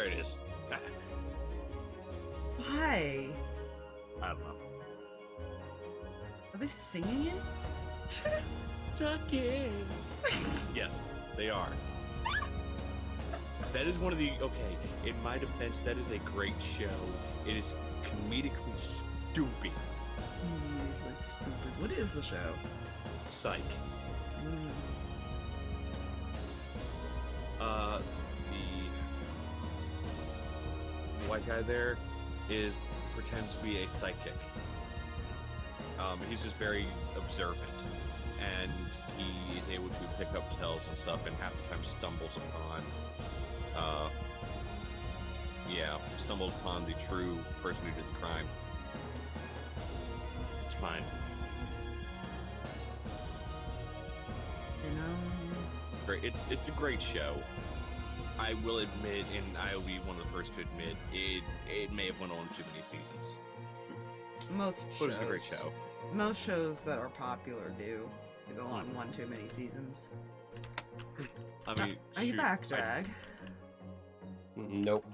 There it is. Why? I don't know. Are they singing it? Tucking. Yes, they are. That is one of the... Okay, in my defense, that is a great show. It is comedically stupid. Comedically stupid. What is the show? Psych. The white guy there pretends to be a psychic. He's just very observant, and he is able to pick up tells and stuff, and half the time stumbles upon the true person who did the crime. It's fine. You know? Great. It's a great show. I will admit, and I will be one of the first to admit, it may have went on too many seasons. Most But shows. it's a great show. Most shows that are popular do go on one too many seasons. I mean, Are you back, Drag? Nope.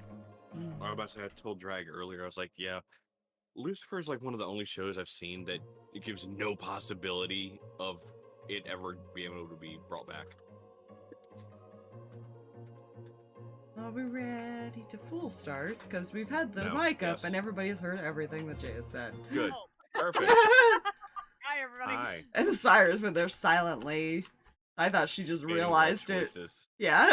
I was about to say, I told Drag earlier, I was like, yeah, Lucifer is like one of the only shows I've seen that it gives no possibility of it ever being able to be brought back. Are we ready to full start? Because we've had the No, mic up yes. and everybody's heard everything that Jay has said. Good. Oh. Perfect. Hi, everybody. Hi. And Aspires been there silently. I thought she just realized it. Choices. Yeah.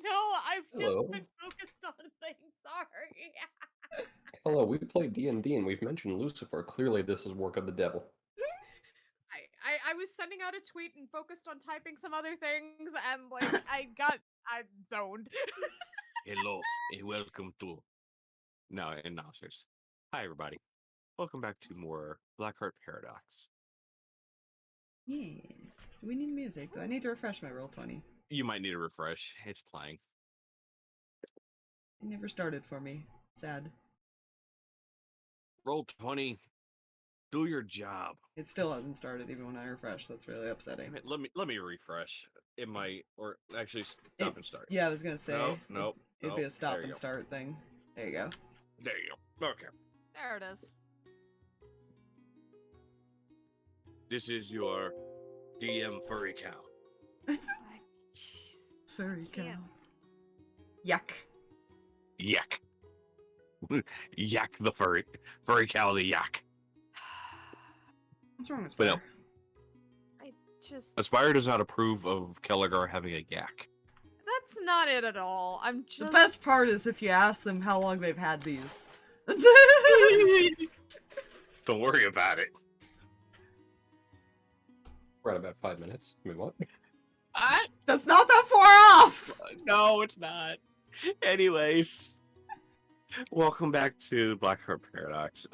No, I've Hello. just been focused on things. Sorry. Hello, we play D&D and we've mentioned Lucifer. Clearly this is work of the devil. I was sending out a tweet and focused on typing some other things, and like I zoned. Hello, and welcome to... No, and announcers. Hi, everybody. Welcome back to more Blackheart Paradox. Yes. Do we need music? Do I need to refresh my Roll20? You might need a refresh. It's playing. It never started for me. Sad. Roll 20. Do your job. It still hasn't started even when I refresh. That's really upsetting. Damn it, let me refresh. It might, or actually stop and start. Yeah, I was gonna say. Nope. It'd be a stop There you and go. start thing. There you go. There you go. Okay. There it is. This is your DM Furry Cow. Sorry, cow. Can't. Yuck. Yak. Yak the furry cow, the yak. What's wrong with But Spire? I just. Aspire does not approve of Kelligar having a yak. That's not it at all. I'm just. The best part is if you ask them how long they've had these. Don't worry about it. We're at about 5 minutes. I mean, what? That's not that far off! No, it's not. Anyways, welcome back to Blackheart Paradox.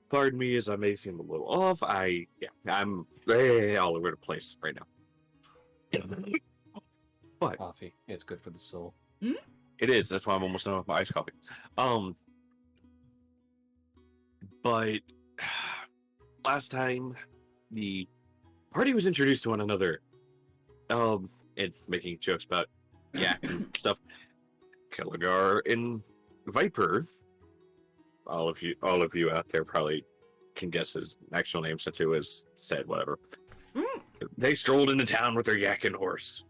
Pardon me as I may seem a little off. I'm all over the place right now. But Coffee. It's good for the soul. it is. That's why I'm almost done with my iced coffee. But last time the party was introduced to one another, and making jokes about yak and stuff. Kelligar and Viper. All of you out there probably can guess his actual name since it was said. Whatever. They strolled into town with their yak and horse,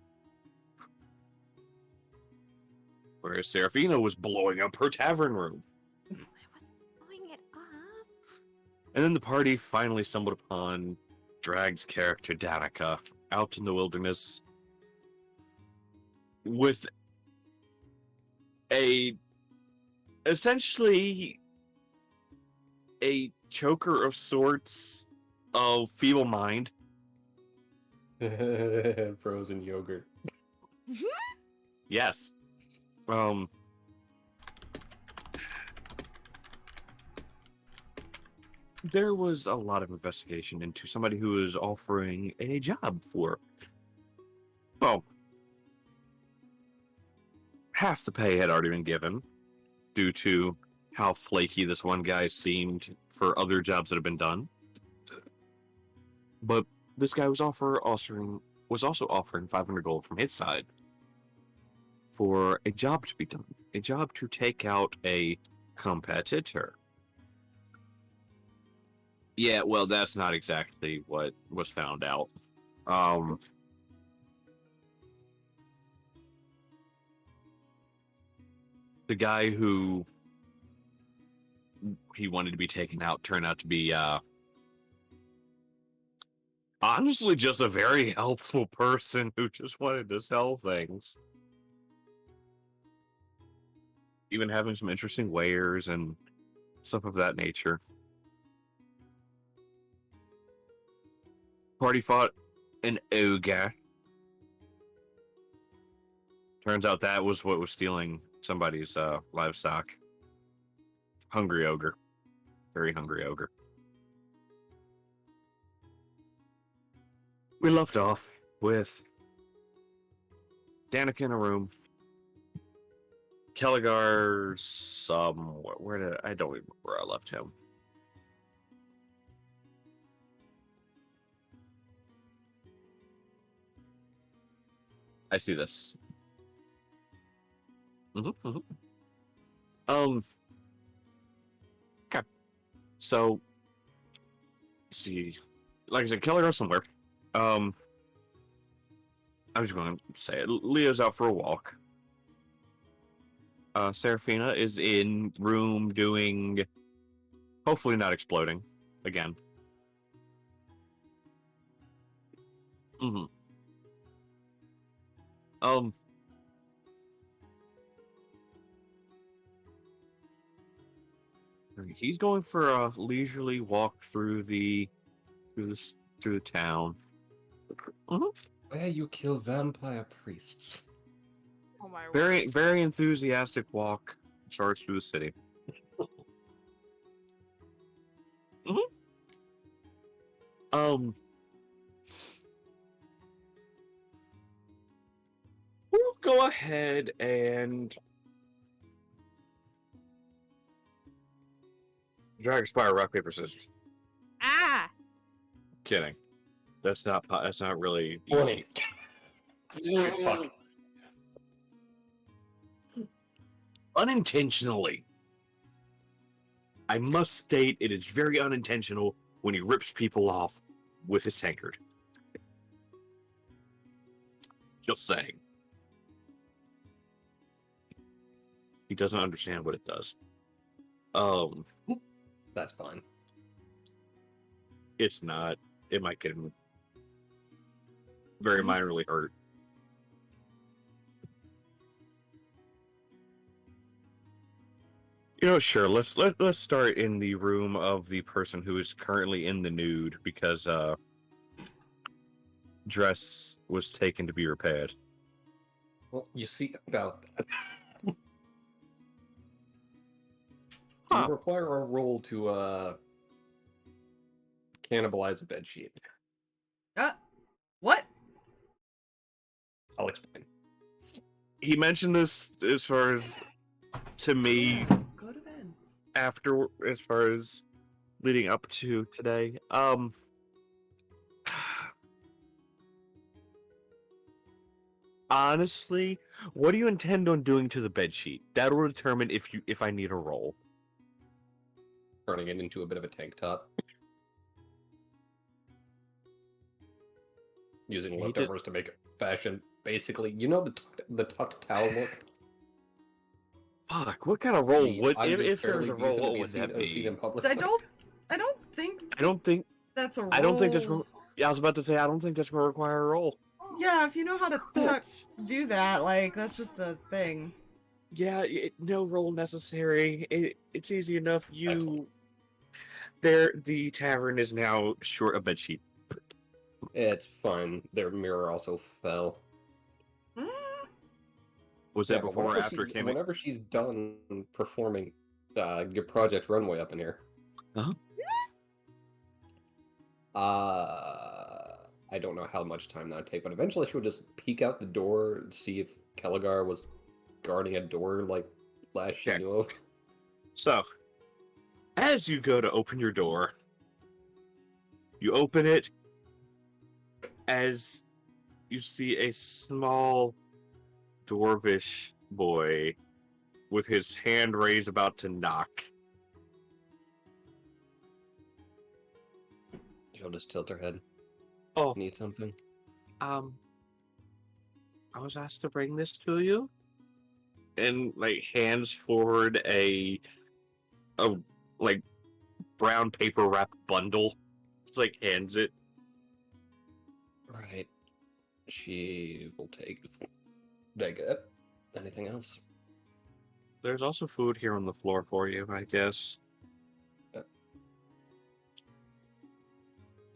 whereas Seraphina was blowing up her tavern room. I was blowing it up. And then the party finally stumbled upon Drag's character Danika out in the wilderness with essentially a choker of sorts of feeble mind. Frozen yogurt. Yes. There was a lot of investigation into somebody who was offering a job for, well, half the pay had already been given due to how flaky this one guy seemed for other jobs that have been done. But this guy was also offering 500 gold from his side for a job to be done, a job to take out a competitor. Yeah, well, that's not exactly what was found out. The guy who he wanted to be taken out turned out to be honestly just a very helpful person who just wanted to sell things. Even having some interesting wares and stuff of that nature. Party fought an ogre. Turns out that was what was stealing somebody's livestock. Hungry ogre. Very hungry ogre. We left off with Danika in a room. Kelligar somewhere. Where did I don't remember where I left him. I see this. Okay. So, see, like I said, Kelligar somewhere. I'm just going to say it. Leo's out for a walk. Seraphina is in room doing, hopefully not exploding again. He's going for a leisurely walk through the town. Where you kill vampire priests. Oh my Very, very enthusiastic walk starts through the city. We'll go ahead and drag spire rock paper scissors. Ah! Kidding. That's not really Warning. easy. Fuck. Unintentionally. I must state it is very unintentional when he rips people off with his tankard. Just saying. He doesn't understand what it does. That's fine. It's not. It might get him very minorly hurt. You know, sure. Let's start in the room of the person who is currently in the nude because dress was taken to be repaired. Well, you see about that. Huh. You require a roll to cannibalize a bedsheet. What? I'll explain. He mentioned this as far as to me Go to bed. after, as far as leading up to today. Honestly, what do you intend on doing to the bedsheet? That will determine if I need a roll. Turning it into a bit of a tank top. Using leftovers to make it fashion. Basically, you know the tucked towel look? Fuck, what kind of roll would I'm just if there was barely a roll? decent to What be would seen- that be? seen in public. I don't think I don't think. that's a roll. I don't think that's. Yeah, I was about to say I don't think that's going to require a roll. Yeah, if you know how to do that, like that's just a thing. Yeah, no roll necessary. It's easy enough. Excellent. The tavern is now short a bedsheet. It's fine. Their mirror also fell. Was that before or after it came in? Whenever she's done performing your Project Runway up in here. I don't know how much time that would take, but eventually she would just peek out the door and see if Kelligar was guarding a door like last she knew of. So, as you go to open your door, you open it as you see a small dwarvish boy with his hand raised about to knock. She'll just tilt her head. Oh, Need something? I was asked to bring this to you. And like hands forward a like brown paper wrapped bundle. Just like hands it. Right. She will take it. Anything else? There's also food here on the floor for you, I guess.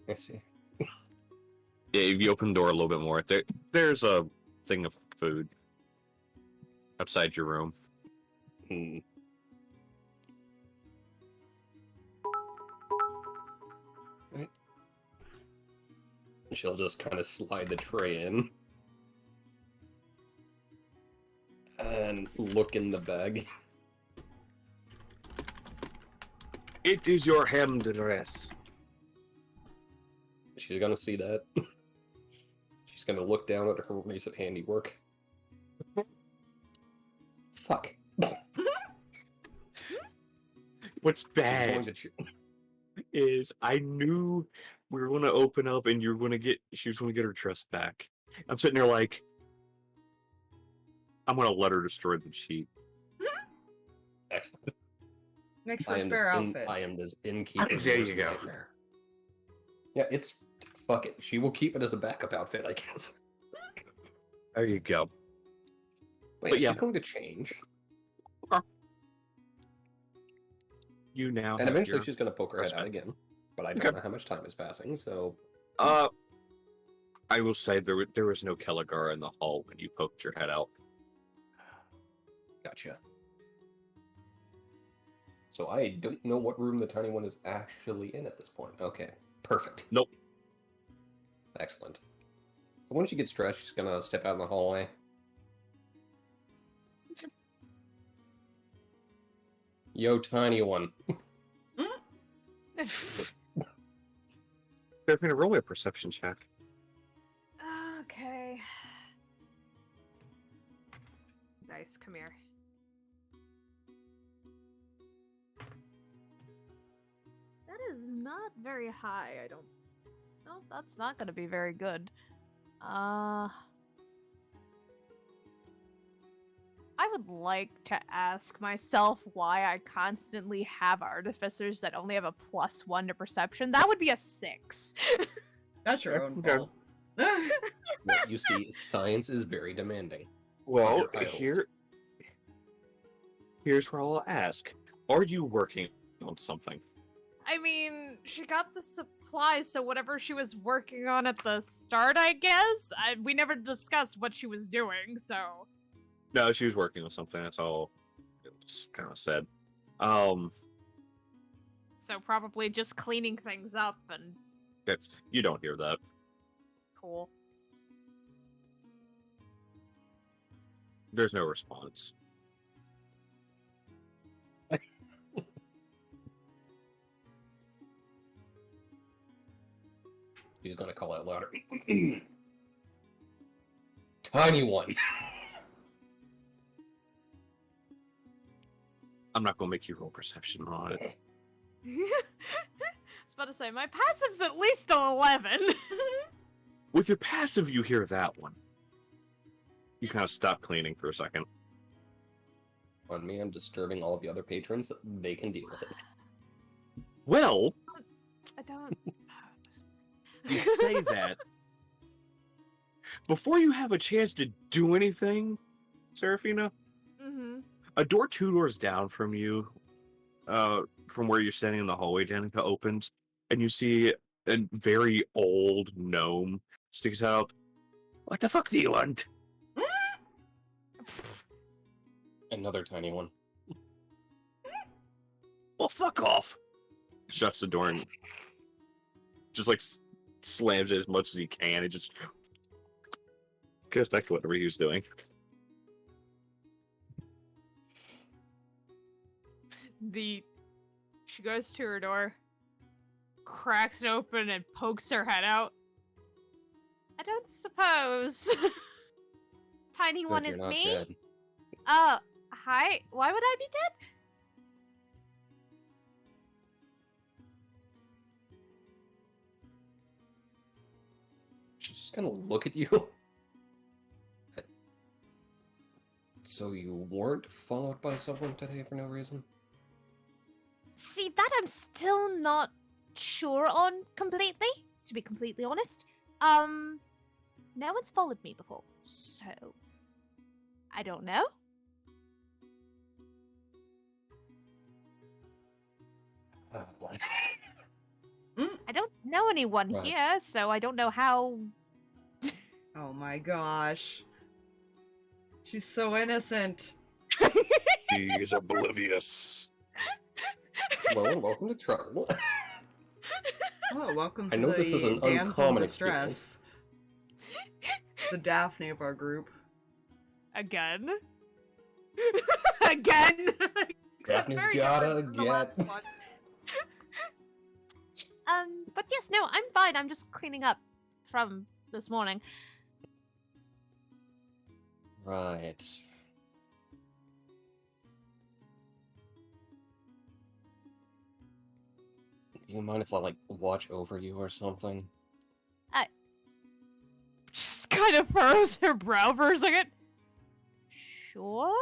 I see. Yeah, if you open the door a little bit more, there's a thing of food outside your room. Hmm. Right. She'll just kind of slide the tray in. And look in the bag. It is your hem dress. She's gonna see that. She's gonna look down at her recent handiwork. Fuck. What's She's going bad to is I knew we were going to open up and she was going to get her trust back. I'm sitting there like, I'm going to let her destroy the sheet. Excellent. Makes for a spare outfit. I am this innkeeper's There worst you go. nightmare. Yeah, it's... Fuck it. She will keep it as a backup outfit, I guess. There you go. But yeah. she's going to change. You now And have eventually your she's going to poke her head out respect. again. But I don't Okay. know how much time is passing, so... I will say there was no Kelligar in the hall when you poked your head out. Gotcha. So I don't know what room the tiny one is actually in at this point. Okay, perfect. Nope. Excellent. So once she gets dressed, she's gonna step out in the hallway. Yo, tiny one. They're going to roll me a perception check. Okay. Dice, come here. That is not very high, I don't... No, that's not gonna be very good. I would like to ask myself why I constantly have artificers that only have a +1 to perception. That would be a 6. That's your own Okay. fault. Well, you see, science is very demanding. Well, Your idols. here's where I'll ask. Are you working on something? I mean, she got the supplies, so whatever she was working on at the start, I guess? We never discussed what she was doing, so... No, she was working on something, that's all it was kind of said. So probably just cleaning things up and... You don't hear that. Cool. There's no response. She's gonna call out louder. Tiny one. I'm not going to make you roll perception on it. I was about to say, my passive's at least an 11. With your passive, you hear that one. You kind of stop cleaning for a second. On me, I'm disturbing all of the other patrons. They can deal with it. Well, I don't suppose. you say that. Before you have a chance to do anything, Seraphina, Mm-hmm. a door 2 doors down from you, from where you're standing in the hallway, Danika opens, and you see a very old gnome sticks out. What the fuck do you want? Another tiny one. Well, fuck off. Shuts the door and just like slams it as much as he can. It just goes back to whatever he was doing. She goes to her door, cracks it open, and pokes her head out. I don't suppose. tiny Good, one you're is not me. dead. Hi. Why would I be dead? She's just gonna look at you. So you weren't followed by someone today for no reason? See, that I'm still not sure on completely, to be completely honest. No one's followed me before, so I don't know. I don't know anyone Right. here, so I don't know how. Oh my gosh. She's so innocent. He is oblivious. Hello and welcome to Trouble. Oh, welcome I to know this is the an damsel uncommon distress. The Daphne of our group. Again? Again? Except Daphne's very gotta different from the last get- one. But yes, no, I'm fine. I'm just cleaning up from this morning. Right. Do you mind if I, like, watch over you or something? Just kind of furrows her brow for a second. Sure?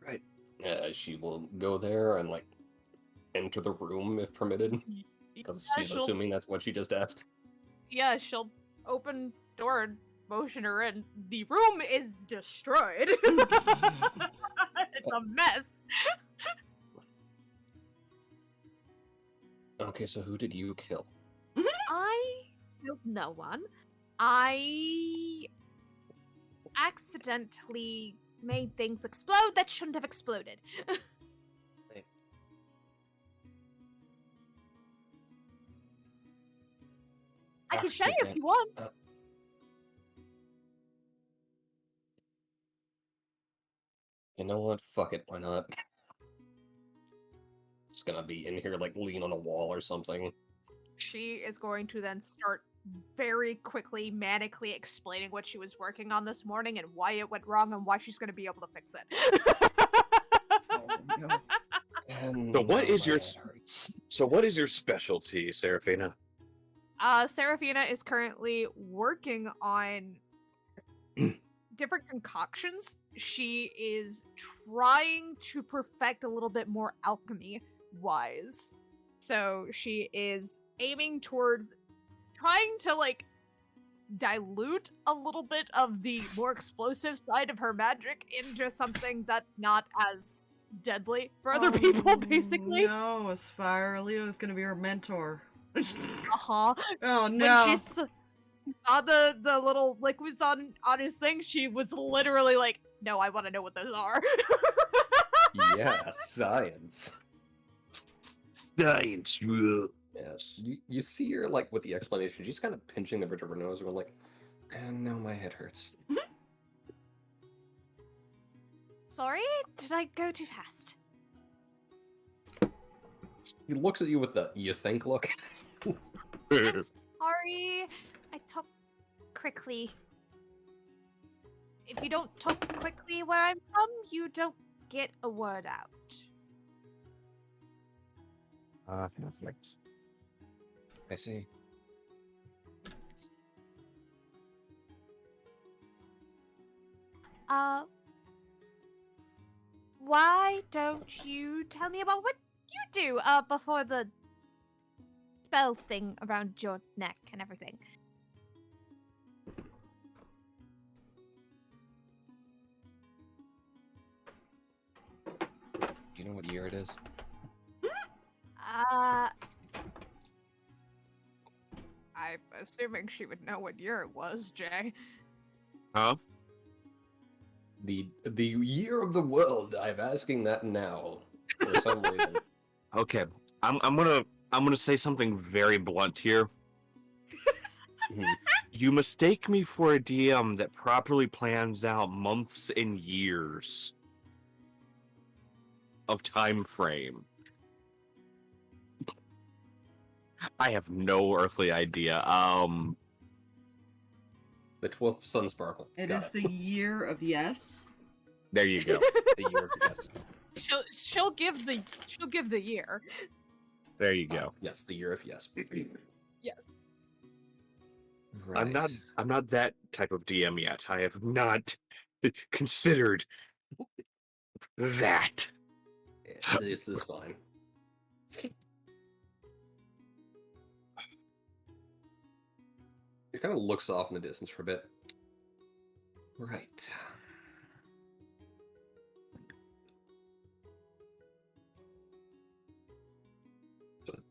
Right. She will go there and, like, enter the room if permitted. Because Yeah, she's assuming that's what she just asked. Yeah, she'll open door and motion her in. The room is destroyed. It's a mess. Okay, so who did you kill? I killed no one. I accidentally made things explode that shouldn't have exploded. I can show you if you want. You know what? Fuck it, why not? Just gonna be in here, like, lean on a wall or something. She is going to then start very quickly, manically explaining what she was working on this morning and why it went wrong and why she's going to be able to fix it. Oh no. And So what now is my your head hurts. So what is your specialty, Seraphina? Seraphina is currently working on different concoctions. She is trying to perfect a little bit more alchemy wise. So she is aiming towards trying to like dilute a little bit of the more explosive side of her magic into something that's not as deadly for other people, basically. No, Aspire. Leo's gonna be her mentor. Uh-huh. Oh When no. she saw the little liquids on his thing, she was literally like, no, I want to know what those are. Yeah, science. Science. Yes. You see her, like, with the explanation, she's kind of pinching the bridge of her nose and going like, and now my head hurts. Sorry, did I go too fast? He looks at you with the you think look. I'm sorry. I talk quickly. If you don't talk quickly where I'm from, you don't get a word out. Thanks. I see. Why don't you tell me about what you do, before the spell thing around your neck and everything? Do you know what year it is? I'm assuming she would know what year it was, Jay. Huh? The year of the world. I'm asking that now for some reason. Okay. I'm gonna say something very blunt here. Mhm. You mistake me for a DM that properly plans out months and years of time frame. I have no earthly idea. The 12th Sun Sparkle. It Got is the year of yes. There you go. the year of yes. She'll give the year. There you go. Yes, the year of yes. Yes. Right. I'm not that type of DM yet. I have not considered that. Yeah, this is fine. It kind of looks off in the distance for a bit. Right.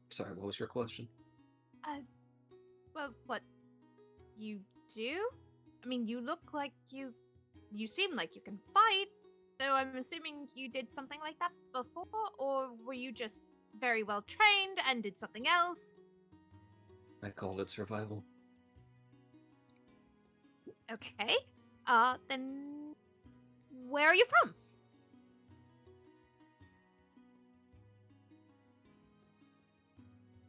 Sorry, what was your question? Well, what you do? I mean, you look like you seem like you can fight. So I'm assuming you did something like that before, or were you just very well trained and did something else? I called it survival. Okay. Then where are you from?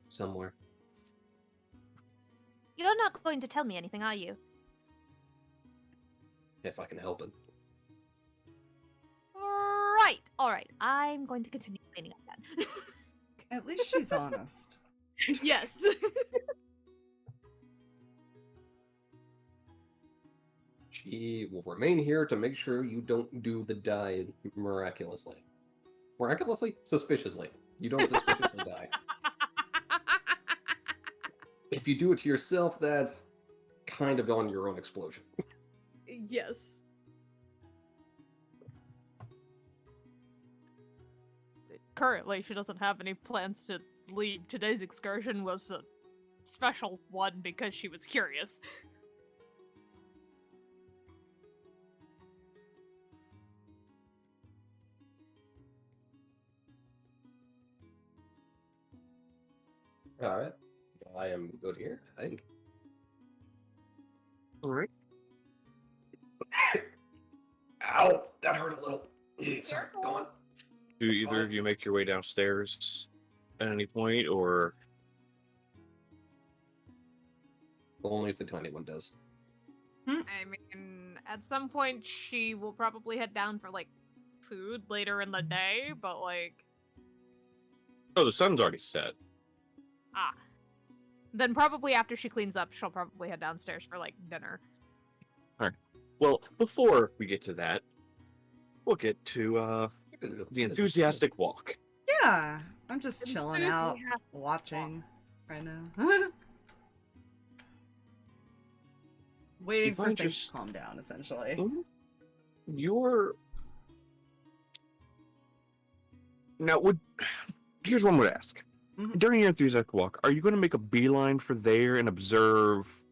Somewhere. You're not going to tell me anything, are you? If I can help it. Right. All right. I'm going to continue cleaning up then. At least she's honest. Yes. She will remain here to make sure you don't do the die miraculously. Miraculously? Suspiciously. You don't suspiciously die. If you do it to yourself, that's kind of on your own explosion. Yes. Currently, she doesn't have any plans to leave. Today's excursion was a special one because she was curious. Alright. I am good here, I think. Alright. Ow! That hurt a little. Sorry, go on. Do either of you make your way downstairs at any point, or Only if the tiny one does. I mean, at some point, she will probably head down for, like, food later in the day, but, like... oh, the sun's already set. Ah. Then probably after she cleans up, she'll probably head downstairs for, like, dinner. Well, before we get to that, we'll get to the enthusiastic walk. Yeah, I'm just chilling out, Enthusiastic watching right now. Waiting You for find things your- to calm down, essentially. You're now would here's one would ask. Mhm. During your enthusiastic walk, are you going to make a beeline for there and observe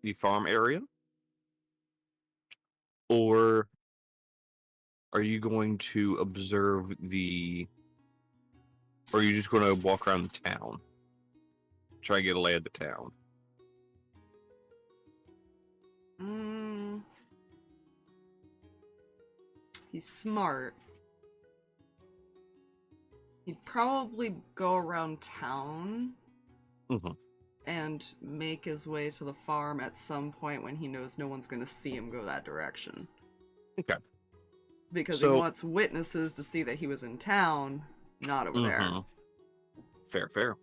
the farm area? Or are you going to observe or are you just going to walk around the town? Try and get a lay of the town. He's smart. He'd probably go around town Mhm. and make his way to the farm at some point when he knows no one's going to see him go that direction. Okay. Because So- he wants witnesses to see that he was in town, not over there. Mhm. Fair.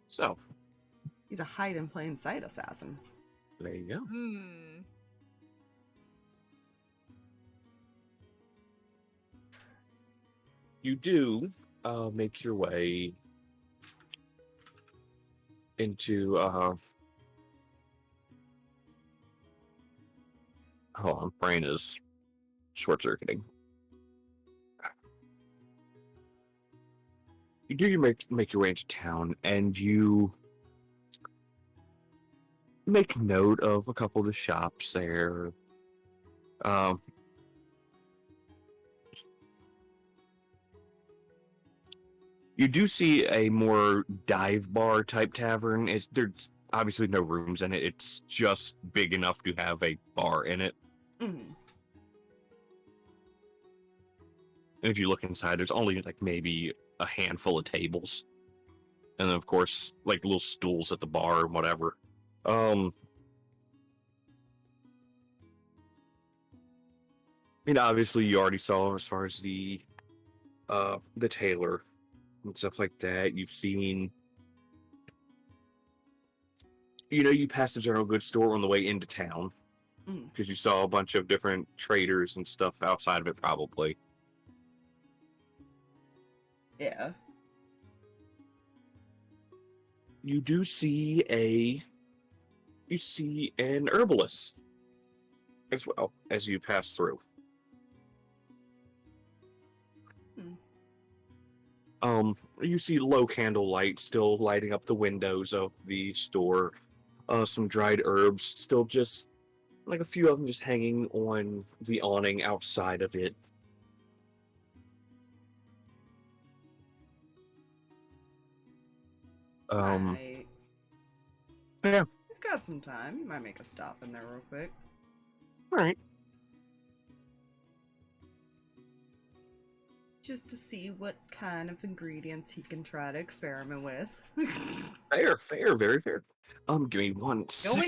So, He's a hide in plain sight assassin. there you go. You do make your way into hold on, brain is short circuiting. You do make your way into town, and you make note of a couple of the shops there. You do see a more dive bar type tavern. There's obviously no rooms in it. It's just big enough to have a bar in it. Mhm. And if you look inside, there's only like maybe a handful of tables. And then, of course, like little stools at the bar and whatever. Obviously you already saw as far as the tailor and stuff like that. You've seen, you passed the general goods store on the way into town because you saw a bunch of different traders and stuff outside of it, probably. Yeah. You do see an herbalist as well as you pass through. You see low candle light still lighting up the windows of the store. Some dried herbs, still just like a few of them just hanging on the awning outside of it. Right. Yeah. He's got some time. He might make a stop in there real quick. All right. Just to see what kind of ingredients he can try to experiment with. Fair, very fair. Give me one second.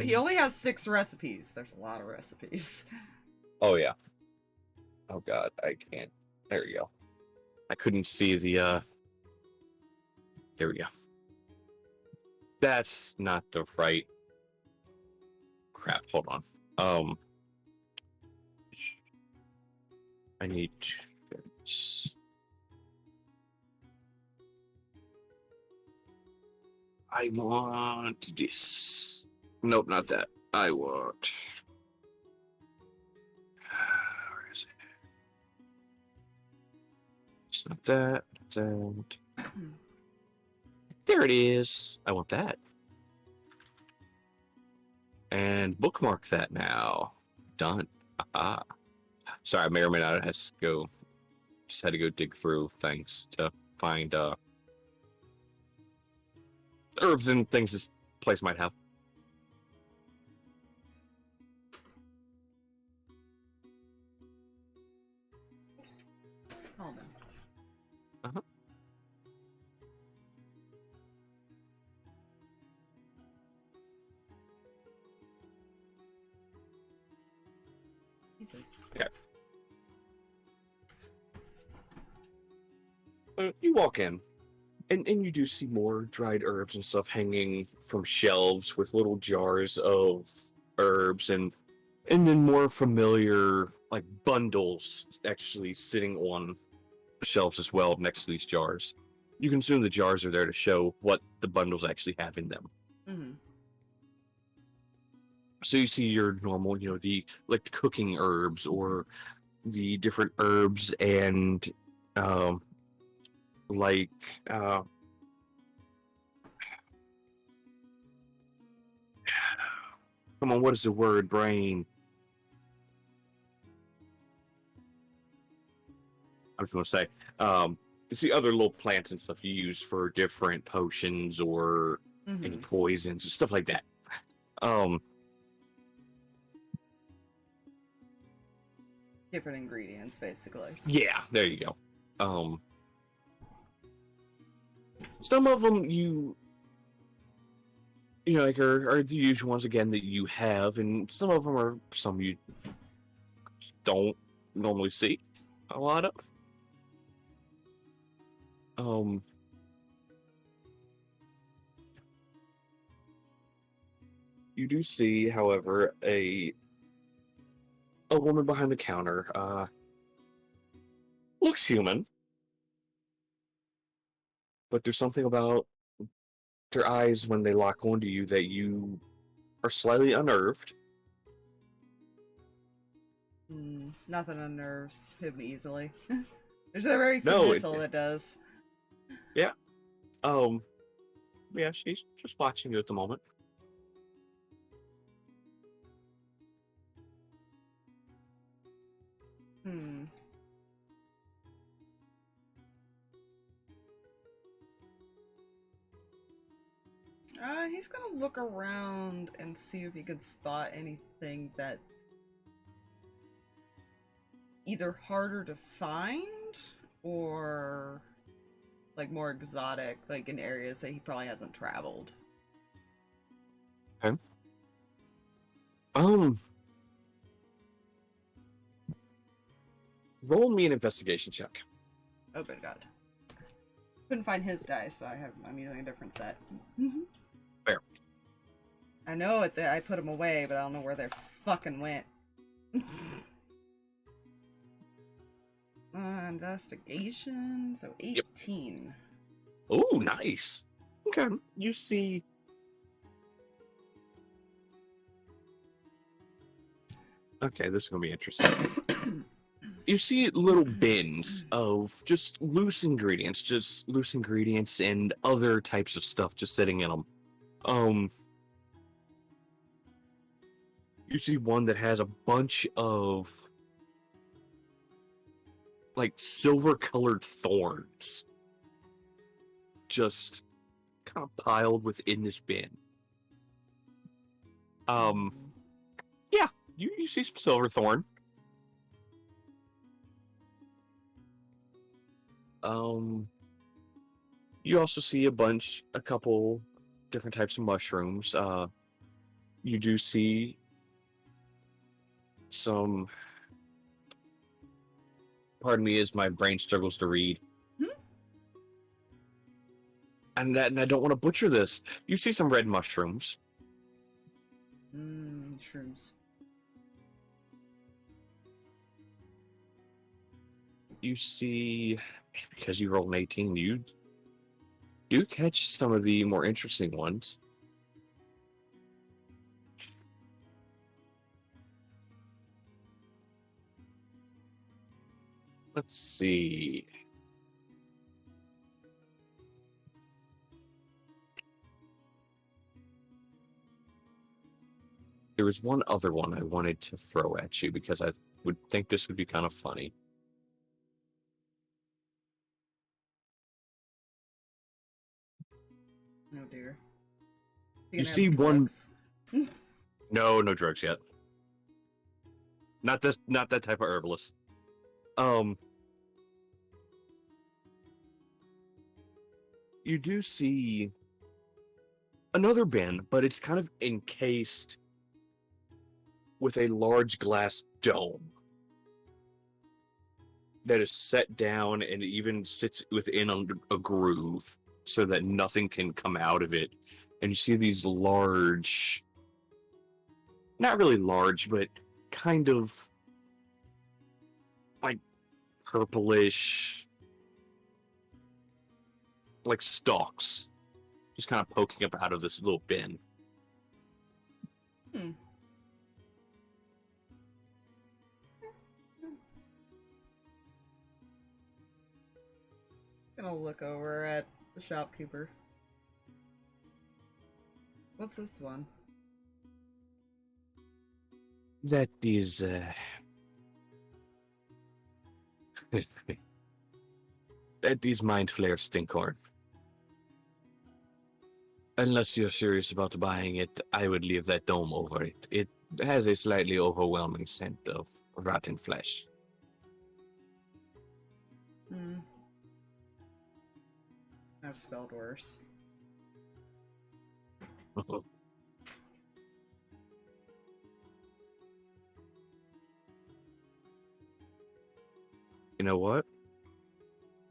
He only has 6 recipes. There's a lot of recipes. Oh yeah. Oh god, I can't. There you go. I couldn't see the There we go. That's not the right. Crap, hold on. I need to. I want this. Nope, not that. I want. Where is it? It's not that. That. There it is. I want that. And bookmark that now. Done. Ah. Sorry, I may or may not have to go. Just had to go dig through things to find herbs and things this place might have. Hold on. Uh-huh. Jesus. Okay. You walk in, and you do see more dried herbs and stuff hanging from shelves with little jars of herbs, and then more familiar like bundles actually sitting on shelves as well next to these jars. You can assume the jars are there to show what the bundles actually have in them. Mm-hmm. So you see your normal, the like cooking herbs or the different herbs and like come on, what is the word, brain? I was going to say, you see other little plants and stuff you use for different potions or any poisons and stuff like that. Different ingredients, basically. Yeah, there you go. Some of them like are the usual ones again that you have, and some of them are some you don't normally see a lot of. You do see, however, a woman behind the counter. Looks human, but there's something about their eyes when they lock onto you that you are slightly unnerved. Nothing unnerves him easily. There's a very few No, mental that does. Yeah. Yeah, she's just watching you at the moment. He's gonna look around and see if he could spot anything that either harder to find or like more exotic, like in areas that he probably hasn't traveled. Okay. Roll me an investigation check. Oh, good God. Couldn't find his dice, so I'm using a different set. Fair. I know it. I put them away, but I don't know where they fucking went. Investigation. So 18. Oh, nice. Okay. You see. Okay, this is gonna be interesting. You see little bins of just loose ingredients and other types of stuff just sitting in them. You see one that has a bunch of like silver-colored thorns just kind of piled within this bin. Yeah, you see some silver thorn. You also see a couple different types of mushrooms. You do see some, pardon me as my brain struggles to read. And I don't want to butcher this. You see some red mushrooms. Shrooms. You see, because you rolled an 18, you do catch some of the more interesting ones. Let's see. There was one other one I wanted to throw at you because I would think this would be kind of funny. Oh dear. You see one. No drugs yet. Not that type of herbalist. You do see another bin, but it's kind of encased with a large glass dome that is set down and even sits within a groove so that nothing can come out of it. And you see these large, not really large, but kind of like purplish, like stalks, just kind of poking up out of this little bin. Gonna look over at the shopkeeper. What's this one? That is, that is Mind Flare Stinkhorn. Unless you're serious about buying it, I would leave that dome over it. It has a slightly overwhelming scent of rotten flesh. I've spelled worse. You know what?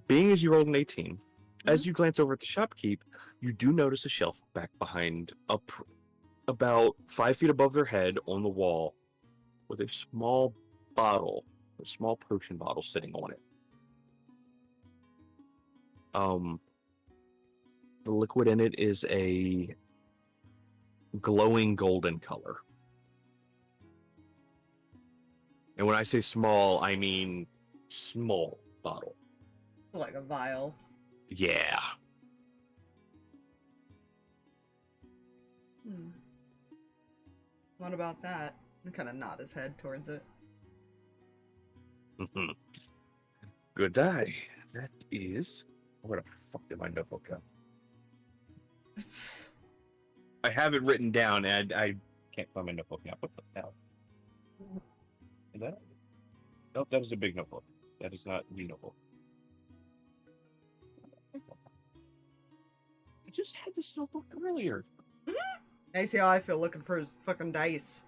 Being as you rolled an 18, as you glance over at the shopkeep, you do notice a shelf back behind, up about 5 feet above their head on the wall, with a small bottle, a small potion bottle sitting on it. The liquid in it is a glowing golden color. And when I say small, I mean small bottle. Like a vial. Yeah. What about that? And kind of nod his head towards it. Good eye. That is... Where the fuck did my notebook go? I have it written down, and I can't find my notebook now. What the hell? Is that? Nope, that is a big notebook. That is not the notebook. I just had this notebook earlier. I see how I feel looking for his fucking dice.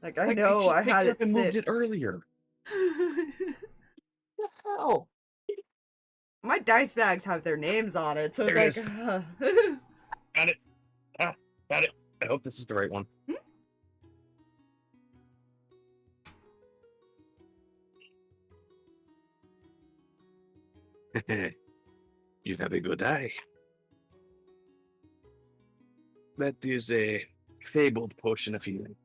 Like, I Like, know just I picked had it up it and moved sit. it earlier. What the hell? My dice bags have their names on it, so it's There it like... is. Got it. Ah, got it. I hope this is the right one. You have a good eye. That is a fabled potion of healing.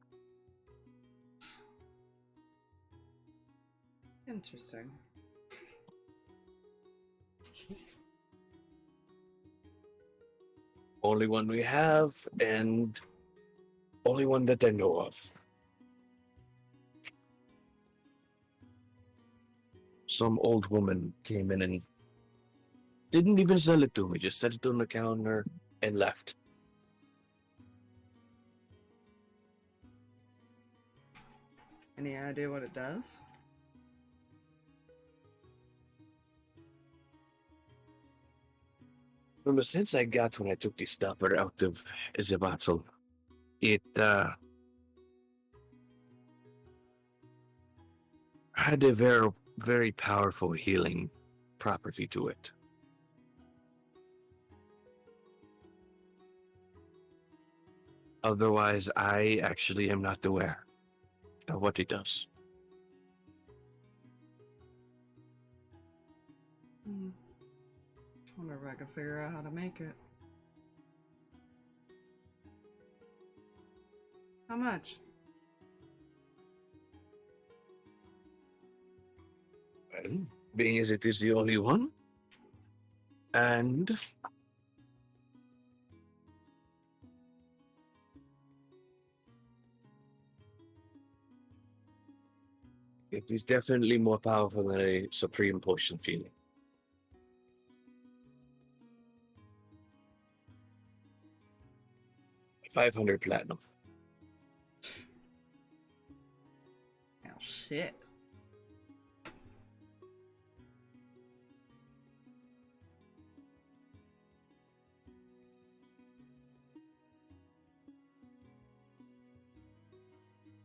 Interesting. Only one we have, and only one that I know of. Some old woman came in and didn't even sell it to me, just set it on the counter and left. Any idea what it does? From the sense I got when I took the stopper out of the bottle, it had a very, very powerful healing property to it. Otherwise, I actually am not aware of what it does. Wonder if I can figure out how to make it. How much? Well, being as it is the only one, and it is definitely more powerful than a supreme potion feeling. 500 platinum. Oh, shit.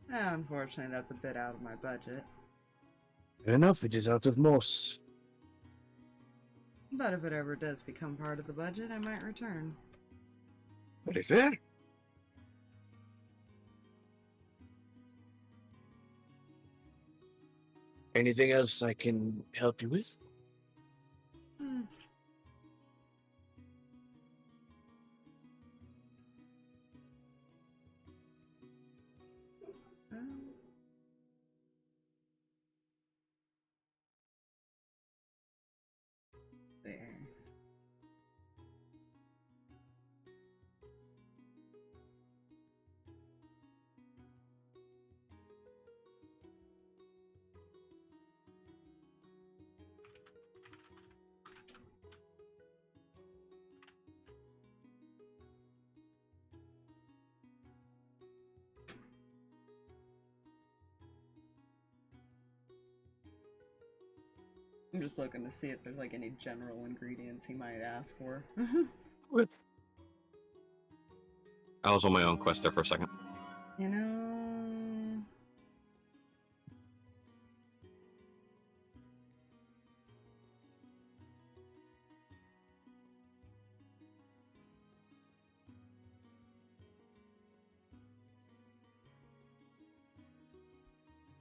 Unfortunately, that's a bit out of my budget. Fair enough, it is out of most. But if it ever does become part of the budget, I might return. Very fair. Anything else I can help you with? Hmm. There. I'm just looking to see if there's like any general ingredients he might ask for. Good. I was on my own quest there for a second. You know...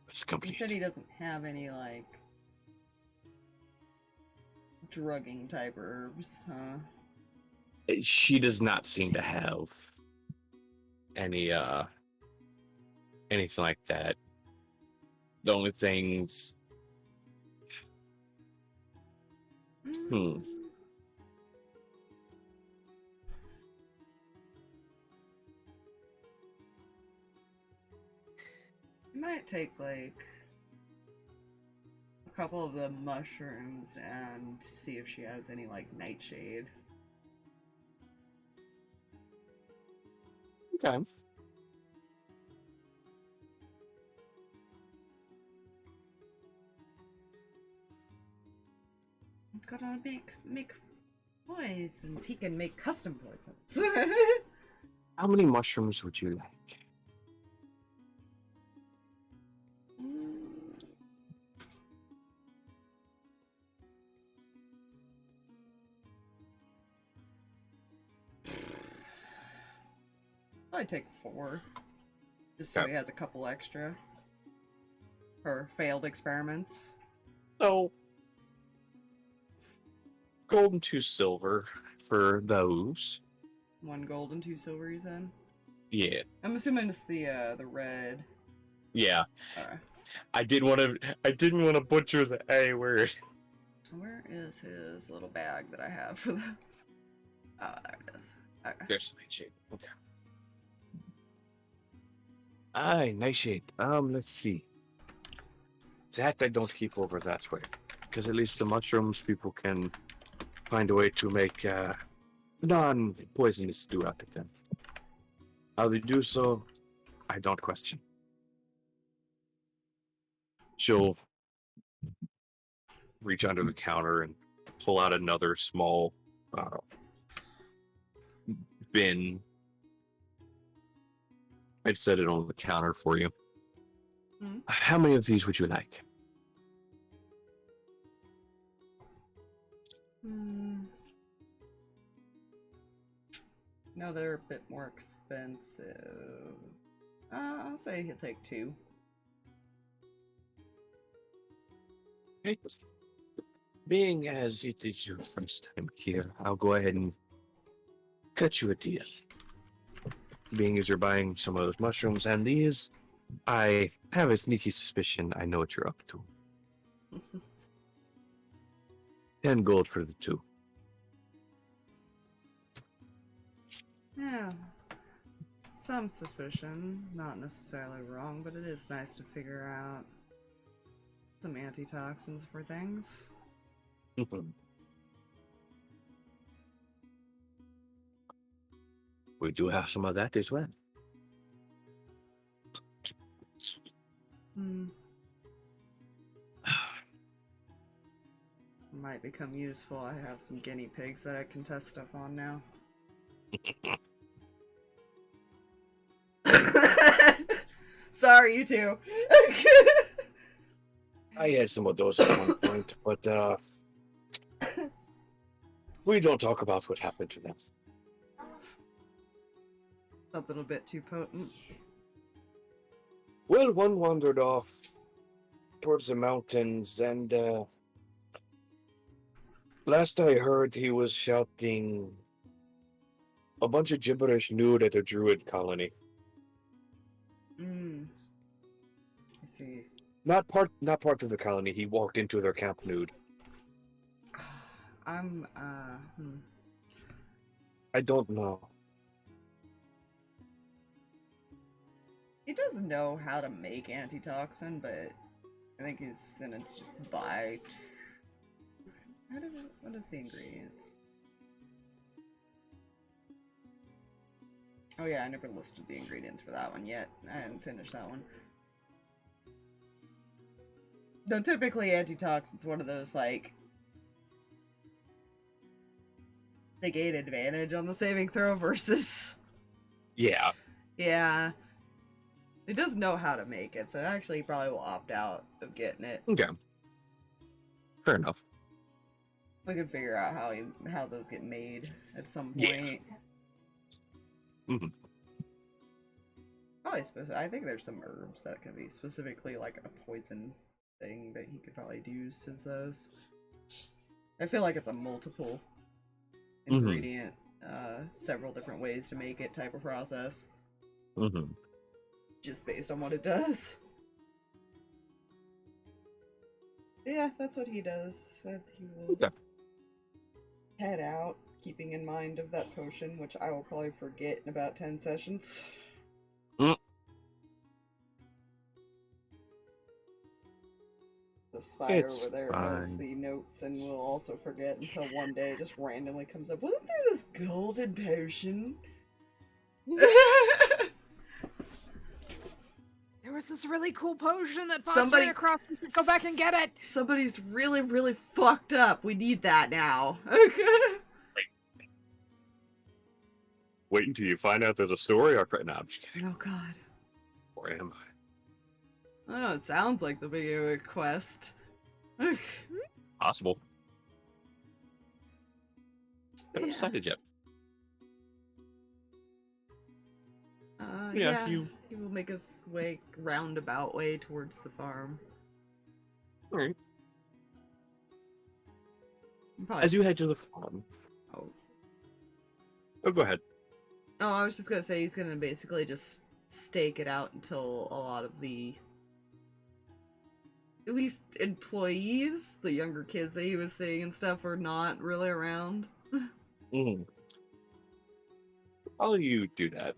It's He complete. said he doesn't have any, like, drugging type herbs, huh? She does not seem to have any anything like that. The only things Mm. It might take, like, a couple of the mushrooms and see if she has any, like, nightshade. Okay. gotta make poisons. He can make custom poisons. How many mushrooms would you like? Probably take 4. Just so he has a couple extra. For failed experiments. So, gold and 2 silver for those. 1 gold and 2 silver, you said? Yeah. I'm assuming it's the red. Yeah. Alright. I didn't want to butcher the A word. So where is his little bag that I have for the... Oh, there it is. Okay. There's the shade. Okay. Aye, nice shade. Let's see. That I don't keep over that way. Because at least the mushrooms people can find a way to make non-poisonous stew out of them. How they do so, I don't question. She'll reach under the counter and pull out another small bin. I'd set it on the counter for you. Mm-hmm. How many of these would you like? No, they're a bit more expensive. I'll say he'll take 2. Okay. Being as it is your first time here, I'll go ahead and cut you a deal. Being as you're buying some of those mushrooms and these, I have a sneaky suspicion I know what you're up to. 10 gold for the 2. Yeah. Some suspicion. Not necessarily wrong, but it is nice to figure out some antitoxins for things. We do have some of that as well. Might become useful. I have some guinea pigs that I can test stuff on now. Sorry, you too. I had some of those at one point, but we don't talk about what happened to them. Something a bit too potent. Well, one wandered off towards the mountains, and last I heard, he was shouting a bunch of gibberish nude at a druid colony. I see. Not part of the colony. He walked into their camp nude. I don't know. He does know how to make antitoxin, but I think he's gonna just buy. What is the ingredients? Oh yeah, I never listed the ingredients for that one yet. I haven't finished that one. Though typically antitoxin's one of those, like, they gain advantage on the saving throw versus... Yeah. Yeah. He does know how to make it, so actually he probably will opt out of getting it. Okay. Fair enough. We can figure out how those get made at some point. Yeah. Mm-hmm. Probably I think there's some herbs that can be specifically like a poison thing that he could probably use as those. I feel like it's a multiple ingredient, several different ways to make it type of process. Just based on what it does. Yeah, that's what he does. That he will head out, keeping in mind of that potion, which I will probably forget in about 10 sessions. The spider over there has the notes, and we'll also forget until one day it just randomly comes up. Wasn't there this golden potion? There was this really cool potion that Fox Somebody- ran across. We should go back and get it. Somebody's really, really fucked up. We need that now. Wait until you find out there's a story arc right now. I'm just kidding. Oh god. Or am I? Oh, it sounds like the beginning of a quest. Possible. Haven't Yeah. decided yet. Yeah, you- he will make his way roundabout way towards the farm. Alright. Probably As you head to the farm. Oh, Oh, go ahead. no, I was just gonna say he's gonna basically just stake it out until a lot of the, at least employees, the younger kids that he was seeing and stuff, are not really around. Mm-hmm. While you do that,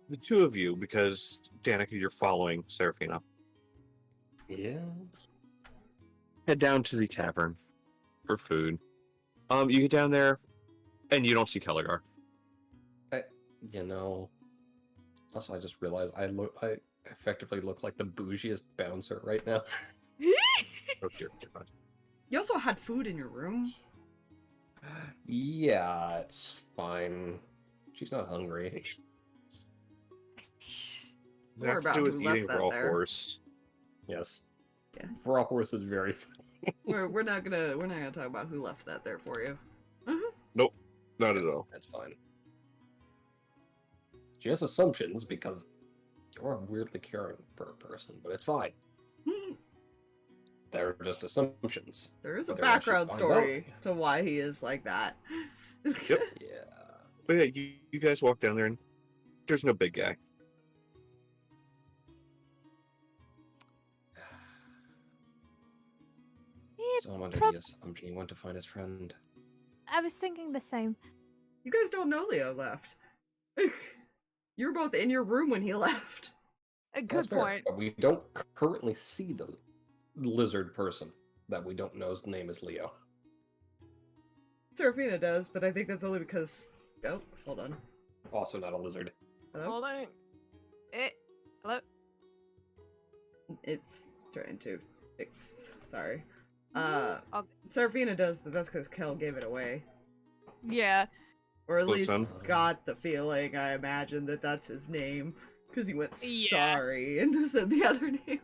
the two of you, because Danika, you're following Seraphina, Yeah. head down to the tavern for food. You get down there, and you don't see Kelligar. You know. Also, I just realized I effectively look like the bougiest bouncer right now. Oh, dear God. You also had food in your room. Yeah, it's fine. She's not hungry. Don't worry about After who was left eating that raw there. horse. Yes. Yeah. Raw horse is very We're not gonna talk about who left that there for you. Nope, not at all. That's fine. She has assumptions because you're a weirdly caring person, but it's fine. They're just assumptions. There is a Whether or not she background finds story to why he is like that. Yep. Yeah. But yeah, you guys walk down there, and there's no big guy. So I'm under the assumption he went to find his friend. I was thinking the same. You guys don't know Leo left. You were both in your room when he left. A That's good fair, point. But we don't currently see the lizard person that we don't know's name is Leo. Seraphina does, but I think that's only because... Oh, hold on. Also not a lizard. Hello? Hold on. Hello? It's trying to fix... Sorry. Oh, Seraphina does, but that's because Kel gave it away. yeah. Or at least Listen. got the feeling, I imagine, that that's his name. Because he went Yeah. sorry and said the other name.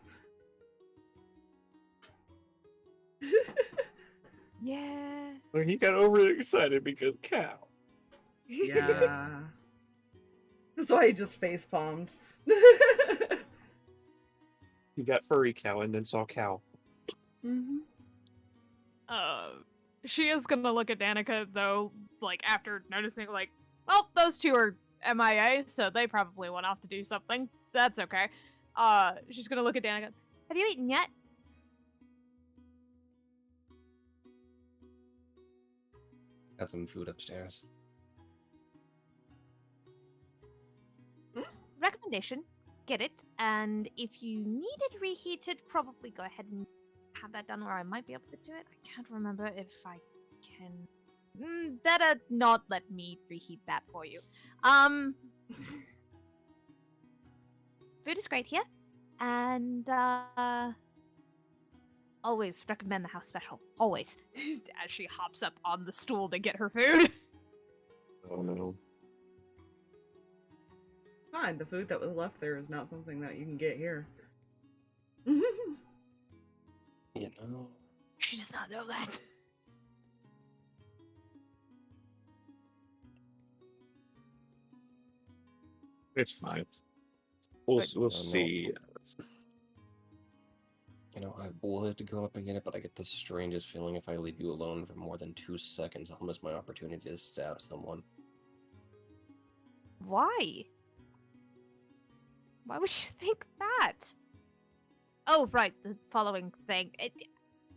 Yeah. Well, he got overly excited because cow. Yeah. That's why he just face palmed. He got furry cow and then saw cow. Mhm. She is gonna look at Danika though, like after noticing, like, well, those two are MIA, so they probably went off to do something. That's okay. She's gonna look at Danika. Have you eaten yet? Got some food upstairs. Recommendation: get it, and if you need it reheated, probably go ahead and have that done, or I might be able to do it. I can't remember if I can. Better not let me reheat that for you. Food is great here, and always recommend the house special. Always. As she hops up on the stool to get her food. Oh no. Fine, the food that was left there is not something that you can get here. You know. She does not know that. It's fine. We'll But- we'll No. see. You know, I would go up and get it, but I get the strangest feeling if I leave you alone for more than 2 seconds, I'll miss my opportunity to stab someone. Why? Why would you think that? Oh, right, the following thing.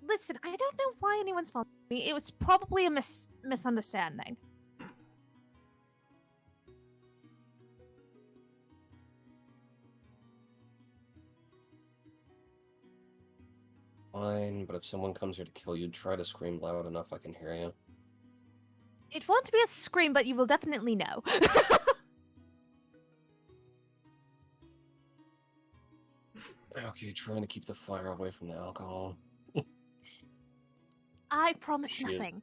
Listen, I don't know why anyone's following me. It was probably a misunderstanding. Fine, but if someone comes here to kill you, try to scream loud enough I can hear you. It won't be a scream, but you will definitely know. Okay, trying to keep the fire away from the alcohol. I promise She is- nothing.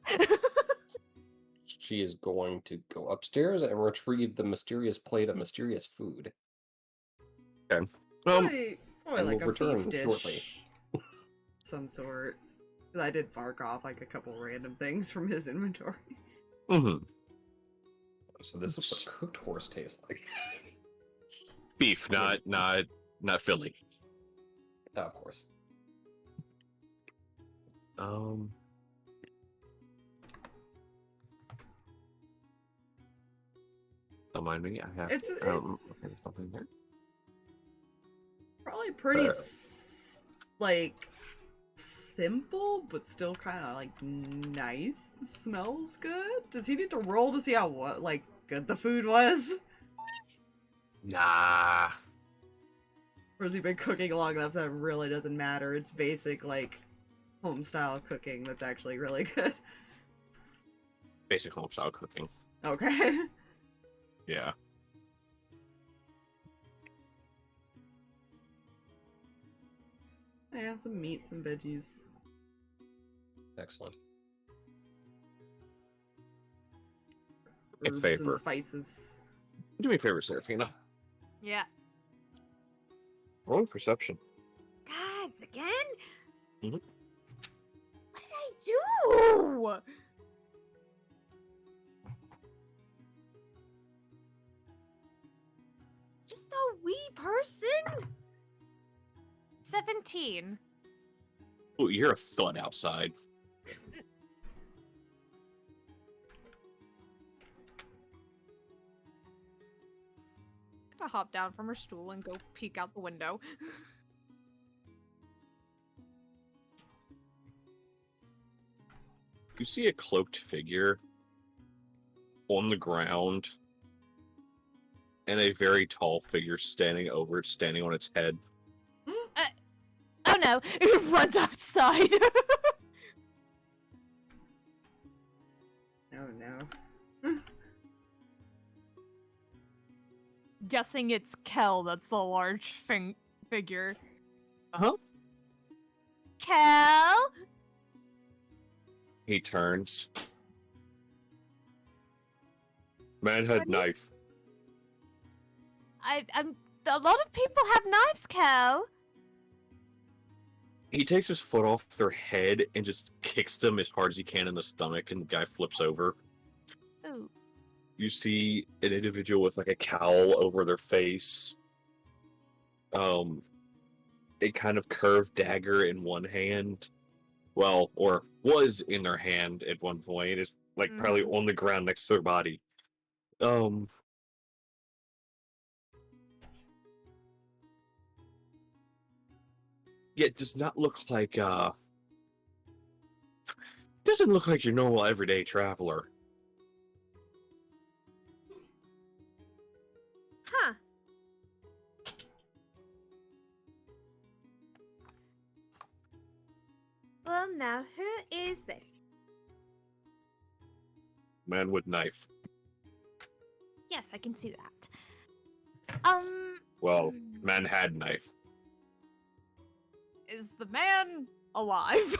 She is going to go upstairs and retrieve the mysterious plate of mysterious food. Probably and like we'll a beef return dish. shortly. Some sort. 'Cause I did mark off like a couple random things from his inventory. Mm-hmm. So this is what cooked horse tastes like. Beef, not Philly. Of course. Don't mind me. I have It's something here. probably pretty like simple, but still kind of like nice. Smells good. Does he need to roll to see how like good the food was? Nah. Or has he been cooking long enough that it really doesn't matter? It's basic like home style cooking that's actually really good. Basic home style cooking. Okay. Yeah. Yeah, some meat, some veggies. Excellent. A Herbs favor. and spices. Do me a favor, Seraphina. Yeah. Roll perception. Guys, again? Mhm. What did I do? Just a wee person? 17. Oh, you're a thud outside. Gonna hop down from her stool and go peek out the window. You see a cloaked figure on the ground, and a very tall figure standing over it, standing on its head. Oh no, it runs outside. Oh no. Guessing it's Kel that's the large figure. Uh-huh. Kel? He turns. Manhood Buddy? knife. I'm. A lot of people have knives, Kel. He takes his foot off their head and just kicks them as hard as he can in the stomach, and the guy flips over. Ooh. You see an individual with like a cowl over their face. A kind of curved dagger in one hand. Well, or was in their hand at one point. It's like probably on the ground next to their body. It does not look like doesn't look like your normal everyday traveler. Huh. Well, now, who is this? Man with knife. Yes, I can see that. Well, man had knife. Is the man alive?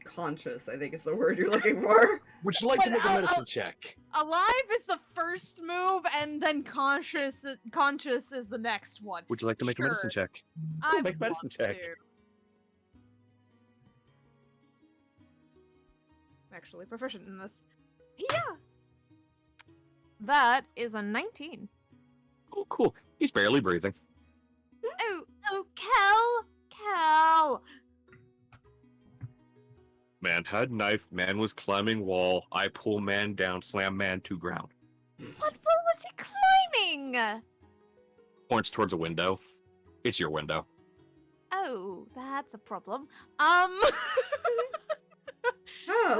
Conscious, I think is the word you're looking for. Would you like to But make a medicine check? Alive is the first move, and then conscious is the next one. Would you like to make a medicine Sure. check? I make a would medicine love check. to. I'm actually proficient in this. Yeah. That is a 19. Oh, cool. He's barely breathing. Oh, Kel! Man had knife. Man was climbing wall. I pull man down, slam man to ground. What was he climbing? Points towards a window. It's your window. Oh, that's a problem. Oh,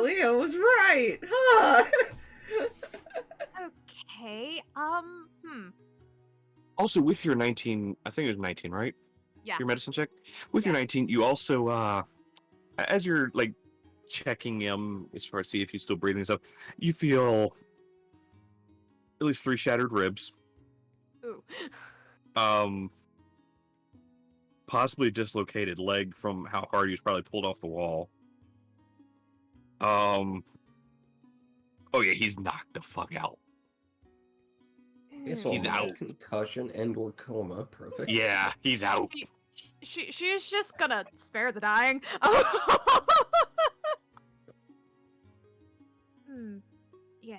Leo was right. Huh. Okay, Also, with your 19, I think it was 19, right? Yeah. Your medicine check? With your Yeah. 19, you also, as you're, like, checking him as far as see if he's still breathing and stuff, you feel at least 3 shattered ribs. Ooh. possibly dislocated leg from how hard he was probably pulled off the wall. Oh yeah, he's knocked the fuck out. Okay, so He's a out. concussion and or coma. Perfect. Yeah, he's out. She's just gonna spare the dying. Yeah.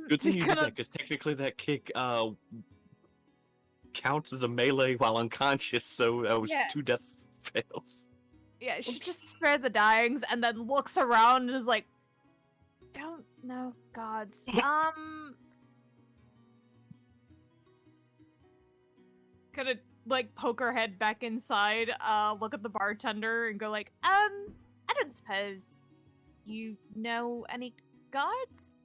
Good thing you did gonna- that, because technically that kick counts as a melee while unconscious, so that was Yeah. 2 death fails. Yeah, she just spared the dyings and then looks around and is like, "Don't know gods." Gonna like poke her head back inside, look at the bartender and go like, I don't suppose you know any guards?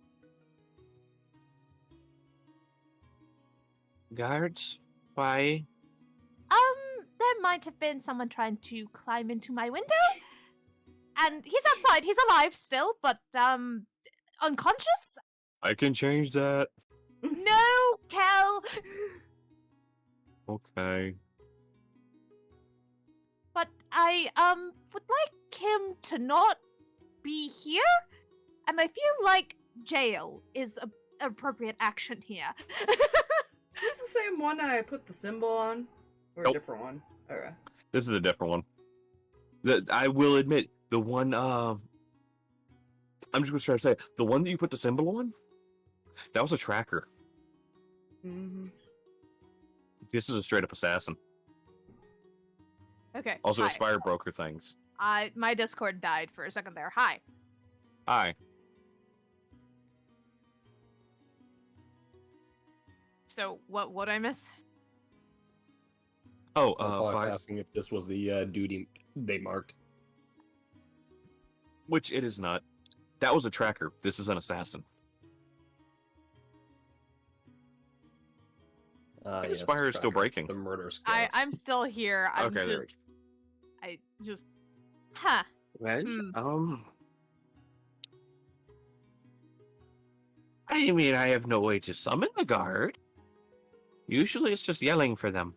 Guards? Why? There might have been someone trying to climb into my window. And he's outside, he's alive still, but unconscious? I can change that. No, Kel. Okay. But I would like him to not be here, and I feel like jail is a appropriate action here. Is this the same one I put the symbol on? Or Nope. a different one? Okay. This is a different one. I will admit, the one, I'm just gonna try to say, the one that you put the symbol on, that was a tracker. Mm-hmm. This is a straight up assassin. Okay. Also, hi. Aspire broker things. My Discord died for a second there. Hi. Hi. So what I miss? Oh, I was fire, asking if this was the duty they marked. which it is not. That was a tracker. This is an assassin. Yes, Aspire is still tracker, breaking. The murder scouts. I'm still here. I'm Okay, there we just I just huh. Well, Hmm. I mean, I have no way to summon the guard. Usually it's just yelling for them.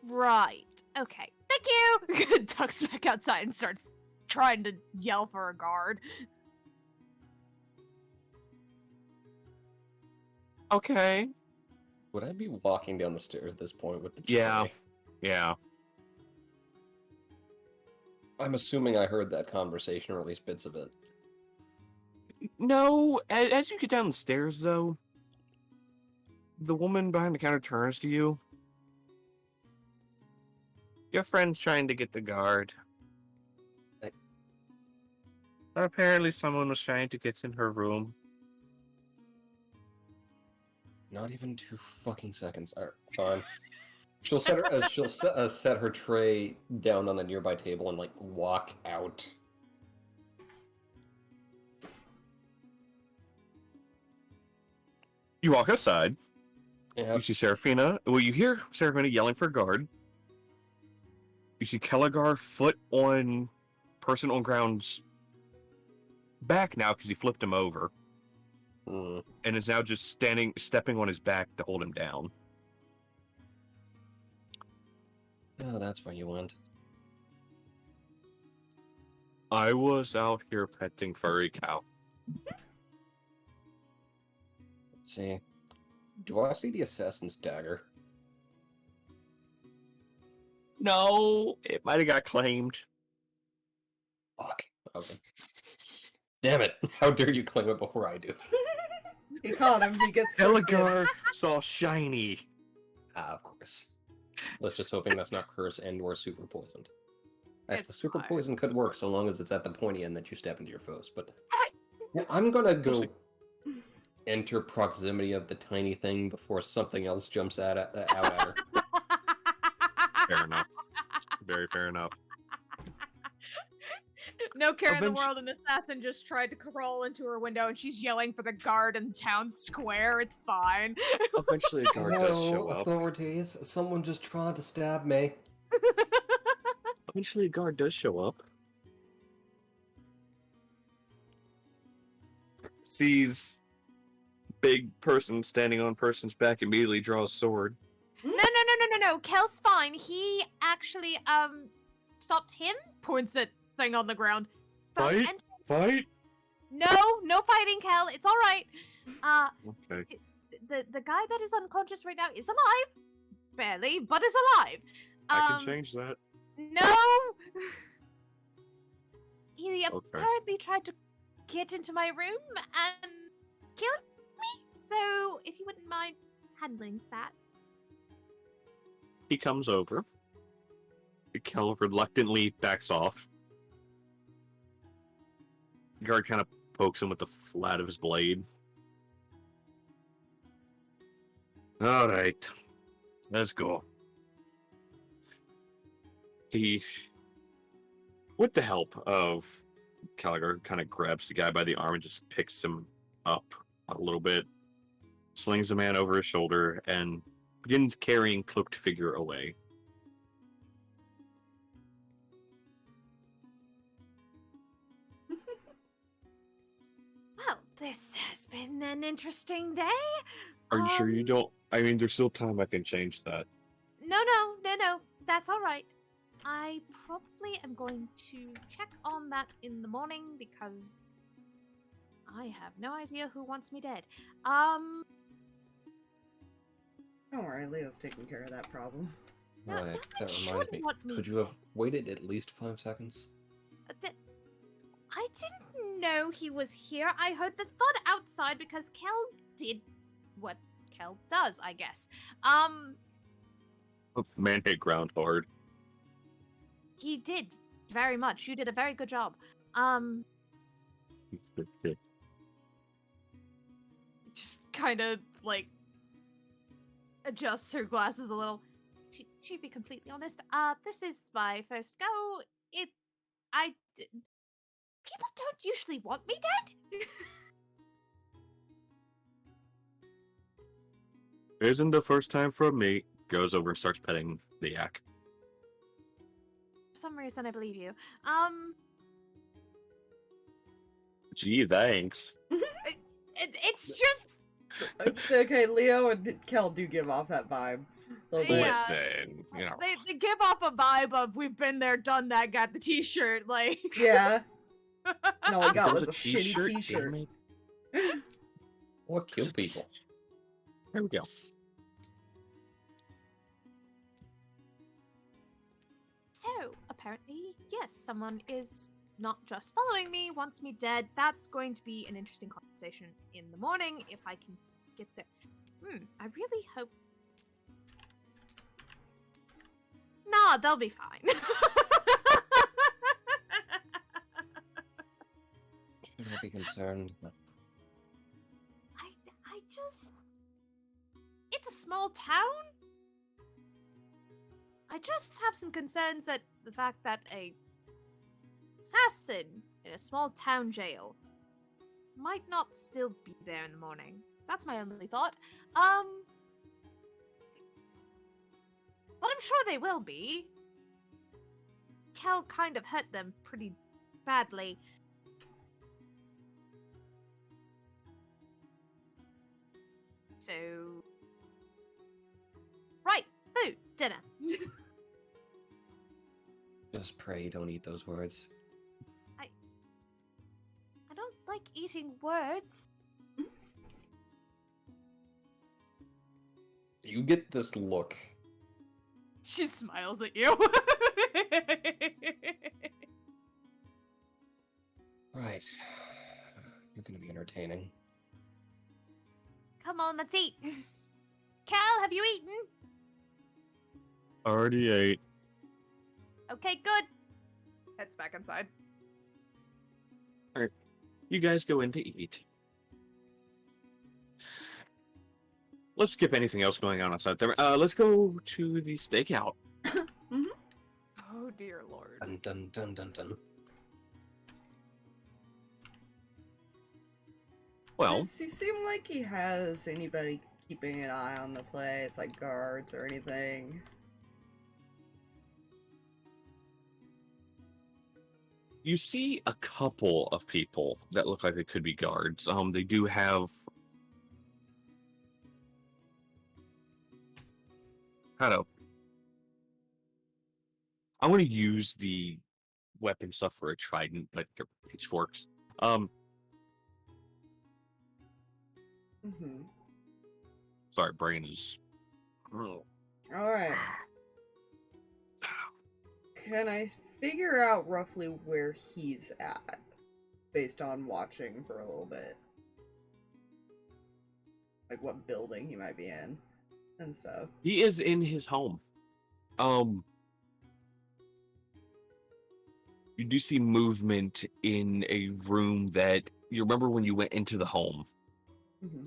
Right. Okay. Thank you. Ducks back outside and starts trying to yell for a guard. Okay. Would I be walking down the stairs at this point with the Yeah. tray? Yeah. I'm assuming I heard that conversation, or at least bits of it. No, as you get down the stairs, though, the woman behind the counter turns to you. Your friend's trying to get the guard. I- Apparently someone was trying to get in her room. Not even 2 fucking seconds. Alright, fine. She'll set her. She'll set her tray down on the nearby table and like walk out. You walk outside. Yeah. You see Seraphina. Well, you hear Seraphina yelling for a guard. You see Kelligar foot on person on ground's back now because he flipped him over Mm. and is now just stepping on his back to hold him down. Oh, that's where you went. I was out here petting furry cow. Let's see. Do I see the assassin's dagger? No, it might have got claimed. Fuck. Okay. Damn it! How dare you claim it before I do? He called him. He gets first Kelligar dibs. saw shiny. Of course. Let's just hoping that's not curse and or super poisoned. Actually, It's super fine. poison could work so long as it's at the pointy end that you step into your foes. But yeah, I'm gonna go enter proximity of the tiny thing before something else jumps out at her. Fair enough. Very fair enough. No care in the Eventu- world, an assassin just tried to crawl into her window and she's yelling for the guard in town square. It's fine. Eventually, a guard does show up. authorities. Someone just tried to stab me. Eventually, a guard does show up. Sees big person standing on person's back, immediately draws sword. No. no, Kel's fine. He actually stopped him. Points at thing on the ground. from Fight? ent- Fight? No fighting, Kel. It's all right. Okay. The guy that is unconscious right now is alive, barely, but is alive. I can change that. No. He Okay. apparently tried to get into my room and kill me. So if you wouldn't mind handling that. He comes over. Kel reluctantly backs off. The guard kind of pokes him with the flat of his blade. Alright. Let's go. He, with the help of Caligar, kind of grabs the guy by the arm and just picks him up a little bit, slings the man over his shoulder, and begins carrying cloaked figure away. Well, this has been an interesting day. Are you sure you don't? I mean, there's still time I can change that. No. That's all right. I probably am going to check on that in the morning because I have no idea who wants me dead. Don't worry, Leo's taking care of that problem. No, Right, no, that it reminds shouldn't me. want me Could you dead. have waited at least 5 seconds? I didn't know he was here. I heard the thud outside because Kel did what Kel does, I guess. Man hit ground hard. He did very much. You did a very good job. Just kind of like adjusts her glasses a little. To be completely honest, this is my first go. People don't usually want me dead. Isn't the first time for me. Goes over and starts petting the yak. For some reason, I believe you. Gee, thanks. It's just Okay, Leo and Kel do give off that vibe. A little bit. Yeah. Listen, you know. they give off a vibe of we've been there, done that, got the T-shirt. Like, Yeah. And all we got There's was a shitty t-shirt. damn it. Or kill people. There we go. so apparently, yes, someone is not just following me, wants me dead. That's going to be an interesting conversation in the morning if I can get there. I really hope. Nah, they'll be fine. Should I be concerned? I just. It's a small town. I just have some concerns at the fact that a assassin in a small town jail might not still be there in the morning. That's my only thought. But I'm sure they will be. Kel kind of hurt them pretty badly. So... Right, food, dinner. Just pray don't eat those words. I don't like eating words. You get this look. She smiles at you. Right. You're gonna be entertaining. Come on, let's eat. Cal, have you eaten? Already ate. Okay, good. Heads back inside. You guys go in to eat. Let's skip anything else going on outside there. Let's go to the stakeout. Oh dear lord. Dun dun dun dun dun. Well, Does he seem like he has anybody keeping an eye on the place, like guards or anything? you see a couple of people that look like they could be guards. They do have kind of I want to use the weapon stuff for a trident, but they're pitchforks. Mm-hmm. Sorry, brain is. All right. Can I figure out roughly where he's at based on watching for a little bit? Like what building he might be in and stuff. He is in his home. You do see movement in a room that you remember when you went into the home. Mm-hmm.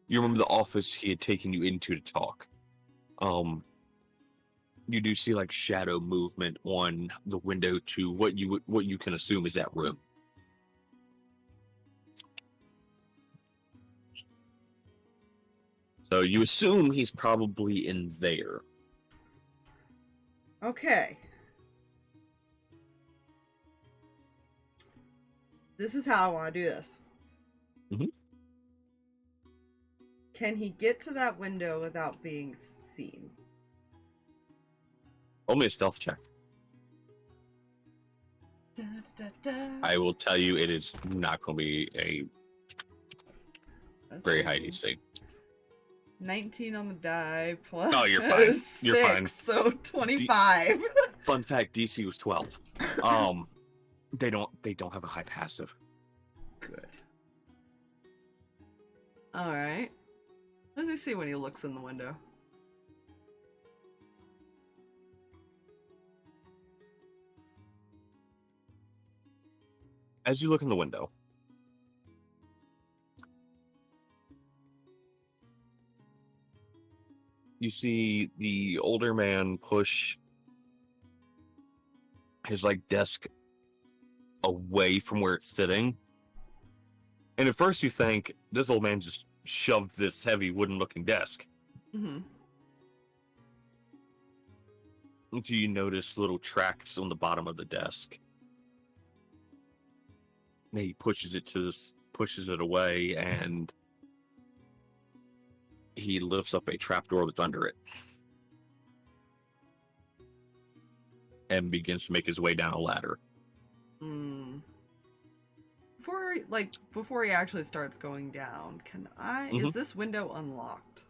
You remember the office he had taken you into to talk. You do see like shadow movement on the window to what you can assume is that room. So you assume he's probably in there. Okay. This is how I want to do this. Mm-hmm. Can he get to that window without being seen? Only a stealth check. Da, da, da, da. I will tell you, it is not going to be a very high DC. 19 on the die plus. Oh, you're fine. You're 6, fine. So 25. Fun fact: DC was 12. They don't have a high passive. Good. All right. What does he see when he looks in the window? As you look in the window, you see the older man push his desk away from where it's sitting. And at first you think this old man just shoved this heavy wooden looking desk. Mm-hmm. Until you notice little tracks on the bottom of the desk. And he pushes it away, and he lifts up a trapdoor that's under it. And begins to make his way down a ladder. Before he actually starts going down, is this window unlocked?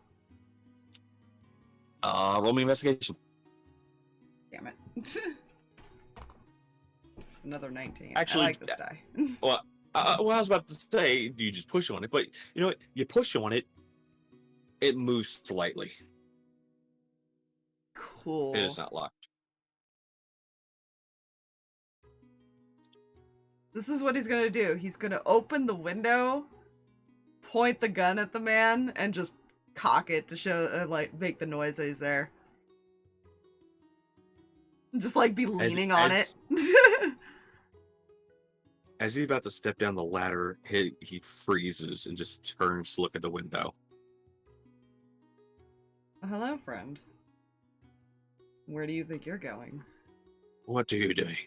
Roll me investigation. Damn it. It's another 19. Actually, I like this die. Well, I was about to say, do you just push on it? But you know what? You push on it, it moves slightly. Cool. It is not locked. This is what he's gonna do. He's gonna open the window, point the gun at the man, and just cock it to show, make the noise that he's there. Just be leaning on it. As he's about to step down the ladder, he freezes and just turns to look at the window. Hello, friend. Where do you think you're going? What are you doing?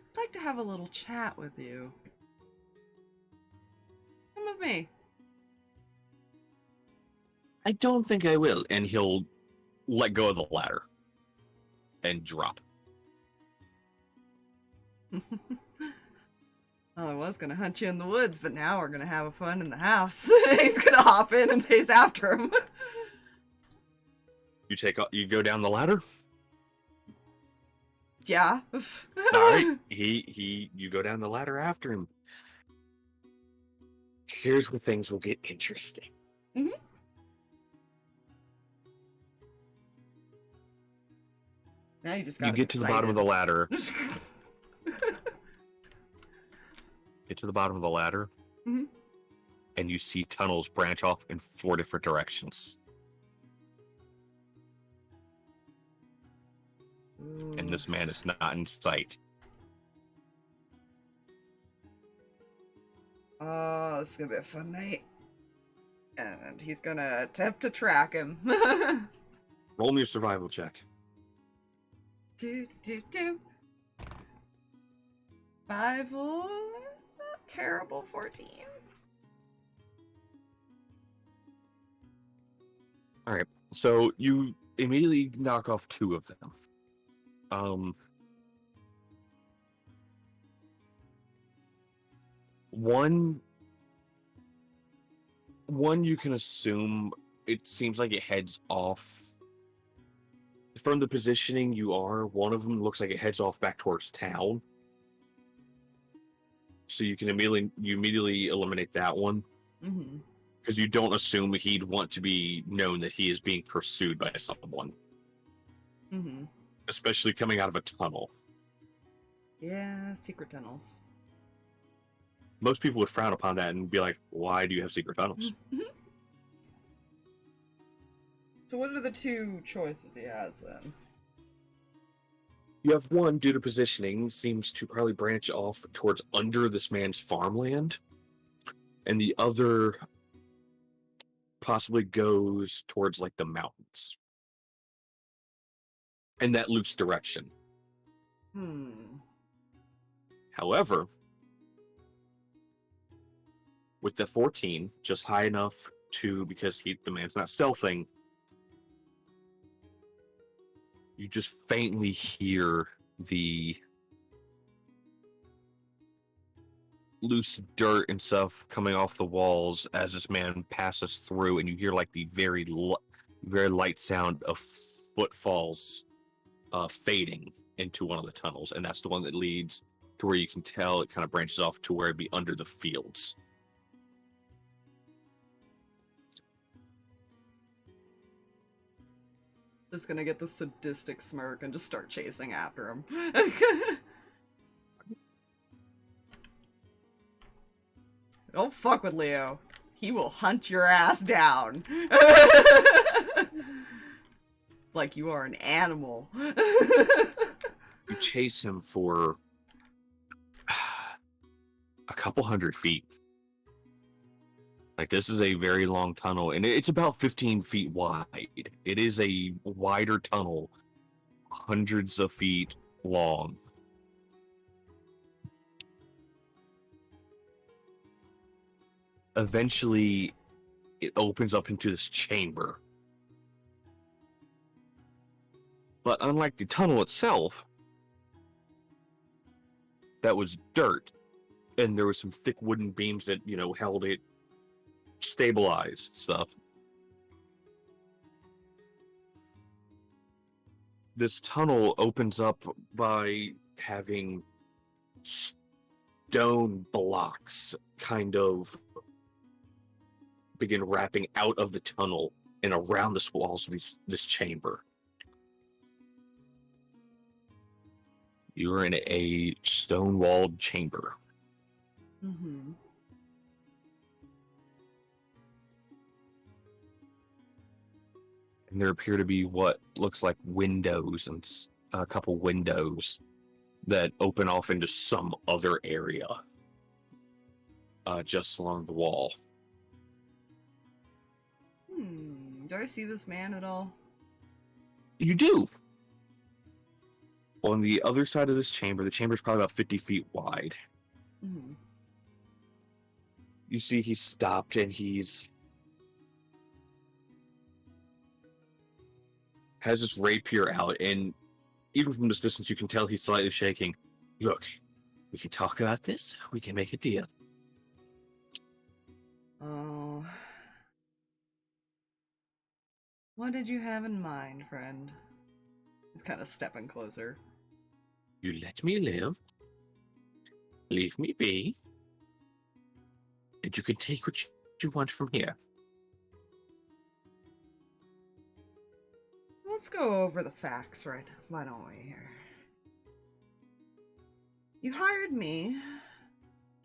I'd like to have a little chat with you. Come with me. I don't think I will. And he'll let go of the ladder and drop. Well, I was gonna hunt you in the woods, but now we're gonna have fun in the house. He's gonna hop in and chase after him. You go down the ladder? Yeah. Alright. You go down the ladder after him. Here's where things will get interesting. Mm-hmm. Now you just got get to the bottom of the ladder. Get to the bottom of the ladder, mm-hmm. and you see tunnels branch off in 4 different directions. And this man is not in sight. Oh, this is gonna be a fun night. And he's gonna attempt to track him. Roll me a survival check. Do. Survival is not terrible. 14. Alright, so you immediately knock off 2 of them. One you can assume it seems like it heads off from the positioning you are. One of them looks like it heads off back towards town, so you can immediately eliminate that one because you don't assume he'd want to be known that he is being pursued by someone, especially coming out of a tunnel. Yeah, secret tunnels. Most people would frown upon that and be like, "Why do you have secret tunnels?" So what are the 2 choices he has then? You have one, due to positioning, seems to probably branch off towards under this man's farmland, and the other possibly goes towards like the mountains in that loose direction. However, with the 14, just high enough to, because the man's not stealthing, you just faintly hear the loose dirt and stuff coming off the walls as this man passes through, and you hear like the very light sound of footfalls fading into one of the tunnels, and that's the one that leads to where you can tell it kind of branches off to where it'd be under the fields. Just gonna get the sadistic smirk and just start chasing after him. Don't fuck with Leo. He will hunt your ass down. Like you are an animal. You chase him for a couple hundred feet. Like, this is a very long tunnel, and it's about 15 feet wide. It is a wider tunnel, hundreds of feet long. Eventually, it opens up into this chamber. But unlike the tunnel itself, that was dirt, and there was some thick wooden beams that, held it stabilized stuff. This tunnel opens up by having stone blocks kind of begin wrapping out of the tunnel and around the walls of this chamber. You are in a stone-walled chamber. Mm-hmm. And there appear to be what looks like windows, and a couple windows that open off into some other area just along the wall. Do I see this man at all? You do. On the other side of this chamber, the chamber is probably about 50 feet wide. Mm-hmm. You see he's stopped, and has this rapier out, and even from this distance you can tell he's slightly shaking. Look, we can talk about this. We can make a deal. Oh. What did you have in mind, friend? He's kind of stepping closer. You let me live. Leave me be. And you can take what you want from here. Let's go over the facts, right? Why don't we here? You hired me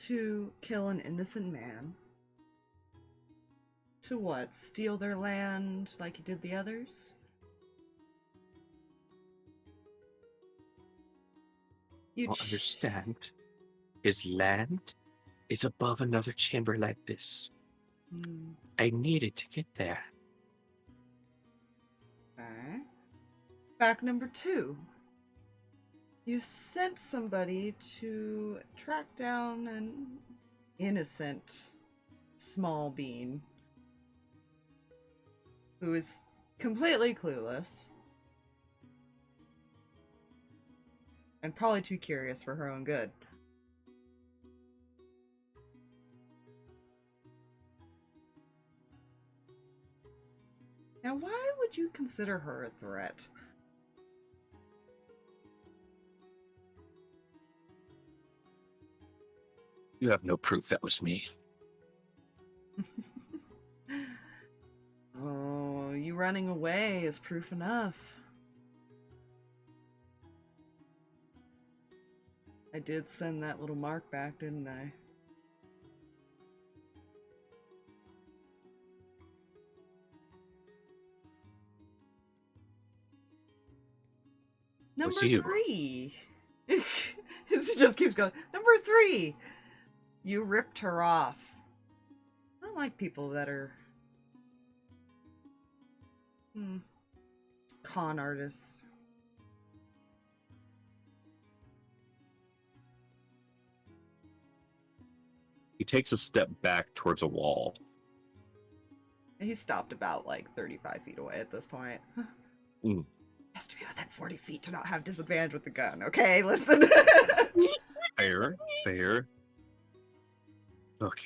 to kill an innocent man. To what? Steal their land like you did the others? You don't understand. His land is above another chamber like this. I needed to get there. Okay. Fact number 2. You sent somebody to track down an innocent small bean who is completely clueless. And probably too curious for her own good. Now, why would you consider her a threat? You have no proof that was me. Oh, you running away is proof enough. I did send that little mark back, didn't I? Number Was you? 3. It just keeps going. Number 3. You ripped her off. I don't like people that are con artists. He takes a step back towards a wall. He stopped about like 35 feet away at this point. Mm. Has to be within 40 feet to not have disadvantage with the gun. Okay, listen. Fair, fair. Look,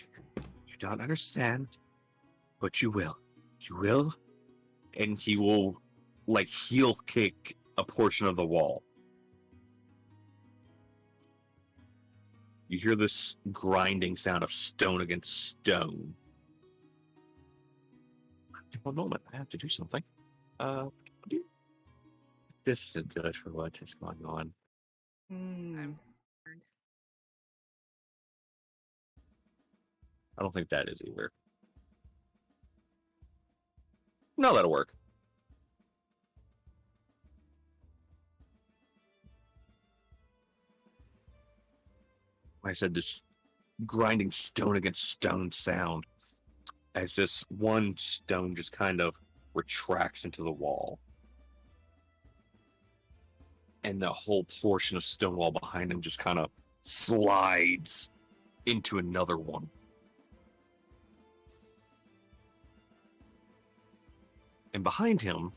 you don't understand, but you will. You will, and he will, like, heel kick a portion of the wall. You hear this grinding sound of stone against stone. One moment, I have to do something. This isn't good for what is going on. I'm I don't think that is either. No, that'll work. I said this grinding stone against stone sound as this one stone just kind of retracts into the wall. And the whole portion of stone wall behind him just kind of slides into another one. And behind him,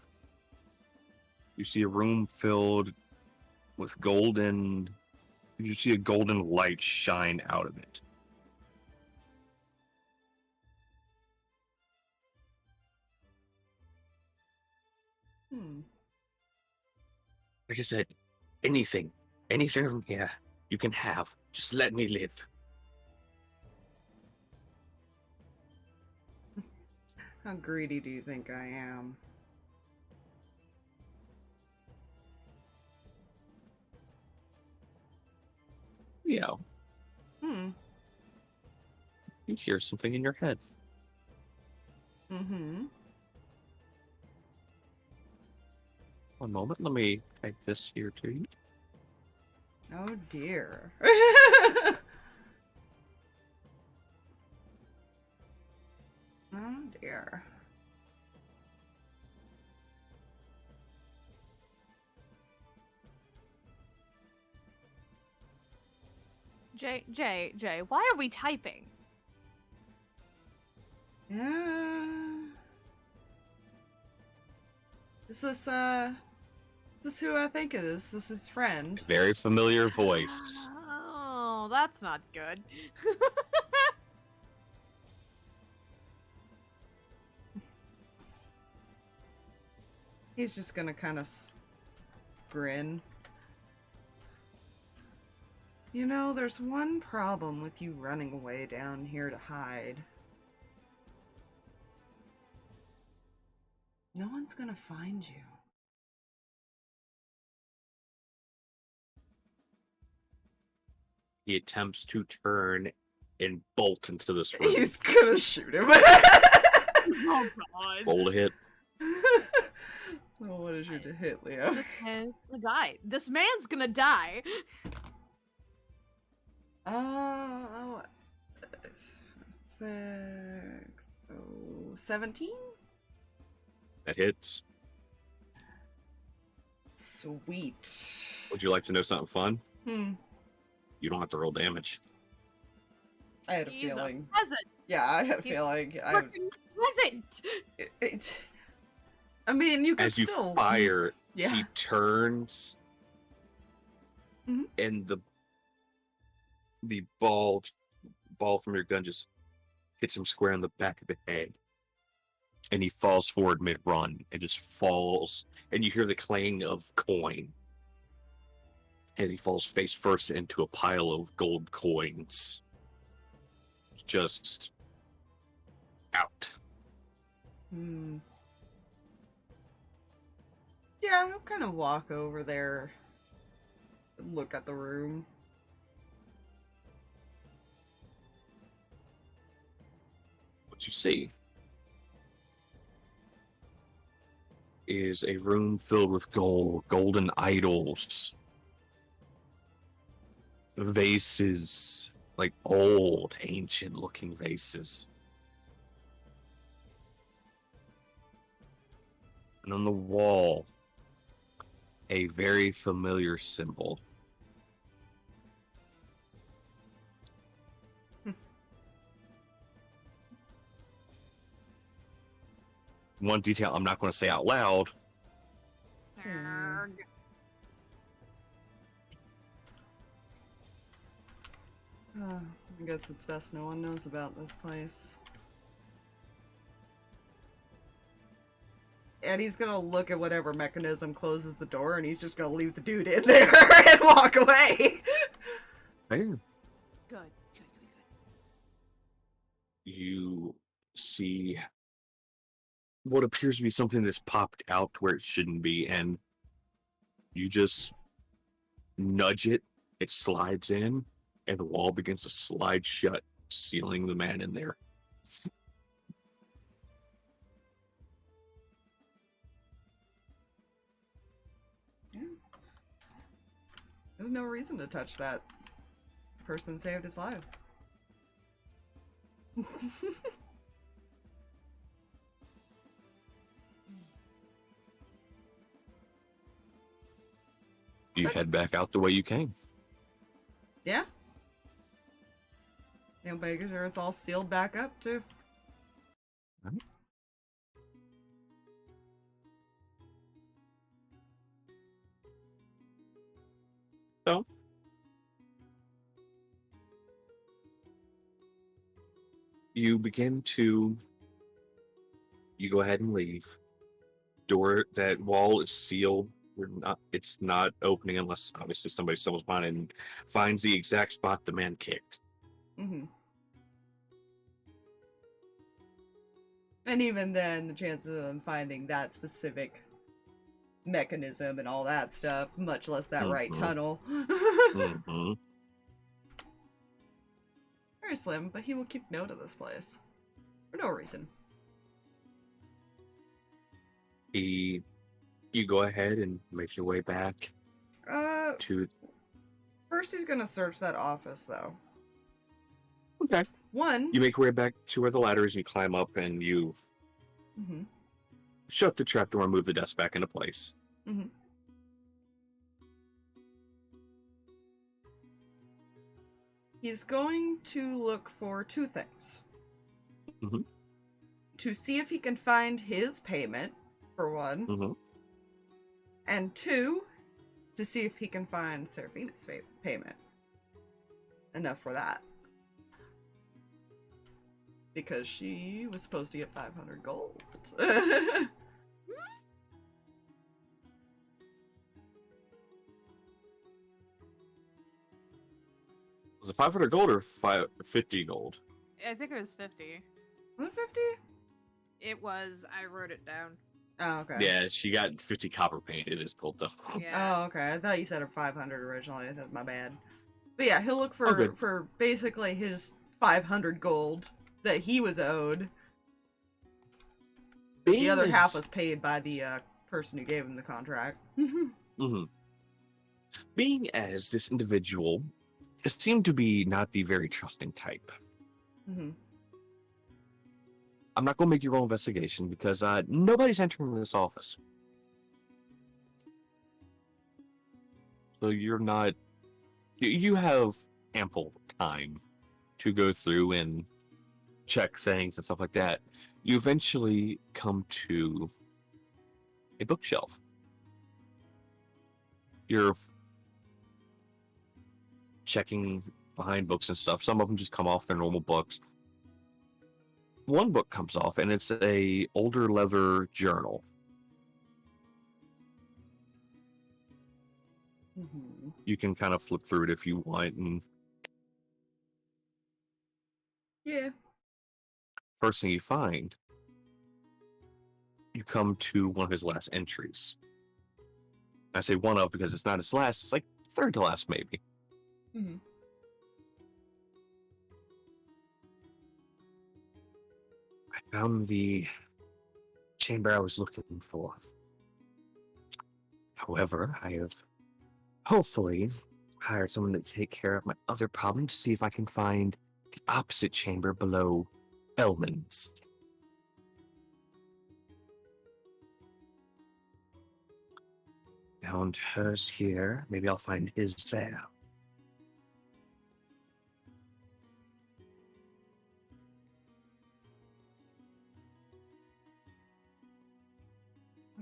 you see a room filled with golden... You see a golden light shine out of it. Like I said, anything, yeah, you can have. Just let me live. How greedy do you think I am? Yeah. You hear something in your head. One moment, let me type this here to you. Oh dear. Oh dear. Jay, why are we typing? Yeah. Is this who I think it is? This is his friend. Very familiar voice. Oh, that's not good. He's just gonna kind of grin. You know, there's one problem with you running away down here to hide. No one's gonna find you. He attempts to turn and bolt into this room. He's gonna shoot him. Oh god. Roll to hit. Well, what is your to hit, Leo? This man's gonna die. This man's gonna die. Oh, 17? That hits. Sweet. Would you like to know something fun? Hmm. You don't have to roll damage. I had a He's feeling. a peasant. Yeah, I had a He's feeling. Fucking peasant. It's. I mean, you could As you still fire, Yeah. he turns, Mhm. and the ball from your gun just hits him square on the back of the head, and he falls forward mid-run and just falls, and you hear the clang of coin, and he falls face first into a pile of gold coins, just out. Yeah, he'll kind of walk over there and look at the room. What you see is a room filled with golden idols, vases, like old, ancient-looking vases. And on the wall, a very familiar symbol. One detail I'm not going to say out loud. Zerg. I guess it's best no one knows about this place. And he's gonna look at whatever mechanism closes the door, and he's just gonna leave the dude in there and walk away. Hey, Good. you see what appears to be something that's popped out where it shouldn't be, and you just nudge it, it slides in, and the wall begins to slide shut, sealing the man in there. Yeah. There's no reason to touch that. Person saved his life. You head back out the way you came. Yeah. And making sure it's all sealed back up too. Right. So, you go ahead and leave. That wall is sealed. It's not opening unless obviously somebody stumbles upon it and finds the exact spot the man kicked. Mm-hmm. And even then, the chances of them finding that specific mechanism and all that stuff, much less that right tunnel. Mm-hmm. Very slim, but he will keep note of this place. For no reason. You go ahead and make your way back to... First he's gonna search that office, though. Okay. One... You make your way back to where the ladder is, you climb up, and you shut the trapdoor and move the desk back into place. He's going to look for two things. To see if he can find his payment, for one. And two, to see if he can find Seraphina's payment. Enough for that. Because she was supposed to get 500 gold. Was it 500 gold or 50 gold? I think it was 50. Was it 50? It was. I wrote it down. Oh, okay. Yeah, she got 50 copper painted as gold, though. Yeah. Oh, okay. I thought you said 500 originally. That's my bad. But yeah, he'll look for basically his 500 gold that he was owed. The other half was paid by the person who gave him the contract. Being as this individual seemed to be not the very trusting type. I'm not going to make you roll investigation because nobody's entering this office. So you're not... You have ample time to go through and check things and stuff like that. You eventually come to a bookshelf. You're checking behind books and stuff. Some of them just come off their normal books. One book comes off, and it's a older leather journal. Mm-hmm. You can kind of flip through it if you want. And Yeah. first thing you find, you come to one of his last entries. I say one of because it's not his last. It's like third to last, maybe. Mm-hmm. I found the chamber I was looking for. However, I have hopefully hired someone to take care of my other problem to see if I can find the opposite chamber below Elman's. Found hers here. Maybe I'll find his there.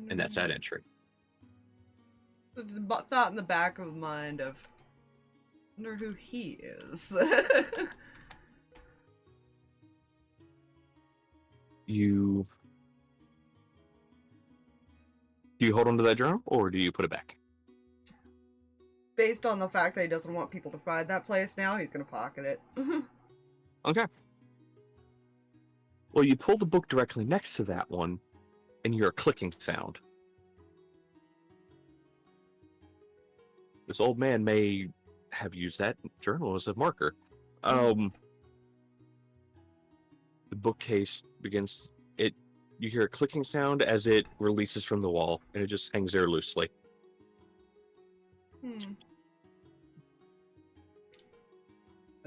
And that's that entry. There's a thought in the back of the mind of, I wonder who he is. Do you hold on to that journal, or do you put it back? Based on the fact that he doesn't want people to find that place now, he's gonna pocket it. Okay. Well, you pull the book directly next to that one, and you hear a clicking sound. This old man may have used that journal as a marker. The bookcase begins. You hear a clicking sound as it releases from the wall, and it just hangs there loosely. What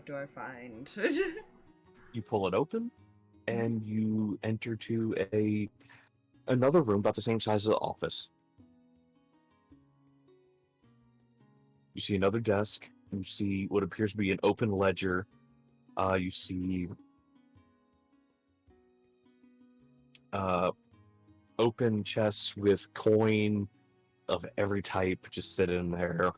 do I find? You pull it open, and you enter to another room about the same size as the office. You see another desk. You see what appears to be an open ledger. You see open chests with coin of every type just sitting there.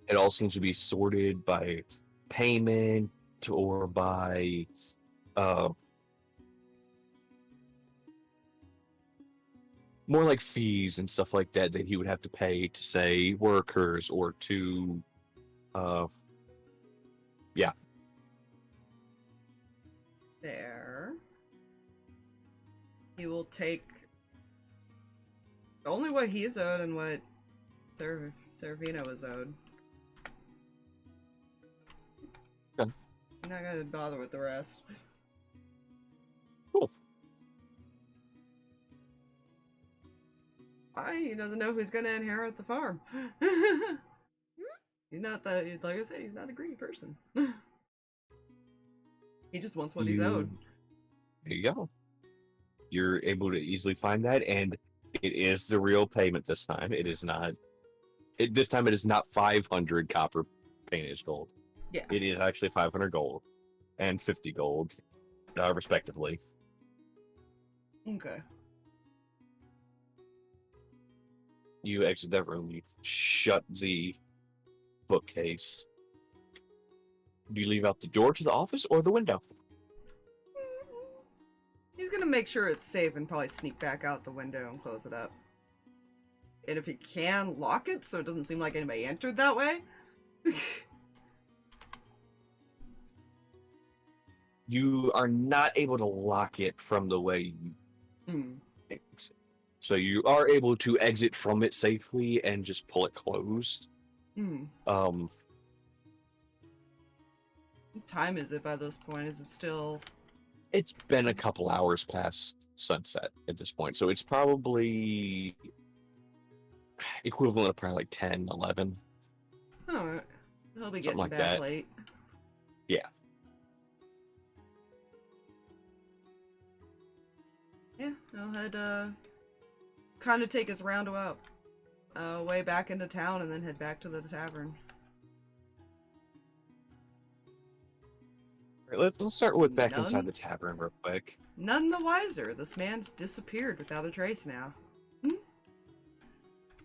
It all seems to be sorted by payment or by more like fees and stuff like that he would have to pay to, say, workers or to yeah. There. He will take only what he's owed and what Seraphina was owed. Okay. I'm not gonna bother with the rest. Cool. Why? He doesn't know who's gonna inherit the farm. He's not that, like I said, he's not a greedy person. He just wants what he's owed. There you go. You're able to easily find that, and it is the real payment this time. It is not. This time it is not 500 copper painted gold. Yeah. It is actually 500 gold and 50 gold, respectively. Okay. You exit that room. You shut the bookcase. Do you leave out the door to the office or the window? He's gonna make sure it's safe and probably sneak back out the window and close it up. And if he can, lock it so it doesn't seem like anybody entered that way. You are not able to lock it from the way you exit. So you are able to exit from it safely and just pull it closed. What time is it by this point? Is it still... It's been a couple hours past sunset at this point, so it's probably equivalent of probably like 10, 11. Alright. He'll be Something getting like back that. late. Yeah. Yeah, he'll head, kind of take his roundabout way back into town and then head back to the tavern. Let's start with back inside None? the tavern real quick. None the wiser. This man's disappeared without a trace now.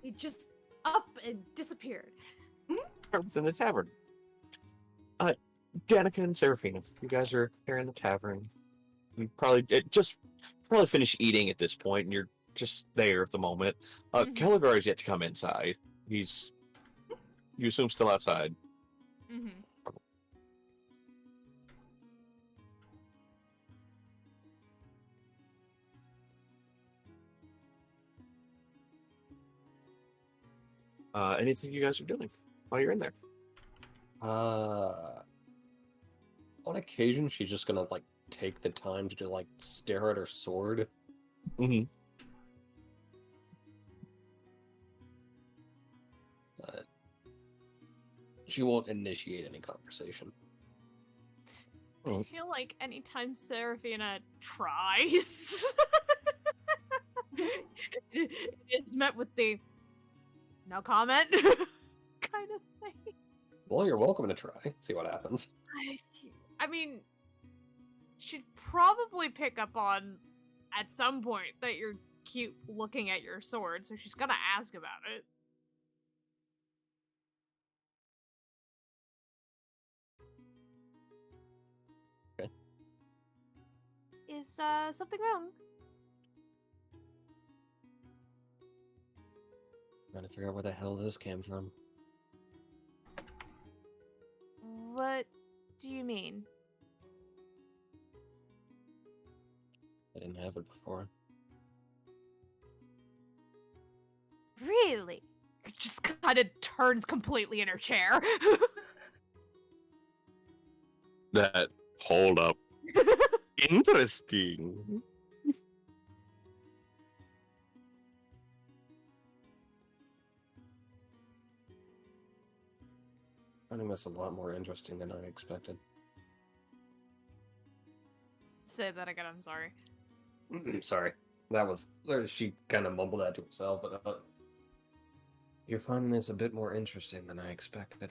He just up and disappeared. What's in the tavern? Danika and Seraphina, you guys are here in the tavern. You probably finish eating at this point, and you're just there at the moment. Mhm. Kelligar is yet to come inside. You assume still outside. Mm-hmm. Anything you guys are doing while you're in there? On occasion, she's just gonna like take the time to like stare at her sword. Mm-hmm. She won't initiate any conversation. I feel like anytime Seraphina tries, it's met with the no comment kind of thing. Well, you're welcome to try. See what happens. I mean, she'd probably pick up on at some point that you're cute looking at your sword, so she's gonna ask about it. Okay. Is something wrong? Trying to figure out where the hell this came from. What do you mean? I didn't have it before. Really? It just kind of turns completely in her chair. Hold up. Interesting. Finding this a lot more interesting than I expected. Say that again, I'm sorry. Sorry. That was... She kind of mumbled that to herself, but... You're finding this a bit more interesting than I expected.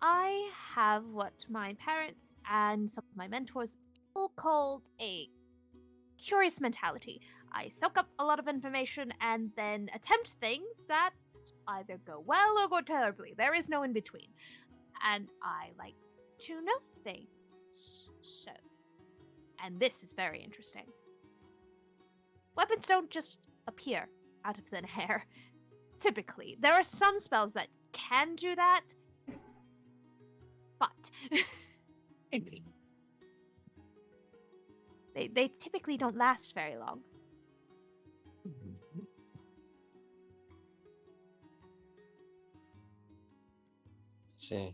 I have what my parents and some of my mentors all called a curious mentality. I soak up a lot of information and then attempt things that either go well or go terribly. There is no in between. And I like to know things. So. And this is very interesting. Weapons don't just appear out of thin air. Typically. There are some spells that can do that. But they typically don't last very long. See.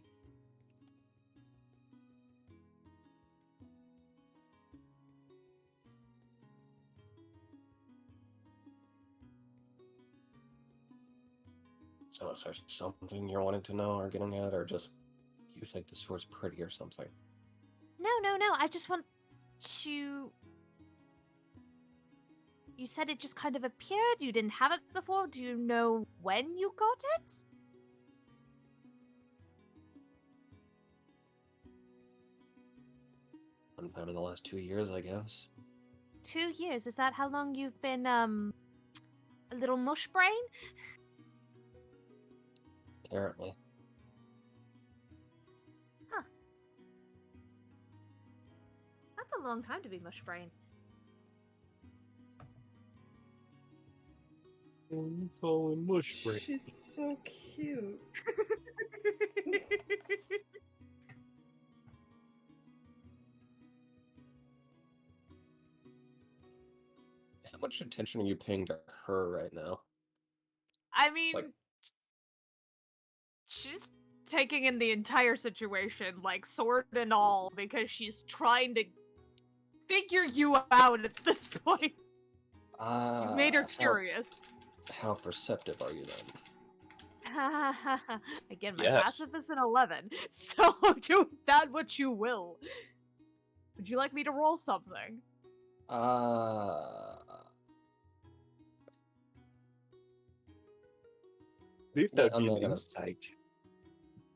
So is there something you're wanting to know or getting at, or just you think the sword's pretty or something? No. I just want to... You said it just kind of appeared? You didn't have it before? Do you know when you got it? Sometime in the last 2 years, I guess. 2 years? Is that how long you've been, a little mush brain? Apparently. Huh. That's a long time to be mush brain. Mush break. She's so cute. How much attention are you paying to her right now? I mean, Like- she's taking in the entire situation, like sword and all, because she's trying to figure you out at this point. You've made her curious. How perceptive are you then? Again, my Yes. passive is an 11, so do with that what you will. Would you like me to roll something? Leave Yeah, that I'm be not an gonna- insight.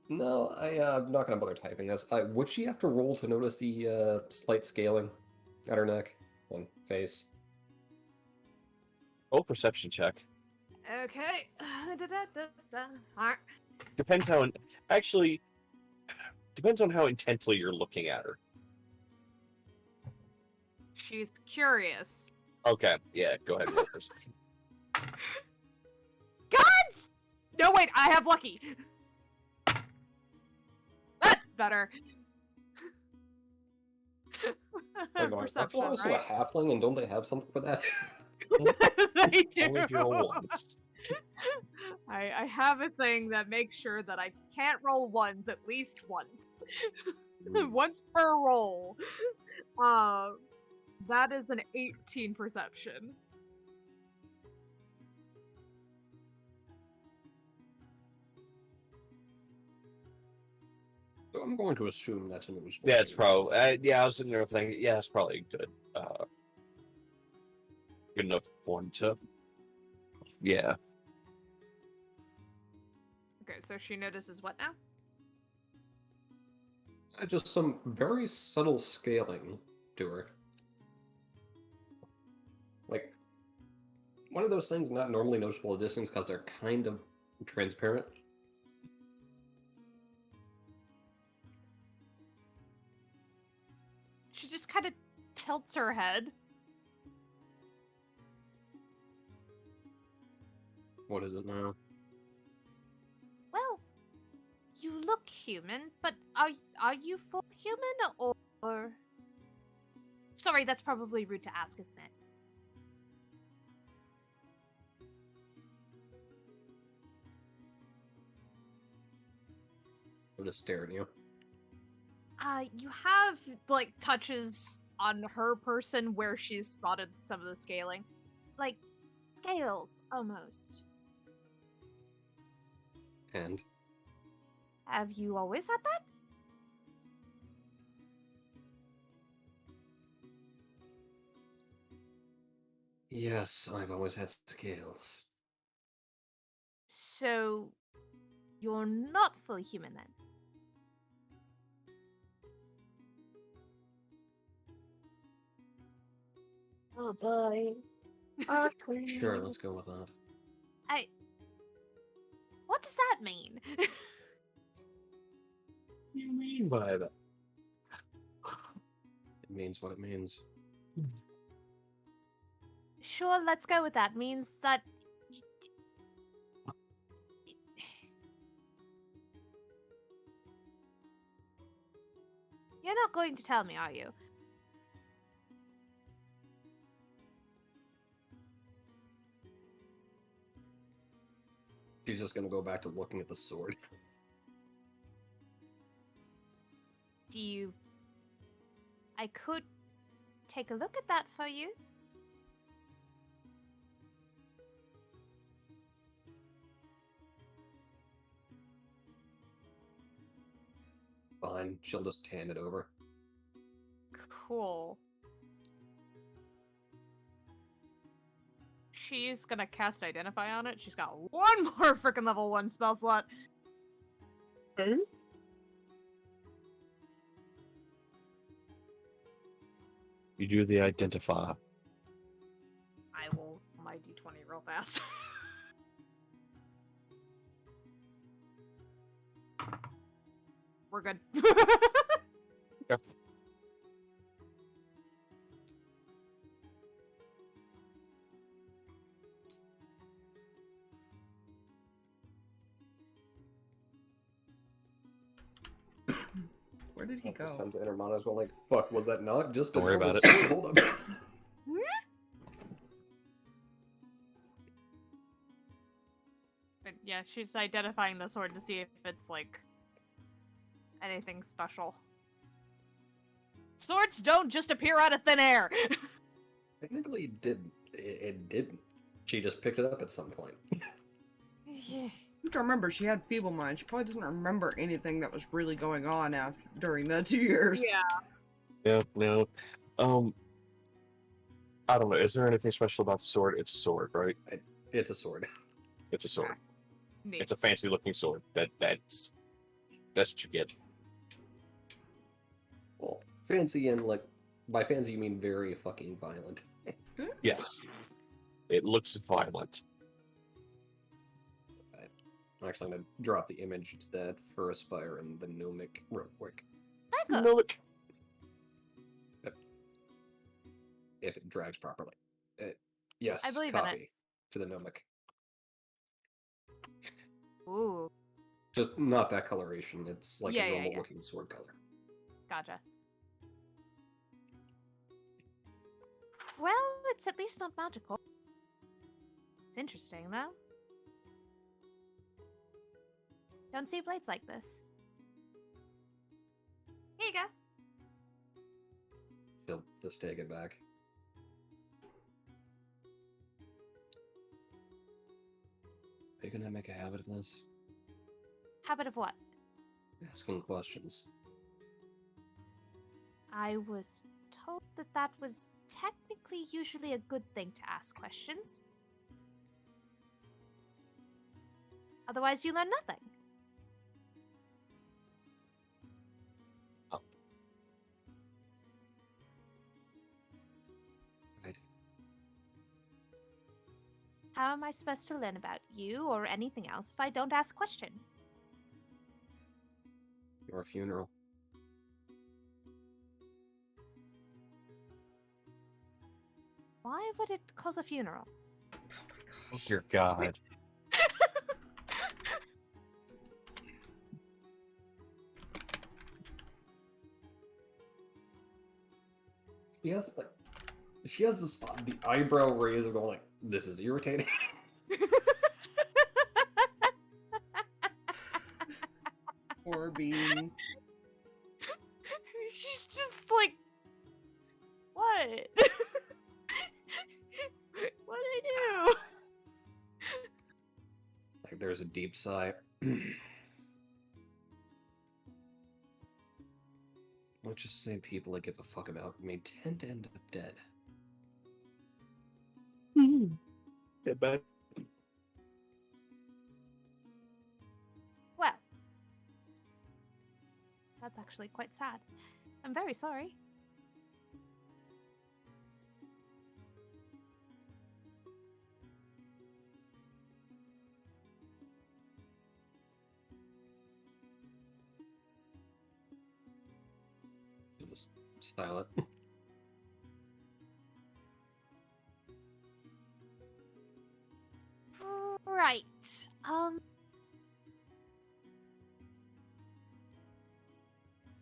No, I'm not gonna bother typing this. Would she have to roll to notice the slight scaling at her neck and face? Oh, perception check. Okay. Alright. Depends how. Actually, depends on how intently you're looking at her. She's curious. Okay, yeah, go ahead. Roll perception. Gods! No, wait, I have lucky. That's better. I'm going, Perception, aren't you also right? a halfling, and don't they have something for that? They do. Only if you roll once. I have a thing that makes sure that I can't roll ones at least once. Once per roll. That is an 18 perception. So I'm going to assume that's a news. Yeah, it's probably. Yeah, I was sitting there thinking. Yeah, it's probably good. Good enough one to. Yeah. Okay, so she notices what now? Just some very subtle scaling to her. Like, one of those things not normally noticeable at distance because they're kind of transparent. She just kind of tilts her head. What is it now? Well, you look human, but are you full human or? Sorry, that's probably rude to ask, isn't it? I'm just staring at you. You have like touches on her person where she's spotted some of the scaling, like scales almost. And Have you always had that? yes, I've always had scales. So you're not fully human then? Oh boy. Sure, let's go with that. What does that mean? What do you mean by that? It means what it means. Sure, let's go with that. Means that you're not going to tell me, are you? She's just gonna go back to looking at the sword. Do you... I could take a look at that for you. Fine, she'll just hand it over. Cool. She's gonna cast Identify on it. She's got one more freaking level 1 spell slot. You do the identify. I will roll my d20 real fast. We're good. Yep. Where did he go? Sometimes Enter might as well like, fuck, was that not just Don't worry normal about it. sword? Hold up. But yeah, she's identifying the sword to see if it's like anything special. Swords don't just appear out of thin air. Technically, it didn't. It didn't. She just picked it up at some point. You have to remember, she had feeble mind. She probably doesn't remember anything that was really going on during the 2 years. Yeah. Yeah, no. I don't know. Is there anything special about the sword? It's a sword, right? It's a sword. It's a sword. Neat. It's a fancy looking sword. That's That's what you get. Well, fancy and like by fancy you mean very fucking violent. Yes. It looks violent. Actually, I'm gonna drop the image to that for Aspire and the Gnomic real quick. Danika. No, If it drags properly. Yes, I believe in it. copy to the Gnomic. Ooh, Just not that coloration. It's like Yeah, a yeah, normal yeah. looking sword color. gotcha. Well, it's at least not magical. It's interesting, though. Don't see blades like this. Here you go. She'll just take it back. Are you gonna make a habit of this? Habit of what? Asking questions. I was told that that was technically usually a good thing to ask questions. Otherwise, you learn nothing. Right. How am I supposed to learn about you or anything else if I don't ask questions? Your funeral. Why would it cause a funeral? Oh my Oh, gosh. dear God. She has this the eyebrow raise of going like, this is irritating. Poor Bean. She's just like, what? What did I do? Like there's a deep sigh. Let's just say people that give a fuck about me tend to end up dead. Get back. Well, that's actually quite sad. I'm very sorry. Just silent. Right.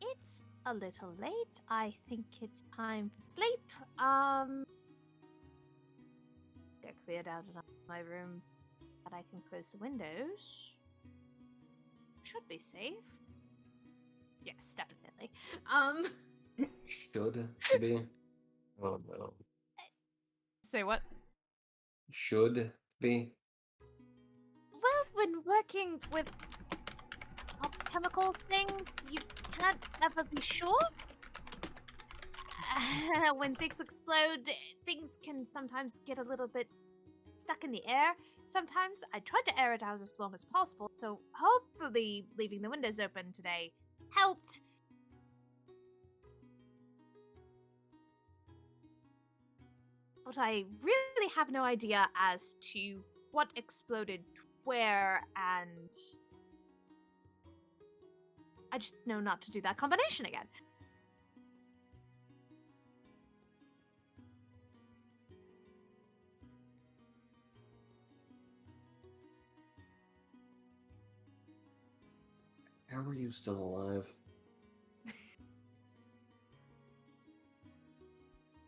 It's a little late. I think it's time for sleep. Get cleared out of my room, but I can close the windows. Should be safe. Yes, definitely. Should be. Oh, no. Say what? Should be. Well, when working with chemical things, you can't ever be sure. When things explode, things can sometimes get a little bit stuck in the air. Sometimes I tried to air it out as long as possible, so hopefully leaving the windows open today helped. But I really have no idea as to what exploded where, and I just know not to do that combination again. How are you still alive?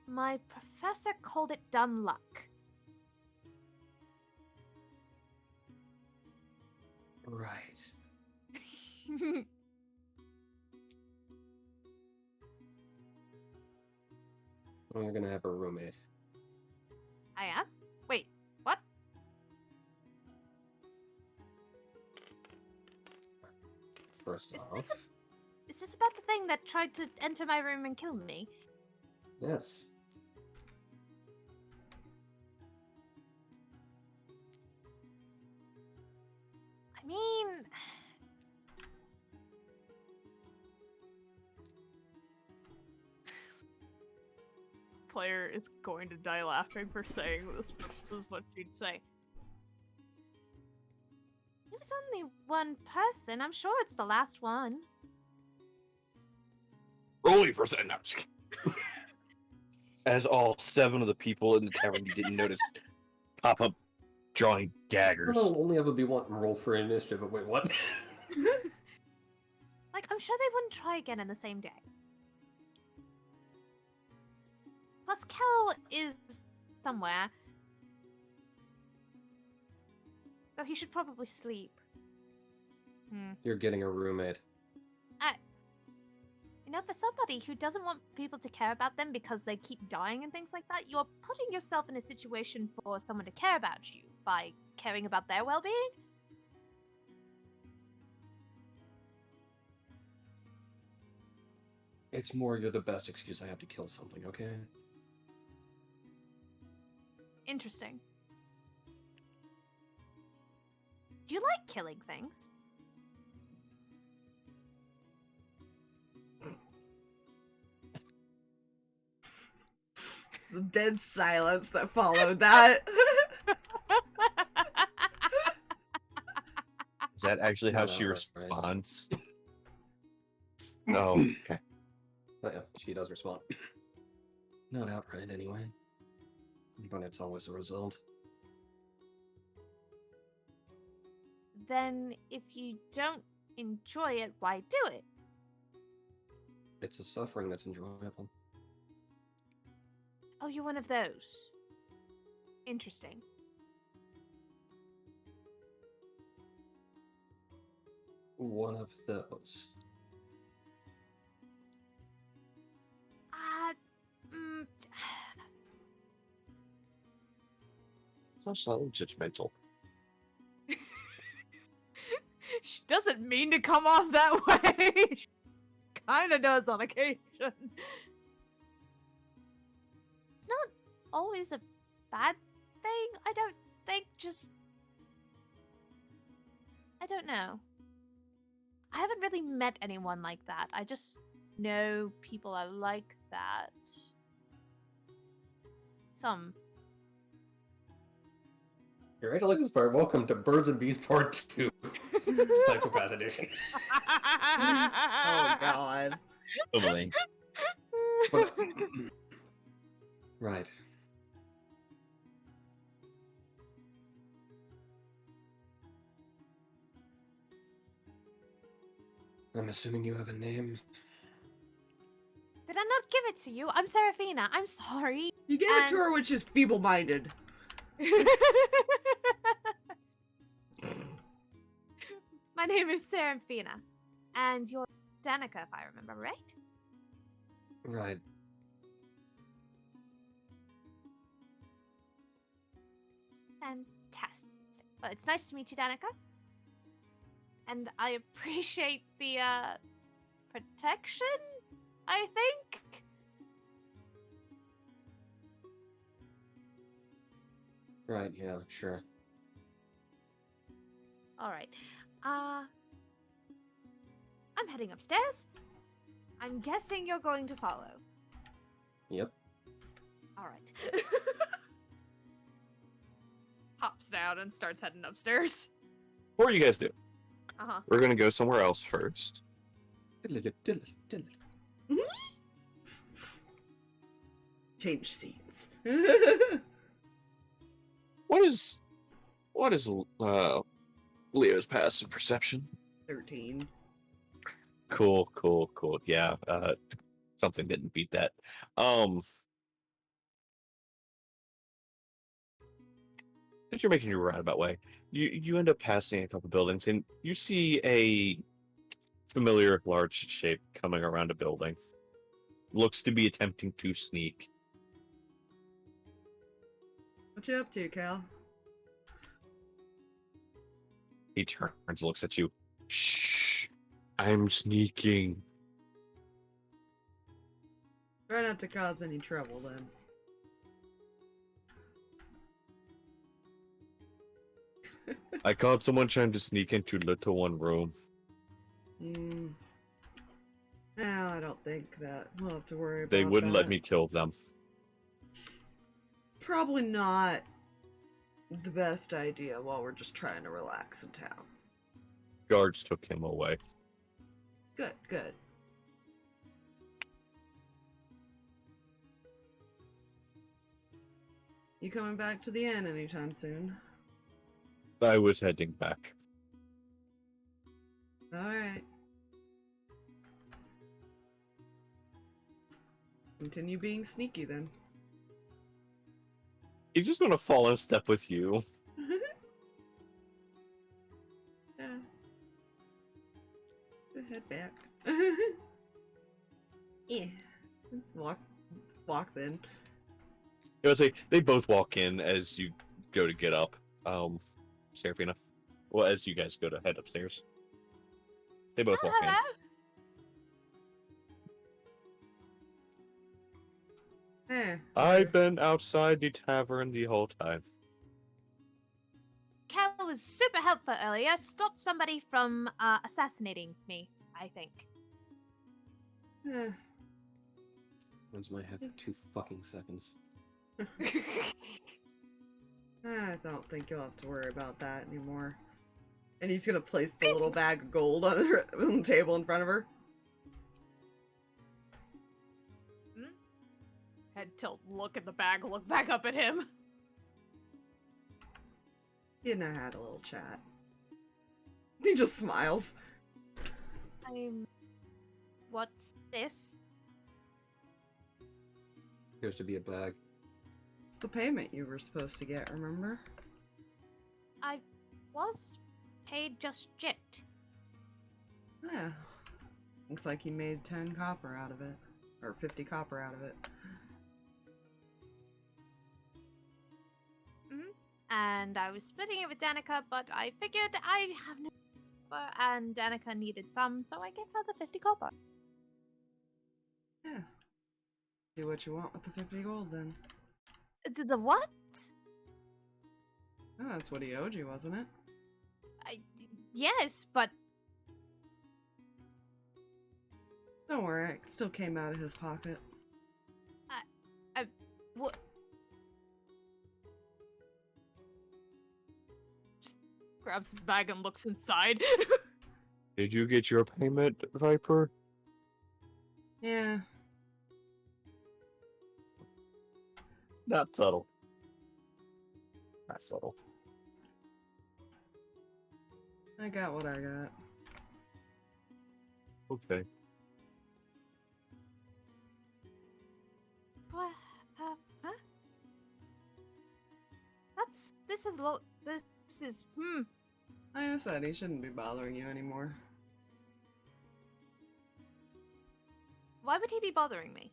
My professor called it dumb luck. Right. Well, you're gonna have a roommate. I am? Wait, what? First Is off. this about the thing that tried to enter my room and kill me? Yes. I mean, player is going to die laughing for saying this. This is what she'd say. It was only one person. I'm sure it's the last one. Roll percent. No, I'm just kidding. As all 7 of the people in the tavern you didn't notice pop up drawing daggers. I'll only ever be one roll for initiative, but wait, what? Like, I'm sure they wouldn't try again in the same day. Plus, Kel is somewhere. Though he should probably sleep. You're getting a roommate. You know, for somebody who doesn't want people to care about them because they keep dying and things like that, you're putting yourself in a situation for someone to care about you by caring about their well-being. It's more you're the best excuse I have to kill something, okay? Interesting. Do you like killing things? The dead silence that followed that. Is that actually how No, she right. responds? Oh, okay. But yeah, she does respond. Not outright, anyway. But it's always a result. Then, if you don't enjoy it, why do it? It's a suffering that's enjoyable. Oh, you're one of those. Interesting. One of those. So slightly judgmental. She doesn't mean to come off that way. She kinda does on occasion. It's not always a bad thing, I don't think, just... I don't know. I haven't really met anyone like that. I just know people are like that. Some. You're right, Alexis Part. Welcome to Birds and Bees Part 2. Psychopath Edition. Oh god. Totally. But, right. I'm assuming you have a name. Did I not give it to you? I'm Seraphina. I'm sorry. You gave it to her when she's feeble-minded. My name is Seraphina. And you're Danika, if I remember right? Right. Fantastic. Well, it's nice to meet you, Danika. And I appreciate the, protection, I think? Right, yeah, sure. Alright. I'm heading upstairs. I'm guessing you're going to follow. Yep. Alright. Hops down and starts heading upstairs. What do you guys do? Uh-huh. We're gonna go somewhere else first. Change scenes. What is Leo's passive perception? 13. Cool. Yeah, something didn't beat that. As you're making your roundabout way, you end up passing a couple buildings, and you see a familiar large shape coming around a building. Looks to be attempting to sneak. What you up to, Cal? He turns, looks at you. Shh! I'm sneaking. Try not to cause any trouble, then. I caught someone trying to sneak into little one room. No, I don't think that. We'll have to worry about They wouldn't let that. me kill them. probably not the best idea while we're just trying to relax in town. Guards took him away. Good, good. You coming back to the inn anytime soon? I was heading back. Alright. Continue being sneaky then. He's just gonna fall in step with you. Yeah. Head back. Yeah. Walks in. I would say they both walk in as you go to get up. Seraphina. Well, as you guys go to head upstairs. They both walk in. Hello. I've been outside the tavern the whole time. Kel was super helpful earlier. Stopped somebody from assassinating me, I think. When's my head for 2 fucking seconds? I don't think you'll have to worry about that anymore. And he's gonna place the little bag of gold on the table in front of her. Head tilt, look at the bag, look back up at him. You and I had a little chat. He just smiles. What's this? Appears to be a bag. It's the payment you were supposed to get, remember? I was paid just yet. Yeah. Looks like he made 10 copper out of it. Or 50 copper out of it. And I was splitting it with Danika, but I figured I have no copper, and Danika needed some, so I gave her the 50 copper. Yeah. Do what you want with the 50 gold then. The what? Oh, that's what he owed you, wasn't it? Yes, but Don't worry, it still came out of his pocket. what? Just grabs the bag and looks inside. Did you get your payment, Viper? Yeah. Not subtle. Not subtle. I got what I got. Okay. What? Huh? This is, Like I said, he shouldn't be bothering you anymore. Why would he be bothering me?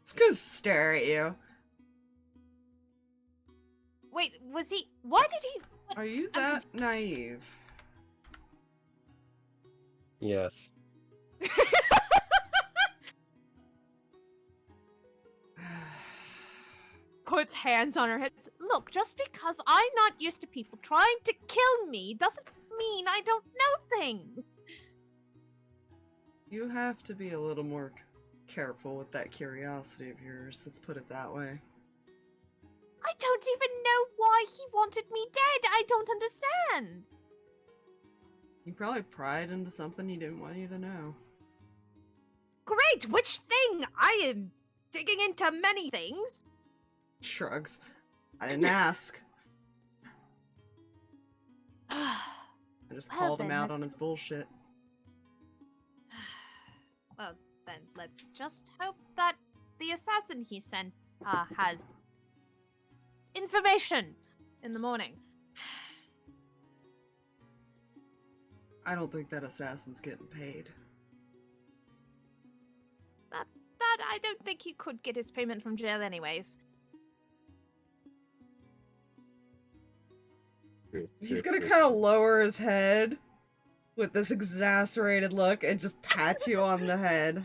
It's gonna stare at you. Wait, was he, why did he? Are you that naive? Yes. Puts hands on her hips. Look, just because I'm not used to people trying to kill me doesn't mean I don't know things. You have to be a little more careful with that curiosity of yours, let's put it that way. I don't even know why he wanted me dead. I don't understand. You probably pried into something he didn't want you to know. Great, which thing? I am digging into many things. Shrugs. I didn't ask. I just Well, called him then, out let's- on his bullshit. Well, then let's just hope that the assassin he sent has information in the morning. I don't think that assassin's getting paid. That I don't think he could get his payment from jail anyways. He's gonna kind of lower his head with this exasperated look and just pat you on the head.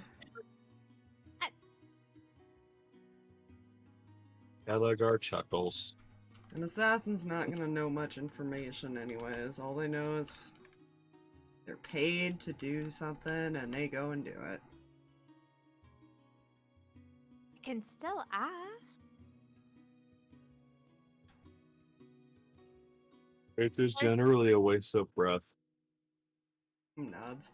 Gallagher chuckles. An assassin's not gonna know much information anyways. All they know is they're paid to do something and they go and do it. can still ask. It is Or- generally a waste of breath. Nods.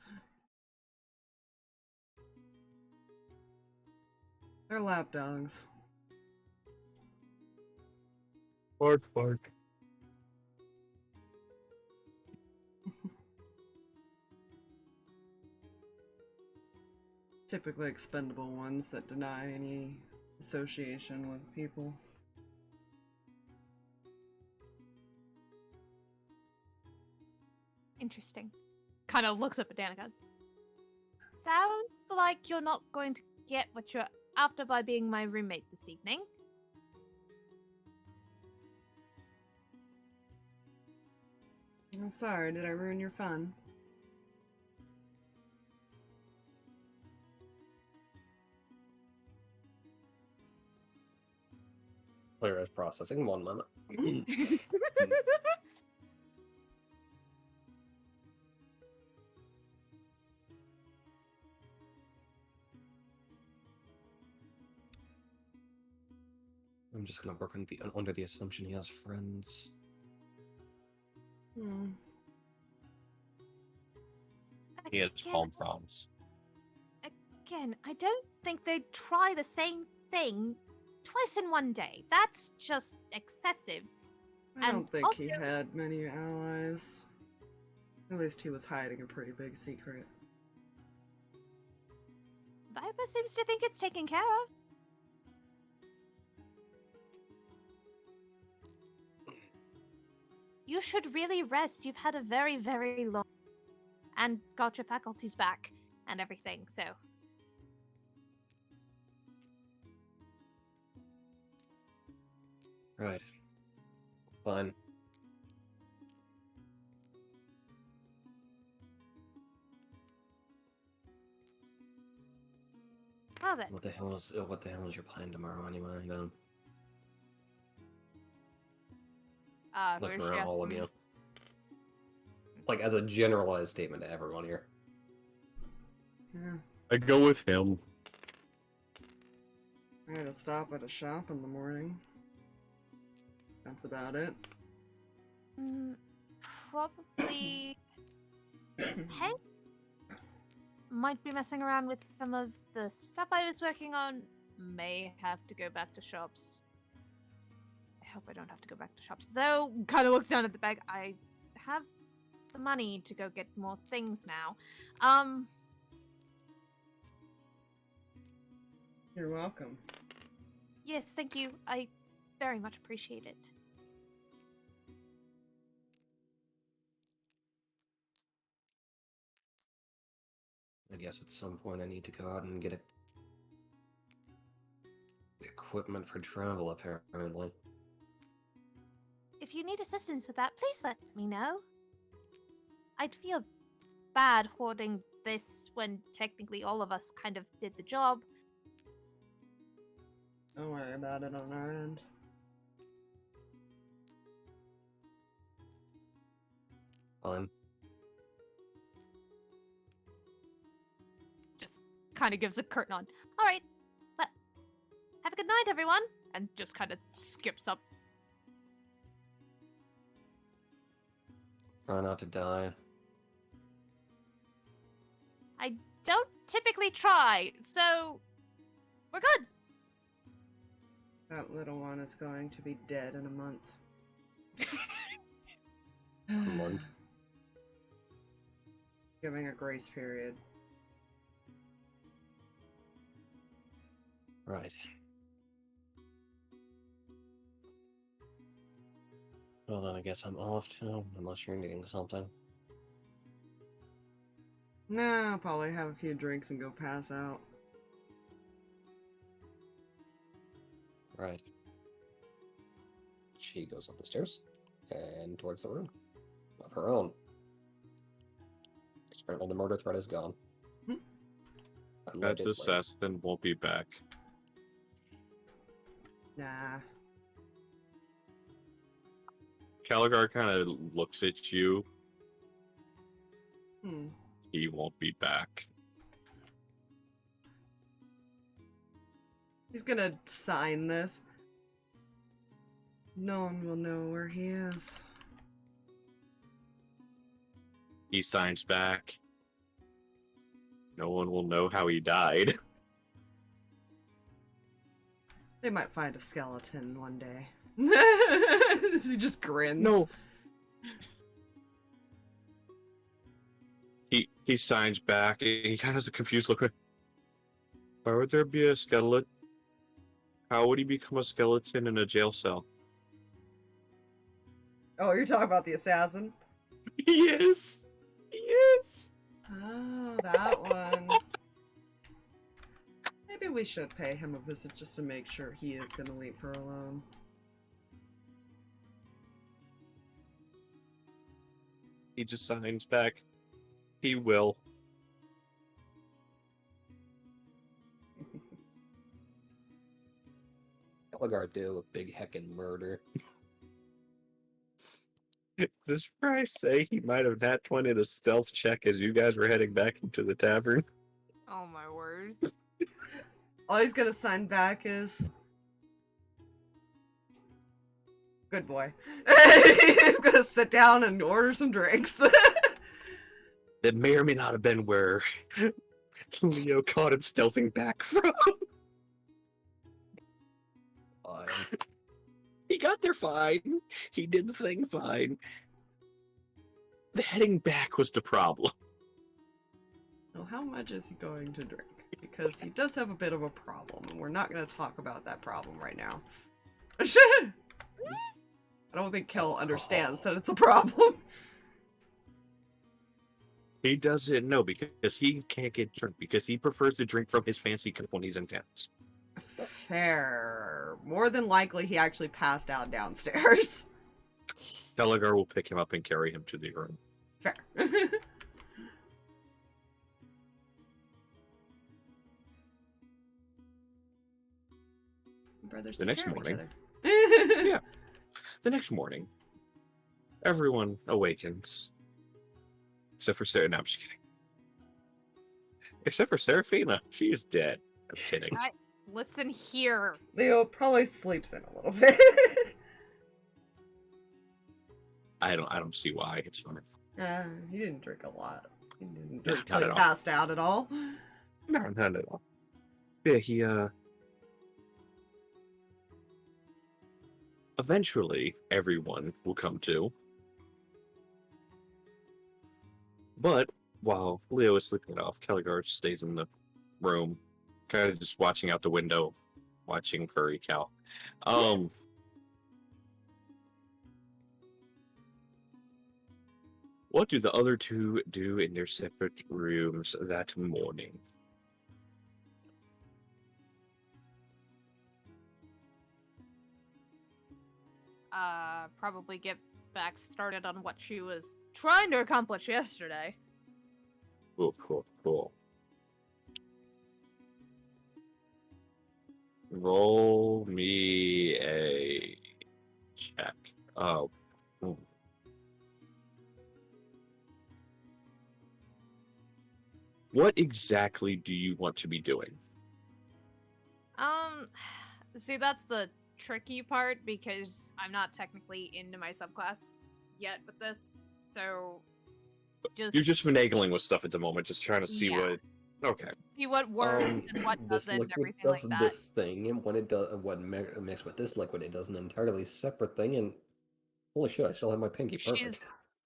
They're lapdogs. Bark, bark. Typically expendable ones that deny any association with people. Interesting. Kind of looks up at Danika. Sounds like you're not going to get what you're after by being my roommate this evening. I'm sorry, did I ruin your fun? Player is processing. 1 moment. I'm just gonna work under the assumption he has friends. Hmm. He has Again- palm fronds. Again, I don't think they'd try the same thing twice in one day. That's just excessive. I don't And think he also- had many allies. At least he was hiding a pretty big secret. Viper seems to think it's taken care of. You should really rest. You've had a very, very long... And got your faculties back and everything, so... Right. Fine. Well then. What the hell is your plan tomorrow anyway? Then looking where's she around all of asking me? you, like as a generalized statement to everyone here. Yeah. I go with him. I had to stop at a shop in the morning. That's about it. Probably... Pen might be messing around with some of the stuff I was working on. May have to go back to shops. I hope I don't have to go back to shops. Though, kind of looks down at the bag. I have the money to go get more things now. You're welcome. Yes, thank you. I very much appreciate it. I guess at some point I need to go out and get equipment for travel, apparently. If you need assistance with that, please let me know. I'd feel bad hoarding this when technically all of us kind of did the job. Don't worry about it on our end. Fine. Just kind of gives a curtain on. All right, but have a good night, everyone. And just kind of skips up. Try not to die. I don't typically try, so we're good. That little one is going to be dead in a month. A month. Giving a grace period. Right. Well, then I guess I'm off too, unless you're needing something. Nah, I'll probably have a few drinks and go pass out. Right. She goes up the stairs and towards the room of her own. Apparently the murder threat is gone. Hmm. That Allegedly. assassin won't be back. Nah. Caligar kind of looks at you. Hmm. He won't be back. He's gonna sign this. No one will know where he is. He signs back. No one will know how he died. They might find a skeleton one day. He just grins. No. He signs back. He kind of has a confused look. Why would there be a skeleton? How would he become a skeleton in a jail cell? Oh, you're talking about the assassin? Yes. Yes. Oh, that one. Maybe we should pay him a visit just to make sure he is gonna leave her alone. He just signs back. He will. Blackheart did a big heckin' murder. Does Bryce say he might have nat 20'd a stealth check as you guys were heading back into the tavern? Oh my word. All he's gonna sign back is... Good boy. He's gonna sit down and order some drinks. That may or may not have been where Leo caught him stealthing back from. Fine. He got there fine. He did the thing fine. The heading back was the problem. Well, how much is he going to drink? Because he does have a bit of a problem, and we're not going to talk about that problem right now. I don't think Kel understands that it's a problem. He doesn't know because he can't get drunk because he prefers to drink from his fancy cup when he's intense. Fair. More than likely, he actually passed out downstairs. Telegar will pick him up and carry him to the room. Fair. Brothers The take next care of each morning. other. Yeah. The next morning, everyone awakens. Except for Sarah. No, I'm just kidding. Except for Seraphina. She is dead. I'm kidding. Listen here. Leo probably sleeps in a little bit. I don't see why. It's fine. He didn't drink a lot. He didn't No, drink till not he at all. passed out at all. No, not at all. Yeah, he eventually everyone will come to. But while Leo is sleeping it off, Kelligar stays in the room, kind of just watching out the window, watching Furry Cow. What do the other two do in their separate rooms that morning? Probably get back started on what she was trying to accomplish yesterday. Cool. Roll me a check. Oh. What exactly do you want to be doing? See, that's the tricky part because I'm not technically into my subclass yet with this, so You're just finagling with stuff at the moment, just trying to see Yeah. what. Okay. see what works and what This doesn't, and liquid everything like does that. this thing, and when it does, mixed with this liquid, it does an entirely separate thing. And holy shit, I still have my pinky. Perfect.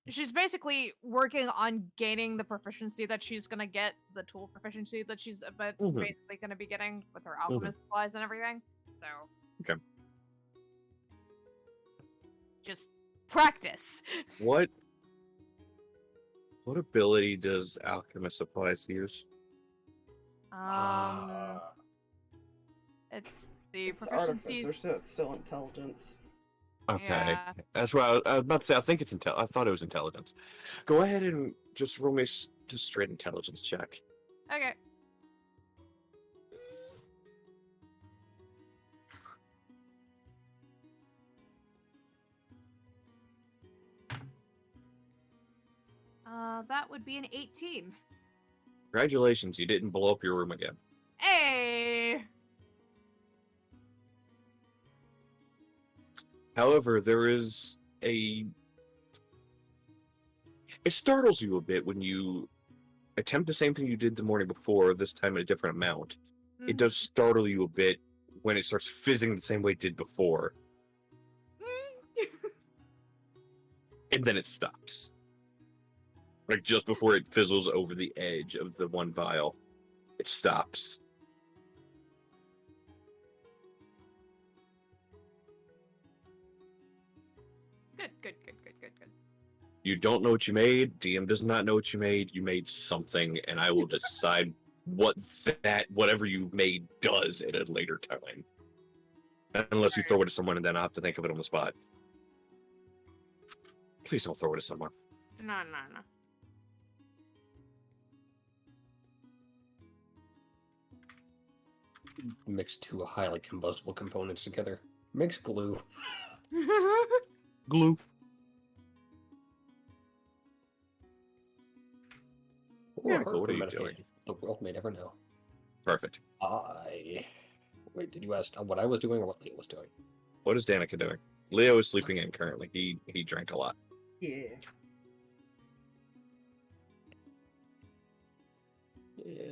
She's basically working on gaining the proficiency that she's gonna get, the tool proficiency that she's basically gonna be getting with her alchemist supplies and everything. So Okay. just practice. What ability does alchemist supplies use? It's the It's proficiency. artificer, so it's still intelligence. Okay. Yeah. That's what I was about to say. I think it's I thought it was intelligence. Go ahead and just roll me just straight intelligence check. Okay. That would be an 18. Congratulations, you didn't blow up your room again. Hey! However, there is a... It startles you a bit when you attempt the same thing you did the morning before, this time at a different amount. It does startle you a bit when it starts fizzing the same way it did before. And then it stops. Like, just before it fizzles over the edge of the one vial, it stops. Good. You don't know what you made. DM does not know what you made. You made something, and I will decide what whatever you made does at a later time. Unless you throw it at someone, and then I'll have to think of it on the spot. Please don't throw it at someone. No. Mix two highly combustible components together. Mix glue. Glue. Or Danika, what are you medication. doing? The world may never know. Perfect. Wait, did you ask what I was doing or what Leo was doing? What is Danika doing? Leo is sleeping in currently. He drank a lot. Yeah.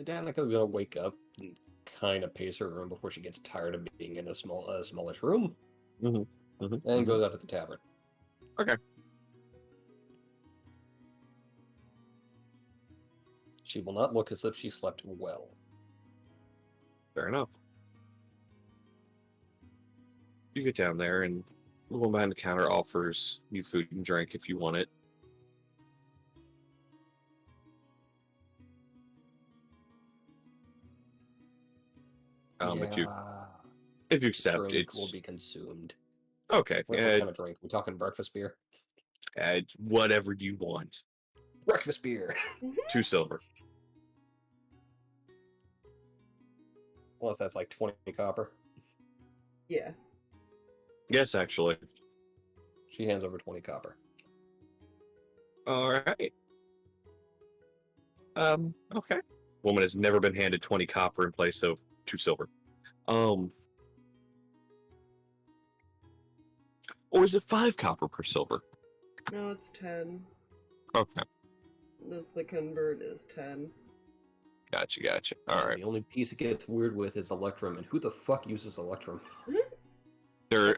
Danica's gonna wake up and kind of pace her room before she gets tired of being in a smallish room, and goes out to the tavern. Okay. She will not look as if she slept well. Fair enough. You get down there, and the woman behind the counter offers you food and drink if you want it. If you accept, drink it's will be consumed. okay. What kind of drink? We talking breakfast beer? Whatever you want. Breakfast beer. 2 silver. Unless that's like 20 copper. Yeah. Yes, actually. She hands over 20 copper. All right. Okay. Woman has never been handed 20 copper in place of 2 silver. Or is it 5 copper per silver? No, it's 10. Okay. That's the convert is 10. Gotcha. All right. The only piece it gets weird with is Electrum, and who the fuck uses Electrum?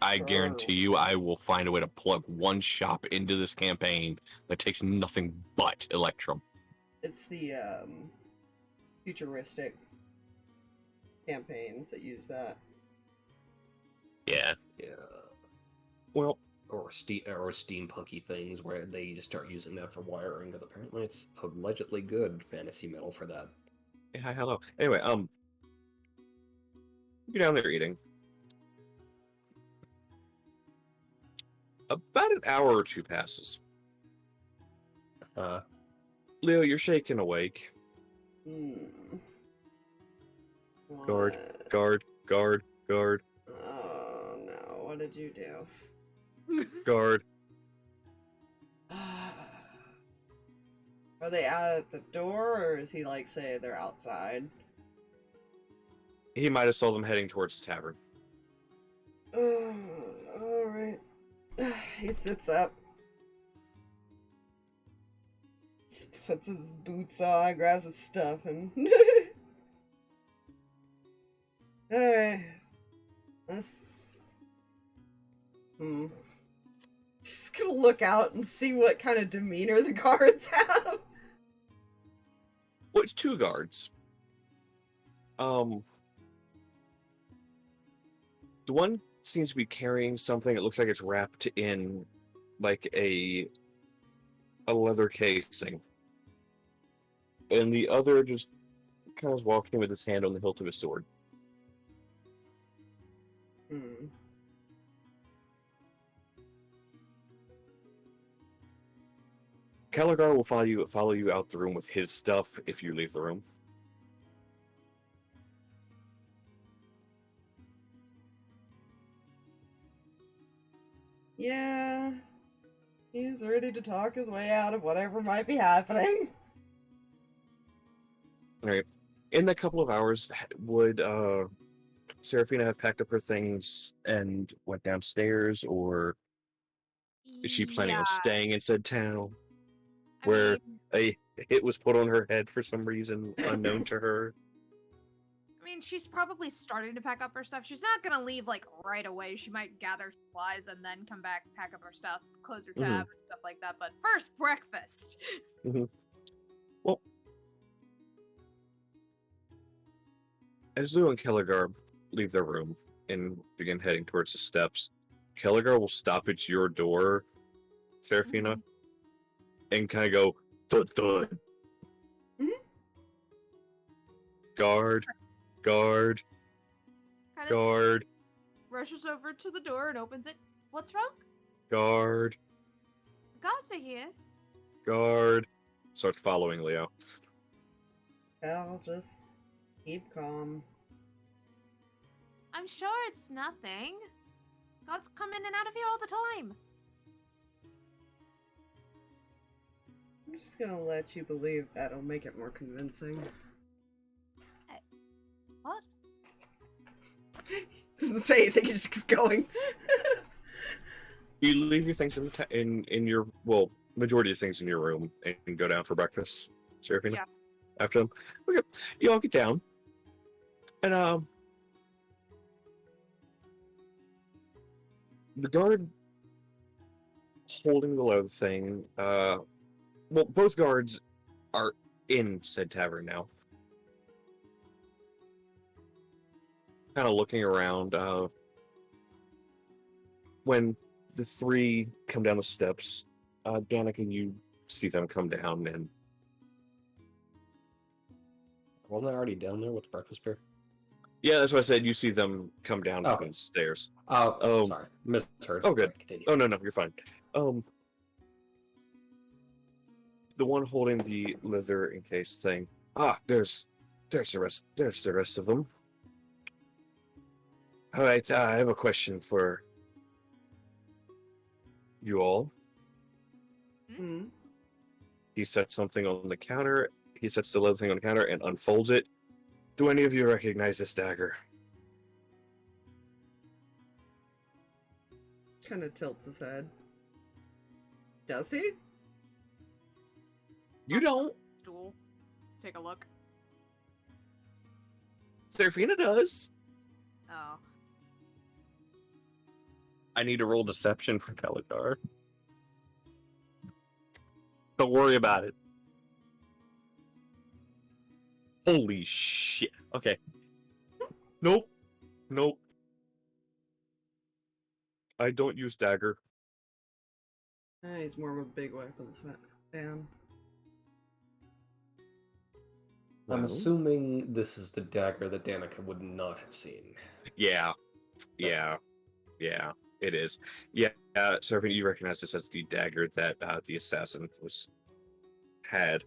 I guarantee you, I will find a way to plug one shop into this campaign that takes nothing but Electrum. It's the futuristic campaigns that use that. Yeah. Well, or steampunky things where they just start using that for wiring, because apparently it's allegedly good fantasy metal for that. Yeah, hello. Anyway, you're down there eating. About an hour or two passes. Leo, you're shaken awake. Guard. Oh no, what did you do? Guard. Are they out at the door, or is he like say they're outside? He might have saw them heading towards the tavern. Alright. He sits up. Puts his boots on, grabs his stuff, and... Alright. Let's... Just gonna look out and see what kind of demeanor the guards have. Well, it's 2 guards. The one seems to be carrying something. It looks like it's wrapped in like a leather casing. And the other just kind of walking with his hand on the hilt of his sword. Caligar will follow you out the room with his stuff if you leave the room. Yeah. He's ready to talk his way out of whatever might be happening. Alright. In that couple of hours, would Seraphina have packed up her things and went downstairs, or is she planning on Yeah, staying in said town I where mean, a hit was put on her head for some reason unknown to her? she's probably starting to pack up her stuff. She's not gonna leave like right away. She might gather supplies and then come back, pack up her stuff, close her tab, and stuff like that. But first, breakfast. Well, as Lou and Kelligar leave their room and begin heading towards the steps, Kelligar will stop at your door, Seraphina, and kind of go, thud, thud. Mhm. Guard, guard, Kind of guard, rushes over to the door and opens it. What's wrong? guard, Guards are here. guard. Starts following Leo. I'll just keep calm. I'm sure it's nothing. Guards come in and out of here all the time. I'm just gonna let you believe that'll make it more convincing. What? Doesn't say anything, you just keep going. You leave your things in your, well, majority of things in your room and go down for breakfast, Seraphina? Yeah. After them. Okay. You all get down. And the guard holding the leather thing, well, both guards are in said tavern now. Kind of looking around. When the three come down the steps, Danika, you see them come down, and Wasn't I already down there with the breakfast beer? yeah, that's what I said. You see them come down Oh. from the stairs. Oh, sorry. Misheard. Oh, good. Sorry, continue. Oh, no, you're fine. The one holding the leather encased thing. There's the rest of them. All right, I have a question for you all. Hmm. He sets something on the counter. He sets the leather thing on the counter and unfolds it. Do any of you recognize this dagger? Kind of tilts his head. Does he? You don't. Stool. Take a look. Seraphina does. Oh. I need to roll deception for Kelligar. Don't worry about it. Holy shit. Okay. Nope. I don't use dagger. He's more of a big weapons fan. I'm Well, assuming this is the dagger that Danika would not have seen. Yeah, it is. Yeah, Seraphina, you recognize this as the dagger that the assassin had.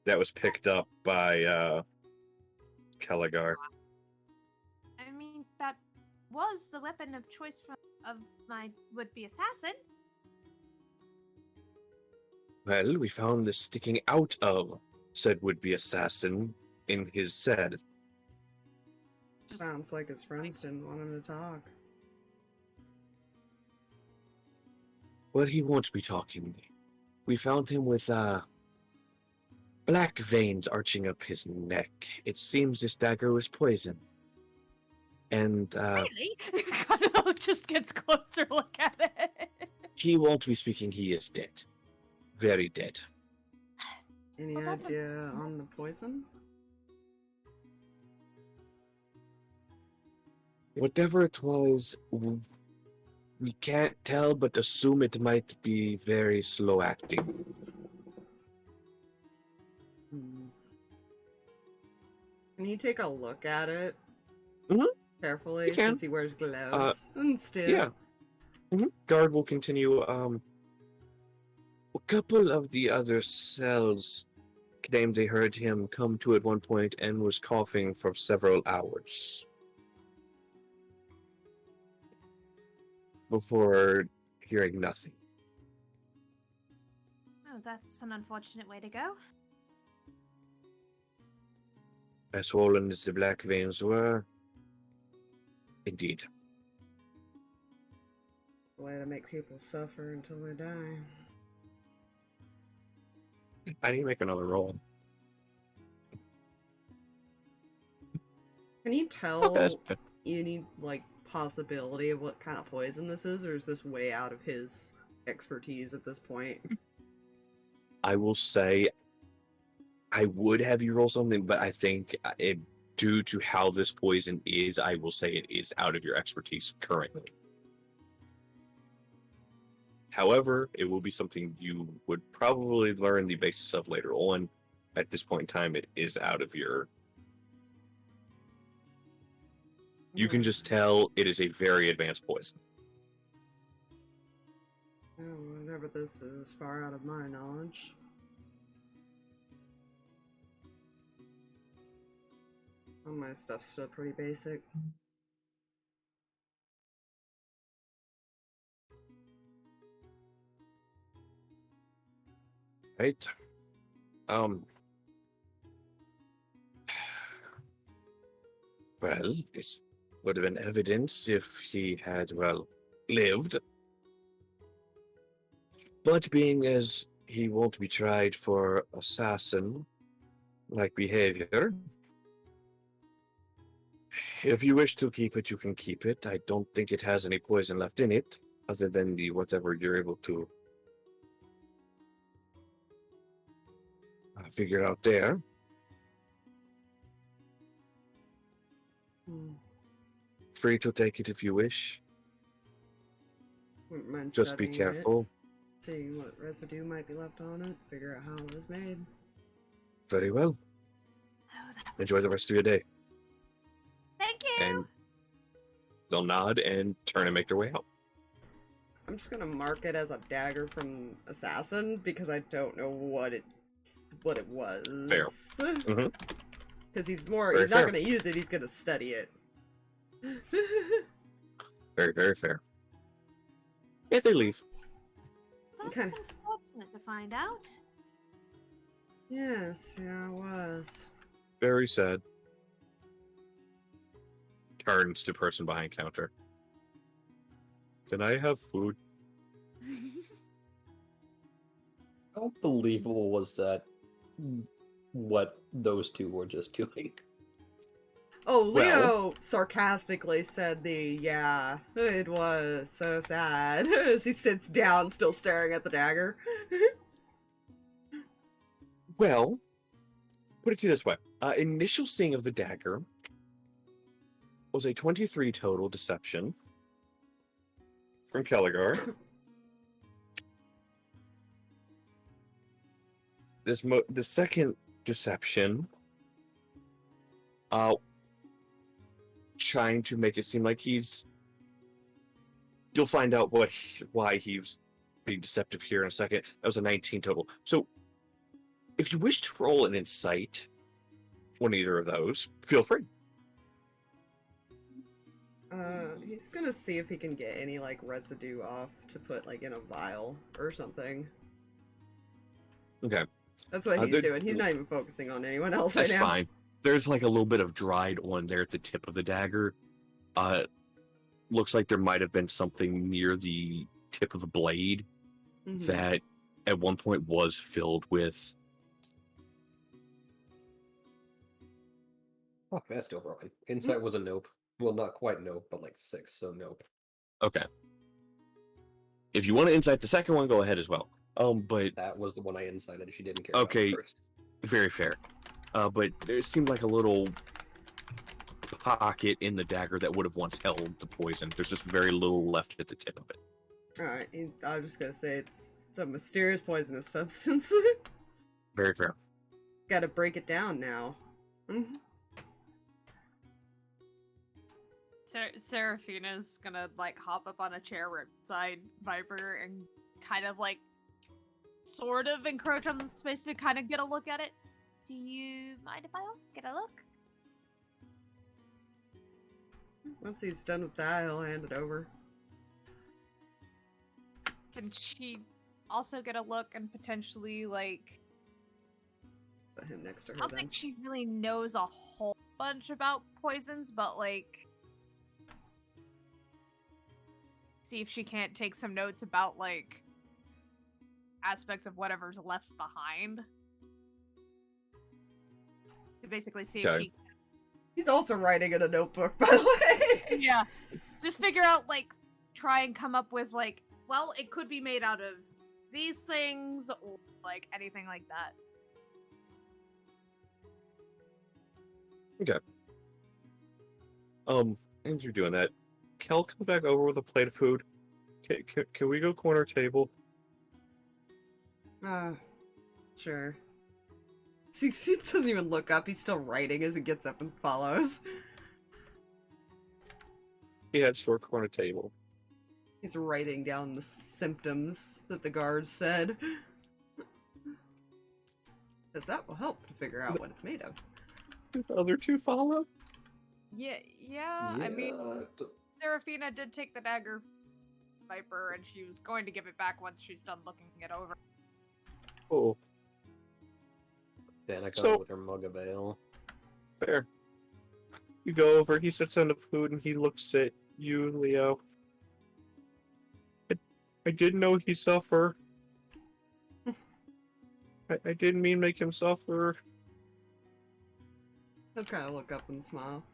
That was picked up by Kelligar. I mean, that was the weapon of choice of my would-be assassin. Well, we found this sticking out of said would-be assassin in his set. Sounds like his friends didn't want him to talk. Well, he won't be talking. We found him with black veins arching up his neck. It seems this dagger was poison. And Really? Kind of just gets closer look at it. he won't be speaking. He is dead. Very dead. Any Well, that's idea on the poison? Whatever it was, we can't tell, but assume it might be very slow acting. Hmm. Can he take a look at it? Mhm. Carefully, He can. since he wears gloves. And still. Yeah. Guard will continue. A couple of the other cells claimed they heard him come to at one point and was coughing for several hours before hearing nothing. Oh, that's an unfortunate way to go. As swollen as the black veins were. Indeed. Way to make people suffer until they die. I need to make another roll. Can you Not tell bad. any, like, possibility of what kind of poison this is, or is this way out of his expertise at this point? I will say I would have you roll something, but I think due to how this poison is, I will say it is out of your expertise currently. However, it will be something you would probably learn the basis of later on. At this point in time, it is out of your... You can just tell it is a very advanced poison. Oh, whatever this is far out of my knowledge. All my stuff's still pretty basic. Right? Well, it would have been evidence if he had, well, lived. But being as he won't be tried for assassin-like behavior, if you wish to keep it, you can keep it. I don't think it has any poison left in it, other than the whatever you're able to figure out there. Free to take it if you wish. Wouldn't mind Just be studying it, careful. seeing what residue might be left on it, figure out how it was made. Very well. Oh, that... Enjoy the rest of your day. Thank you. And they'll nod and turn and make their way out. I'm just gonna mark it as a dagger from Assassin because I don't know what it was. Fair. Mhm. Because he's Very not fair. gonna use it, he's gonna study it. Very, very fair. Yeah, they leave. That's Okay. unfortunate to find out. Yes, yeah, it was. Very sad. Turns to person behind counter. Can I have food? How believable was that? What those two were just doing. Oh, Leo Well- sarcastically said yeah, it was so sad, as he sits down still staring at the dagger. Well, put it to you this way. Initial seeing of the dagger was a 23 total deception from Kelligar. The second deception, trying to make it seem like he's... You'll find out why he was being deceptive here in a second. That was a 19 total. So, if you wish to roll an insight on either of those, feel free. He's gonna see if he can get any, like, residue off to put, like, in a vial or something. Okay. That's what he's there- doing. He's not even focusing on anyone else That's right now. fine. There's like a little bit of dried on there at the tip of the dagger. Looks like there might have been something near the tip of the blade Mhm. that at one point was filled with... Fuck, that's still broken. Insight was a nope. Well, not quite nope, but like 6, so nope. Okay. If you want to insight the second one, go ahead as well. But That was the one I incited if you didn't care Okay. about it first. very fair. But there seemed like a little pocket in the dagger that would have once held the poison. There's just very little left at the tip of it. Alright, I'm just gonna say it's a mysterious poisonous substance. Very fair. Gotta break it down now. Mhm. Seraphina's gonna like hop up on a chair right beside Viper and kind of like sort of encroach on the space to kind of get a look at it. Do you mind if I also get a look? Once he's done with that, he'll hand it over. Can she also get a look and potentially like Put him next to I her don't then. think she really knows a whole bunch about poisons, but like, see if she can't take some notes about like aspects of whatever's left behind. To basically see if Okay. she, He's also writing in a notebook, by the way. yeah, just figure out like, try and come up with like, well, it could be made out of these things or like anything like that. As you're doing that, Kel comes back over with a plate of food. Can we go corner table? Sure. See, he doesn't even look up. He's still writing as he gets up and follows. He heads to our corner table. He's writing down the symptoms that the guards said. Because that will help to figure out what it's made of. Do the other two follow? Yeah, I mean, Seraphina did take the dagger from Viper, and she was going to give it back once she's done looking it over. Oh, Danika So- with her mug of ale. fair. You go over, he sits on the food, and he looks at you, Leo. I didn't know he suffer. I didn't mean make him suffer. He'll kind of look up and smile.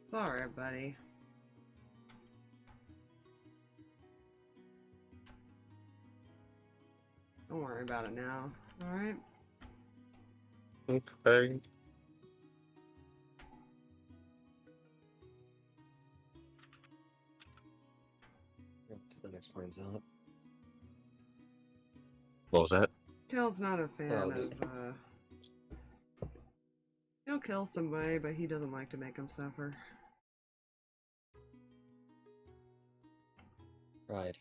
It's alright, buddy. Don't worry about it now, alright? Okay. To the next point's up. What was that? Kel's not a fan Oh, of, just- he'll kill somebody, but he doesn't like to make them suffer. Right.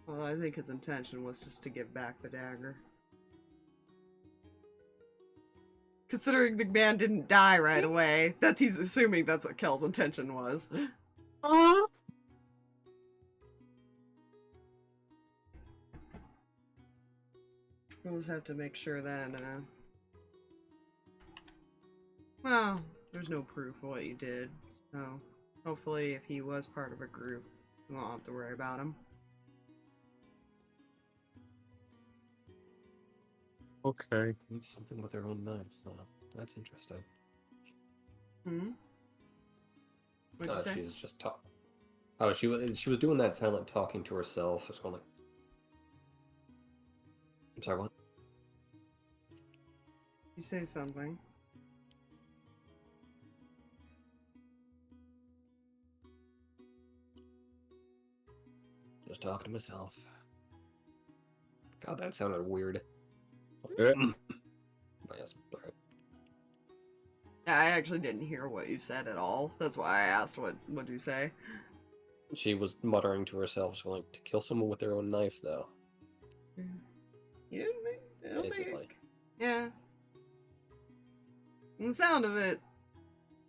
Well, I think his intention was just to give back the dagger. Considering the man didn't die right away, he's assuming that's what Kel's intention was. We'll just have to make sure that, well, there's no proof of what you did, so hopefully if he was part of a group, we won't have to worry about him. Okay. Something with her own knife, though. That's interesting. Hmm? What'd you say? She's just talk. Oh, she was doing that silent talking to herself. It's going like. I'm sorry, what? You say something. Just talking to myself. God, that sounded weird. Yeah. But yes, alright. I actually didn't hear what you said at all. That's why I asked what'd you say? She was muttering to herself, so like, to kill someone with their own knife, though. You didn't make, I don't Basically. think. Yeah. From the sound of it,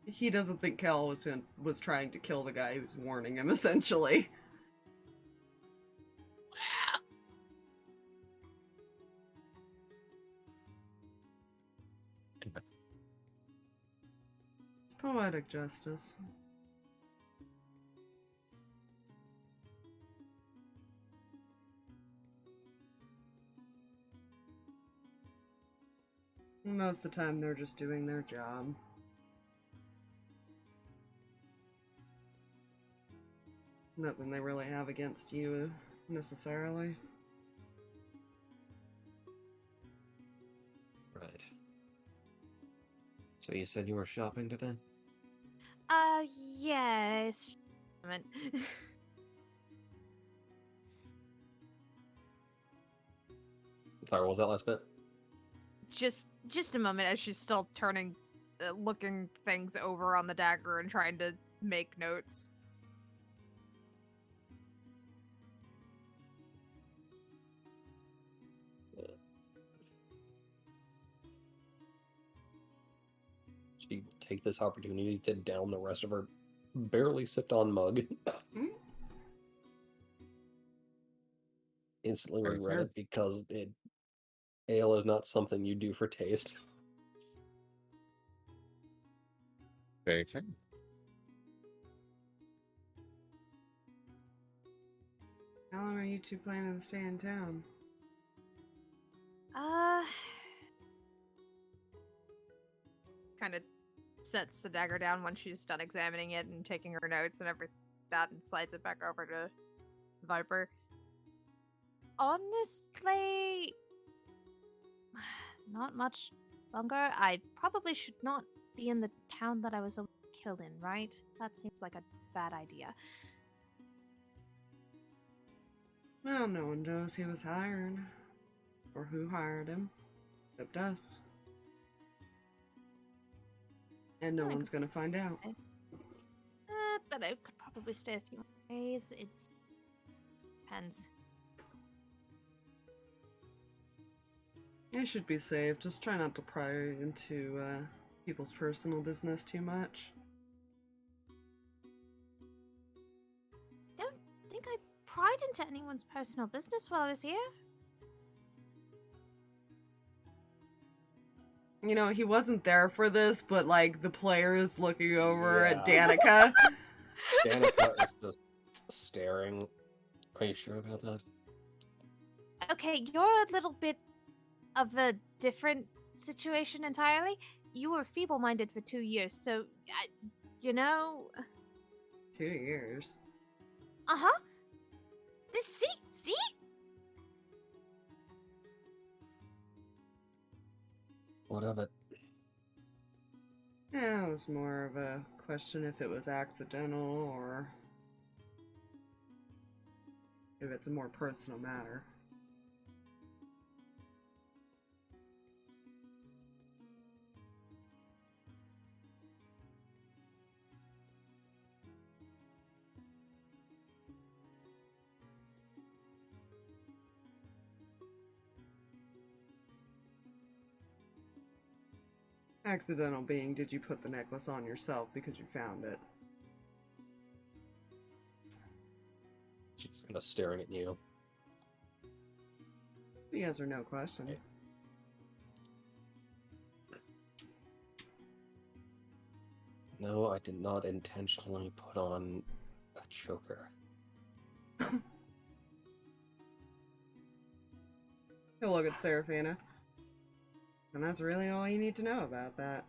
he doesn't think Kel was trying to kill the guy who was warning him, essentially. It's poetic justice. Most of the time, they're just doing their job. Nothing they really have against you, necessarily. Right. So you said you were shopping today? Yes. Sorry, what was that last bit? Just a moment, as she's still turning, looking things over on the dagger and trying to make notes. She take this opportunity to down the rest of her barely sipped on mug. instantly Very regret fair. it because ale is not something you do for taste. Very fair. How long are you two planning to stay in town? Kind of sets the dagger down when she's done examining it and taking her notes and everything that, and slides it back over to Viper. Honestly, not much longer. I probably should not be in the town that I was killed in, right? That seems like a bad idea. Well, no one knows he was hired. Or who hired him. Except us. And no I one's gonna find out. That I could probably stay a few more days. It depends. You should be safe. Just try not to pry into people's personal business too much. Don't think I pried into anyone's personal business while I was here. You know, he wasn't there for this, but like the players looking over at Yeah. Danika. Danika is just staring. Are you sure about that? Okay, you're a little bit of a different situation entirely. You were feeble-minded for 2 years, so, you know... 2 years. Uh-huh. See? What of it? Yeah, it was more of a question if it was accidental or if it's a more personal matter. Accidental being, did you put the necklace on yourself because you found it? She's kind of staring at you. Yes or no question. No, I did not intentionally put on a choker. He'll look at Seraphina. And that's really all you need to know about that.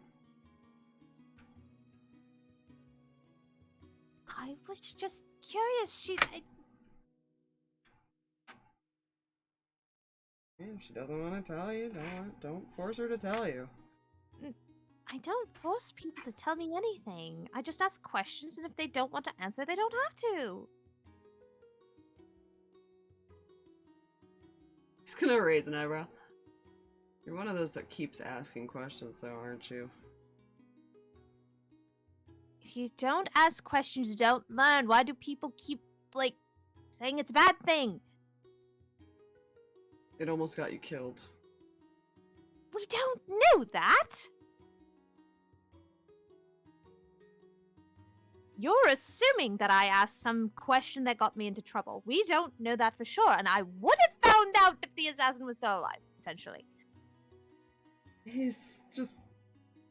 I was just curious. Yeah, if she doesn't want to tell you, don't force her to tell you. I don't force people to tell me anything. I just ask questions, and if they don't want to answer, they don't have to. He's gonna raise an eyebrow. You're one of those that keeps asking questions, though, aren't you? If you don't ask questions, you don't learn. Why do people keep, saying it's a bad thing? It almost got you killed. We don't know that! You're assuming that I asked some question that got me into trouble. We don't know that for sure, and I would have found out if the assassin was still alive, potentially. He's just,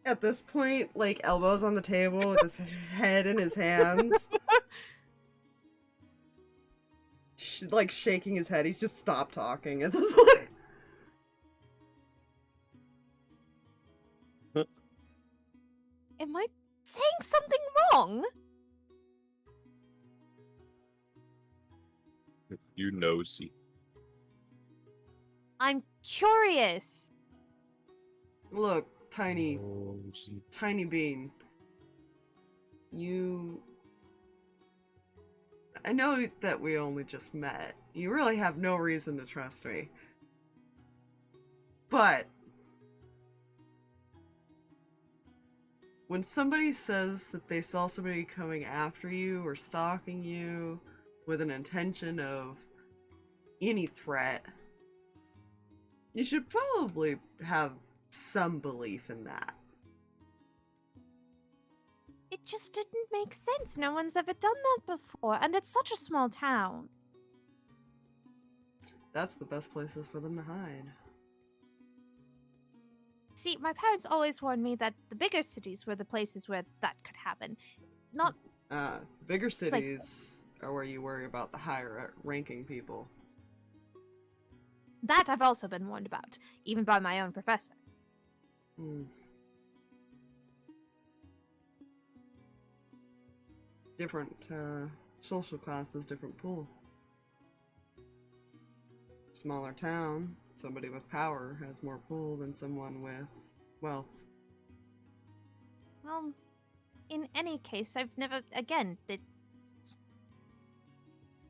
at this point, elbows on the table with his head in his hands. Shaking his head. He's just stopped talking at this point. Am I saying something wrong? You nosy. I'm curious. Look, Tiny Nosy. Bean. I know that we only just met. You really have no reason to trust me. But when somebody says that they saw somebody coming after you or stalking you with an intention of any threat, you should probably have some belief in that. It just didn't make sense. No one's ever done that before, and it's such a small town. that's the best places for them to hide. See, my parents always warned me that the bigger cities were the places where that could happen. Not Bigger like- cities are where you worry about the higher ranking people. that I've also been warned about, even by my own professor. Hmm. Different social classes, different pool. Smaller town, somebody with power has more pull than someone with wealth. Well, in any case, I've never. Again, it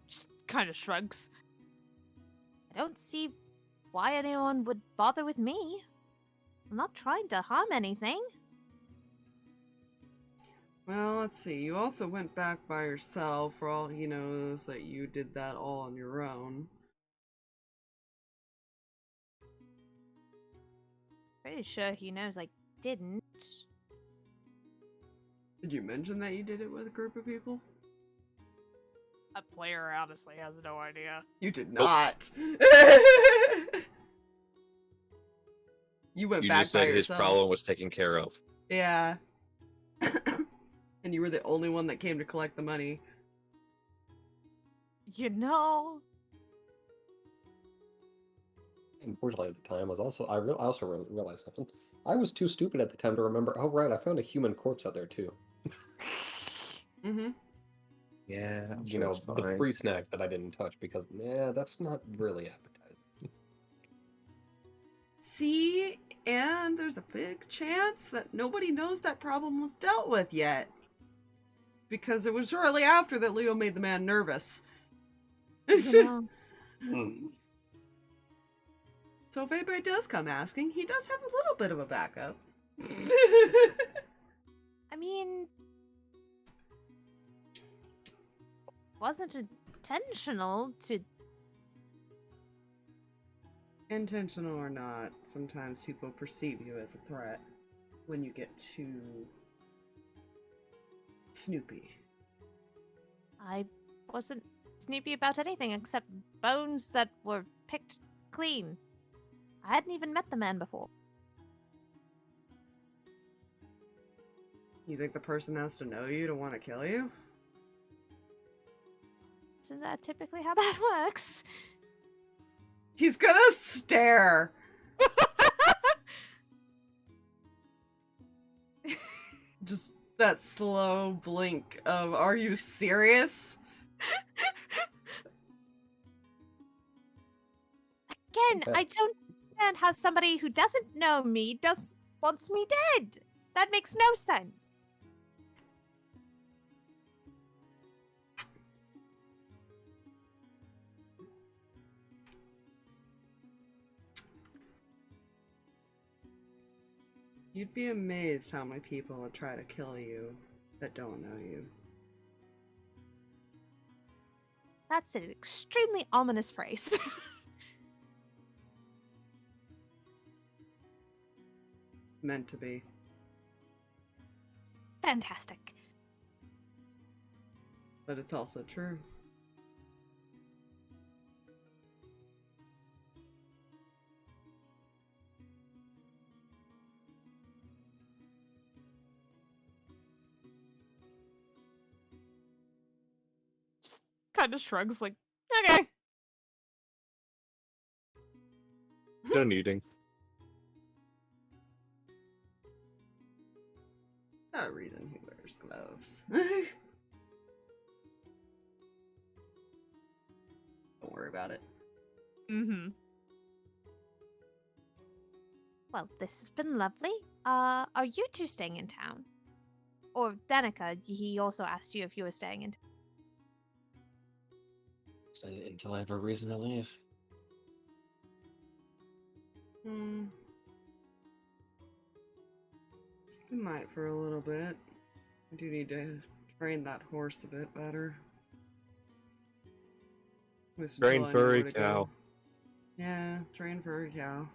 just kind of shrugs. I don't see why anyone would bother with me. I'm not trying to harm anything. Well, let's see. You also went back by yourself. For all he knows that you did that all on your own. Pretty sure he knows I didn't. Did you mention that you did it with a group of people? That player honestly has no idea. You did not. You went You back just by said his yourself. problem was taken care of. Yeah. And you were the only one that came to collect the money. You know, Unfortunately, at the time, was also I also realized something. I was too stupid at the time to remember. Oh right, I found a human corpse out there too. Mm-hmm. Yeah, I'm You sure know, it's the fine. free snack that I didn't touch because that's not really appetizing. See, and there's a big chance that nobody knows that problem was dealt with yet. Because it was shortly after that Leo made the man nervous. you know. So if anybody does come asking, he does have a little bit of a backup. I mean, wasn't intentional to. Intentional or not, sometimes people perceive you as a threat when you get too snoopy. I wasn't snoopy about anything except bones that were picked clean. I hadn't even met the man before. You think the person has to know you to want to kill you? Isn't that typically how that works? He's gonna stare. Just that slow blink of, are you serious? Again, Okay. I don't understand how somebody who doesn't know me wants me dead. That makes no sense. You'd be amazed how many people would try to kill you that don't know you. That's an extremely ominous phrase. Meant to be. Fantastic. But it's also true. Just kind of shrugs like, okay. Done eating. Not a reason he wears gloves. Don't worry about it. Mm-hmm. Well, this has been lovely. Are you two staying in town? Or Danika, he also asked you if you were staying in town. Until I have a reason to leave. Hmm. We might for a little bit. I do need to train that horse a bit better. At least until Train I know furry where to go. cow. Yeah, train furry cow.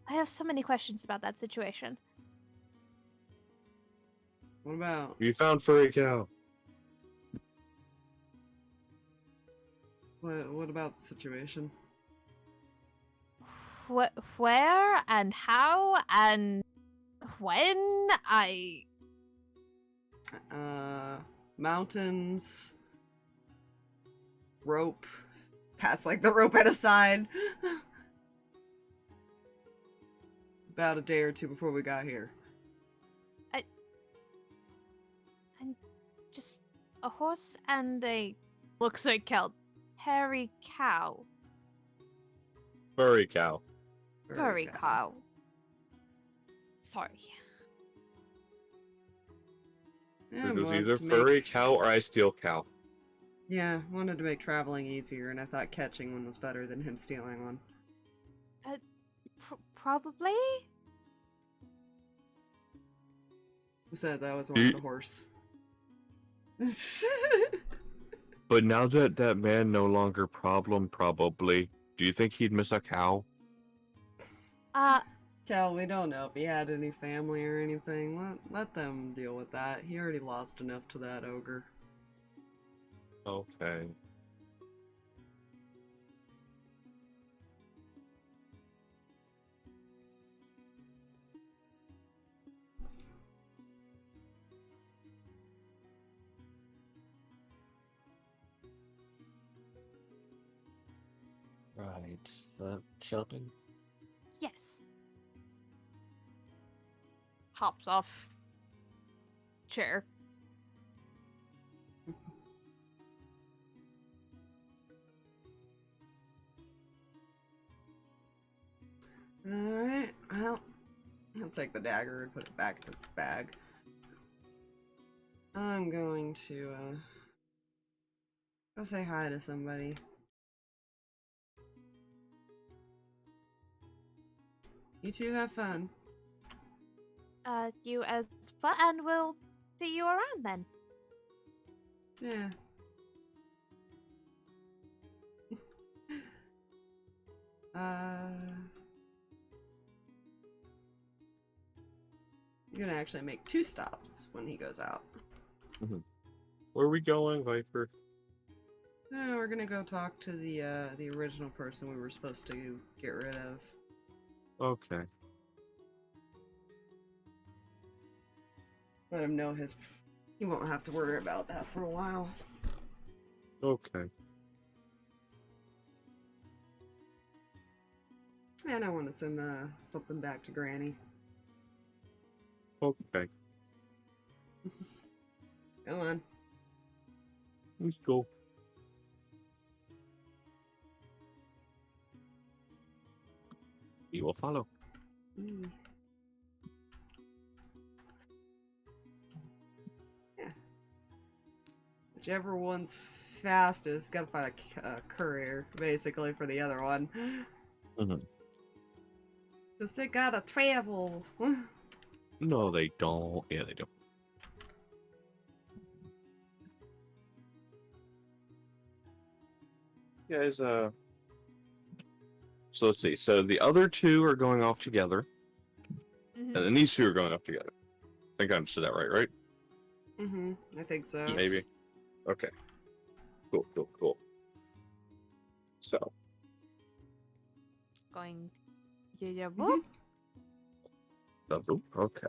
I have so many questions about that situation. What about? You found furry cow. What about the situation? where and how and when Mountains, rope, pass like the rope at a side. About a day or two before we got here. just a horse and a looks like hairy cow. Furry cow. Furry cow. Sorry. Yeah, It was wanted either to furry make- cow or I steal cow. Yeah, wanted to make traveling easier, and I thought catching one was better than him stealing one. Probably. Besides, I always wanted a horse. But now that that man no longer problem, probably. Do you think he'd miss a cow? Cal, we don't know if he had any family or anything. Let them deal with that. He already lost enough to that ogre. Okay. Right. Shopping? Yes. Hops off chair. Alright, well, I'll take the dagger and put it back in his bag. I'm going to, go say hi to somebody. You two have fun. You as well, and we'll see you around then. Yeah. You're gonna actually make 2 stops when he goes out. Where are we going, Viper? No, we're gonna go talk to the original person we were supposed to get rid of. Okay. Let him know he won't have to worry about that for a while. Okay. And I want to send something back to Granny. Okay. Come on. Let's go. You will follow. Yeah. Whichever one's fastest, gotta find a courier, basically, for the other one. Because they gotta travel. No, they don't. Yeah, they do. Guys, so let's see. So the other 2 are going off together, Mhm. and then these 2 are going off together. I think I understood that right? I think so. Maybe. Okay. Cool. So, Going. Yeah. Whoop. okay.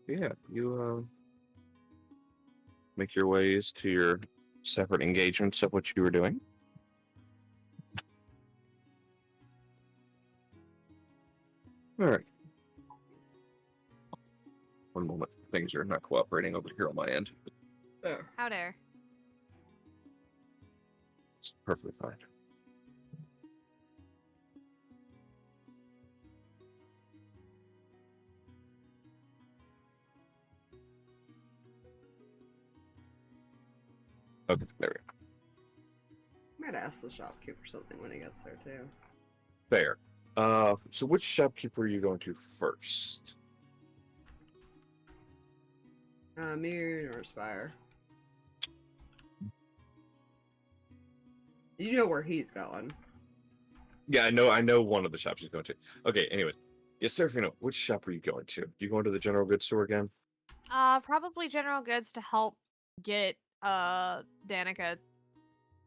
Yeah, you make your ways to your separate engagements of what you were doing. All right. One moment. Things are not cooperating over here on my end. There. How dare. It's perfectly fine. Okay, there we go. Might ask the shopkeeper something when he gets there too. Fair. So which shopkeeper are you going to first? Mirror or Spire. You know where he's going. Yeah, I know one of the shops he's going to. Okay, anyways. Yes, Seraphina, which shop are you going to? You going to the general goods store again? Probably general goods to help get Danika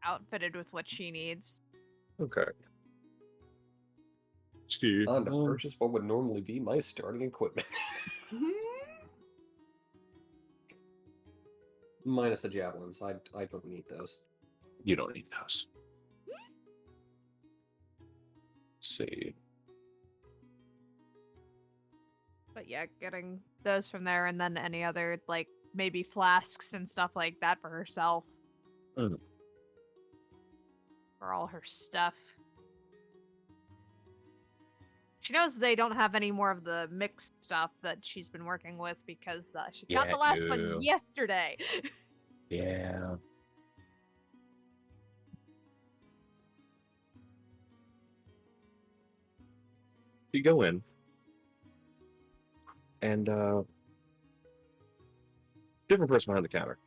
outfitted with what she needs. Okay. See. On to purchase what would normally be my starting equipment. Minus the javelins. I don't need those. You don't need those. Let's see. But yeah, getting those from there, and then any other, like, maybe flasks and stuff like that for herself. Mm. For all her stuff. She knows they don't have any more of the mixed stuff that she's been working with because she got Yeah, the last no. one yesterday. Yeah. You go in, and different person behind the counter.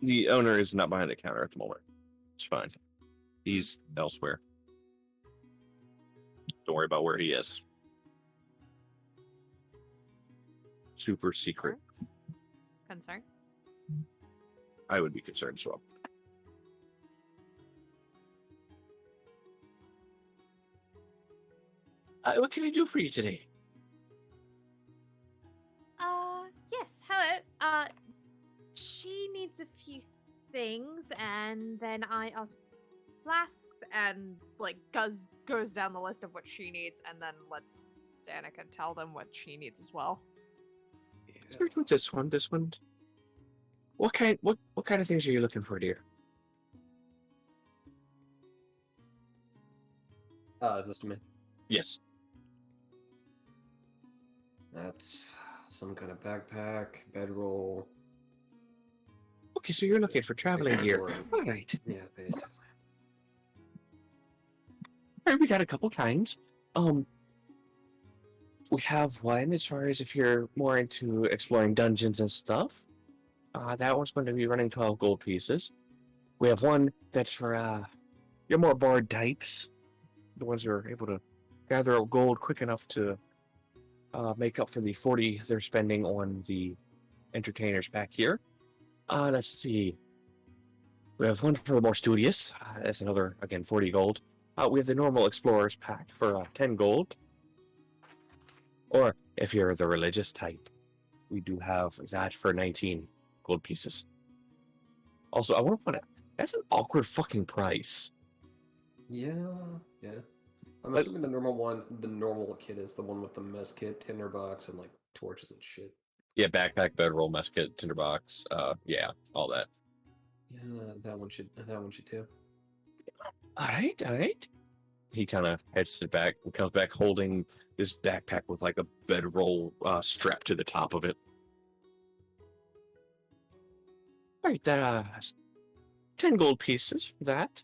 The owner is not behind the counter at the moment. It's fine. He's elsewhere. Don't worry about where he is. Super secret. Concern? I would be concerned as well. What can I do for you today? Yes, hello. She needs a few things, and then I also flasks, and like goes down the list of what she needs, and then lets Danika tell them what she needs as well. Start with this one. This one. What kind of things are you looking for, dear? Is this to me? Yes. That's some kind of backpack, bedroll. Okay, so you're looking for traveling gear. Exploring. All right. Yeah, basically. All right, we got a couple kinds. We have one as far as if you're more into exploring dungeons and stuff. That one's going to be running 12 gold pieces. We have one that's for your more bard types, the ones who are able to gather up gold quick enough to make up for the 40 they're spending on the entertainers back here. Let's see. We have one for the more studious. That's another, again, 40 gold. We have the normal explorers pack for 10 gold. Or if you're the religious type, we do have that for 19 gold pieces. Also, I want to point out, that's an awkward fucking price. Yeah. I'm assuming the normal kit is the one with the mess kit, tinderbox, and like torches and shit. Yeah, backpack, bedroll, mess kit, tinderbox, yeah, all that. Yeah, that one should too. All right. He kind of heads it back and comes back holding this backpack with like a bedroll strapped to the top of it. All right, that's 10 gold pieces for that.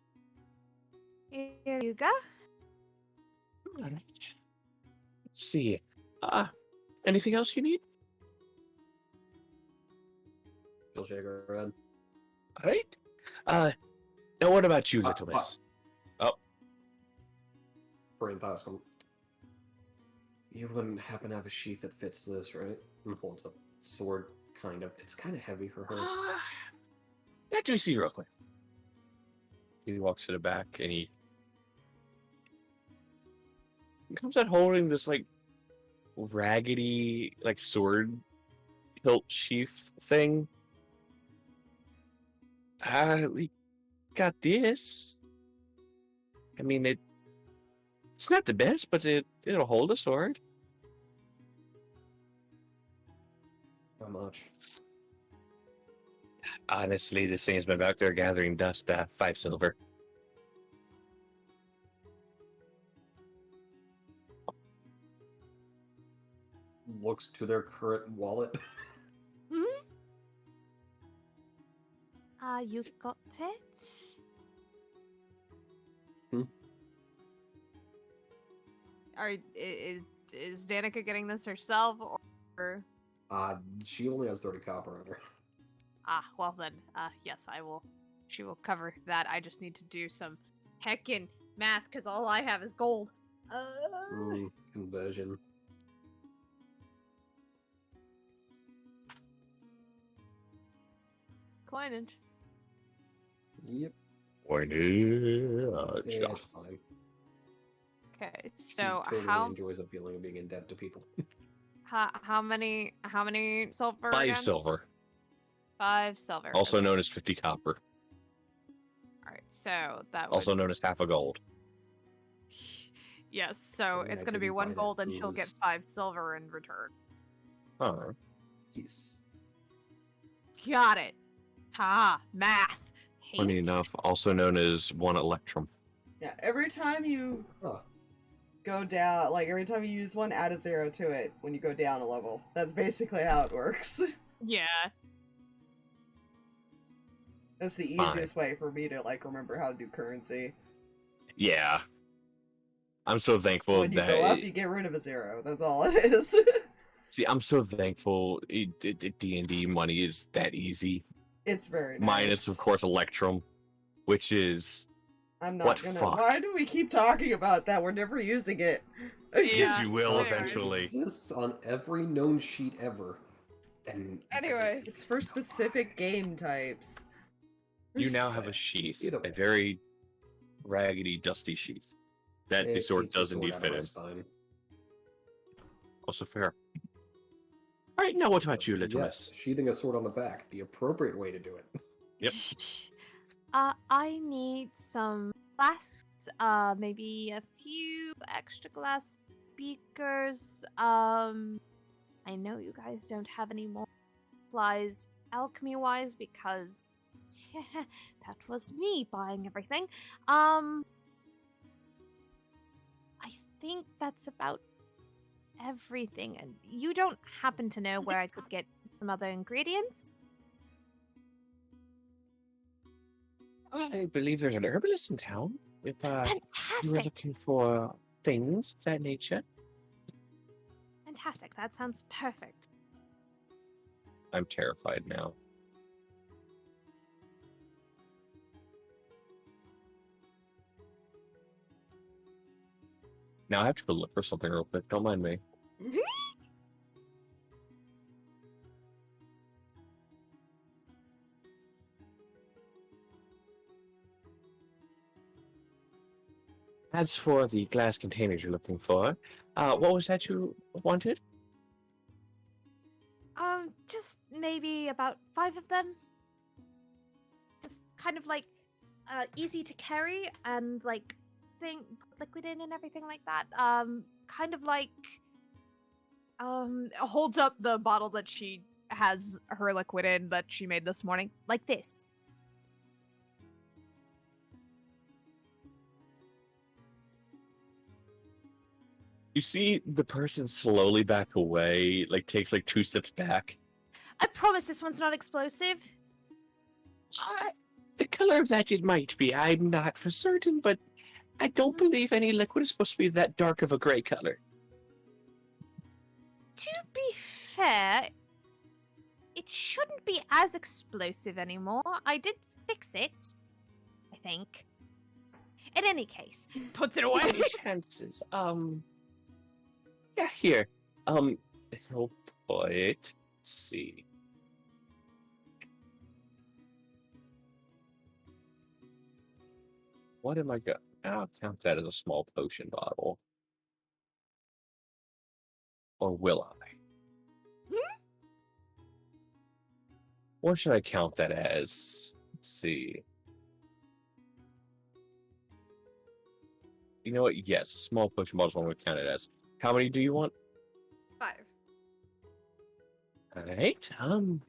Here you go. All right. Let's see. Anything else you need? She'll shake her head. All right. Now what about you, little fuck. miss? Oh, Brain thoughts come. You wouldn't happen to have a sheath that fits this, right? And holds up sword, kind of. It's kind of heavy for her. let me see real quick. He walks to the back and he comes out holding this like raggedy like sword hilt sheath thing. We got this. I mean, it's not the best, but it'll hold a sword. How much? Honestly, this thing's been back there gathering dust. 5 silver. Looks to their current wallet. You got it? Is Danika getting this herself, or? She only has 30 copper on her. Well then, yes, I will. She will cover that. I just need to do some heckin' math, because all I have is gold. Conversion. Coinage. Yep. Yeah, Yeah, it's fine. Okay, She so totally enjoys the feeling of being in debt to people. how many silver 5 again? silver, 5 silver. also Okay. known as 50 copper, All right, so that would also known as half a gold. yes. So Yeah, it's I going to be didn't buy 1 that gold, and she'll get booze. 5 silver in return. Huh. Yes. Got it. Ha, math. Funny Hate. enough, also known as 1 electrum. Yeah, every time you Huh. go down, like every time you use one, add a 0 to it when you go down a level. That's basically how it works. Yeah. That's the Fine. easiest way for me to like remember how to do currency. Yeah. I'm so thankful When you that go up, you get rid of a 0. That's all it is. see, I'm so thankful D&D money is that easy. It's very nice. Minus, of course, electrum, which is I'm not what gonna. fuck? Why do we keep talking about that? We're never using it. Yes, Yeah, you will anyways. eventually. It exists on every known sheet ever. And Anyways. It's for specific game types. You now have a sheath, Beautiful. a very raggedy, dusty sheath that the It sword keeps the does sword indeed out of fit my in. spine. Also fair. All right, now what about you, little Yes, miss? sheathing a sword on the back, the appropriate way to do it. Yep. I need some flasks, maybe a few extra glass beakers. I know you guys don't have any more supplies alchemy-wise because that was me buying everything. I think that's about everything. And you don't happen to know where I could get some other ingredients? I believe there's an herbalist in town. If you were Fantastic! looking for things of that nature. Fantastic. That sounds perfect. I'm terrified now. Now I have to go look for something real quick. Don't mind me. As for the glass containers you're looking for, what was that you wanted? Just maybe about 5 of them. Just kind of like easy to carry and like thing liquid in and everything like that. Kind of like Holds up the bottle that she has her liquid in that she made this morning. like this. You see the person slowly back away, like takes like 2 steps back. I promise this one's not explosive. The color of that it might be. I'm not for certain, but I don't believe any liquid is supposed to be that dark of a gray color. To be fair, it shouldn't be as explosive anymore. I did fix it, I think. In any case, Puts it What are away. the chances? Yeah, here. Oh boy, let's see. What am I got? I'll count that as a small potion bottle. Or will I? What should I count that as? Let's see. You know what? Yes, small potion bottle is what we count it as. How many do you want? 5. Alright, kind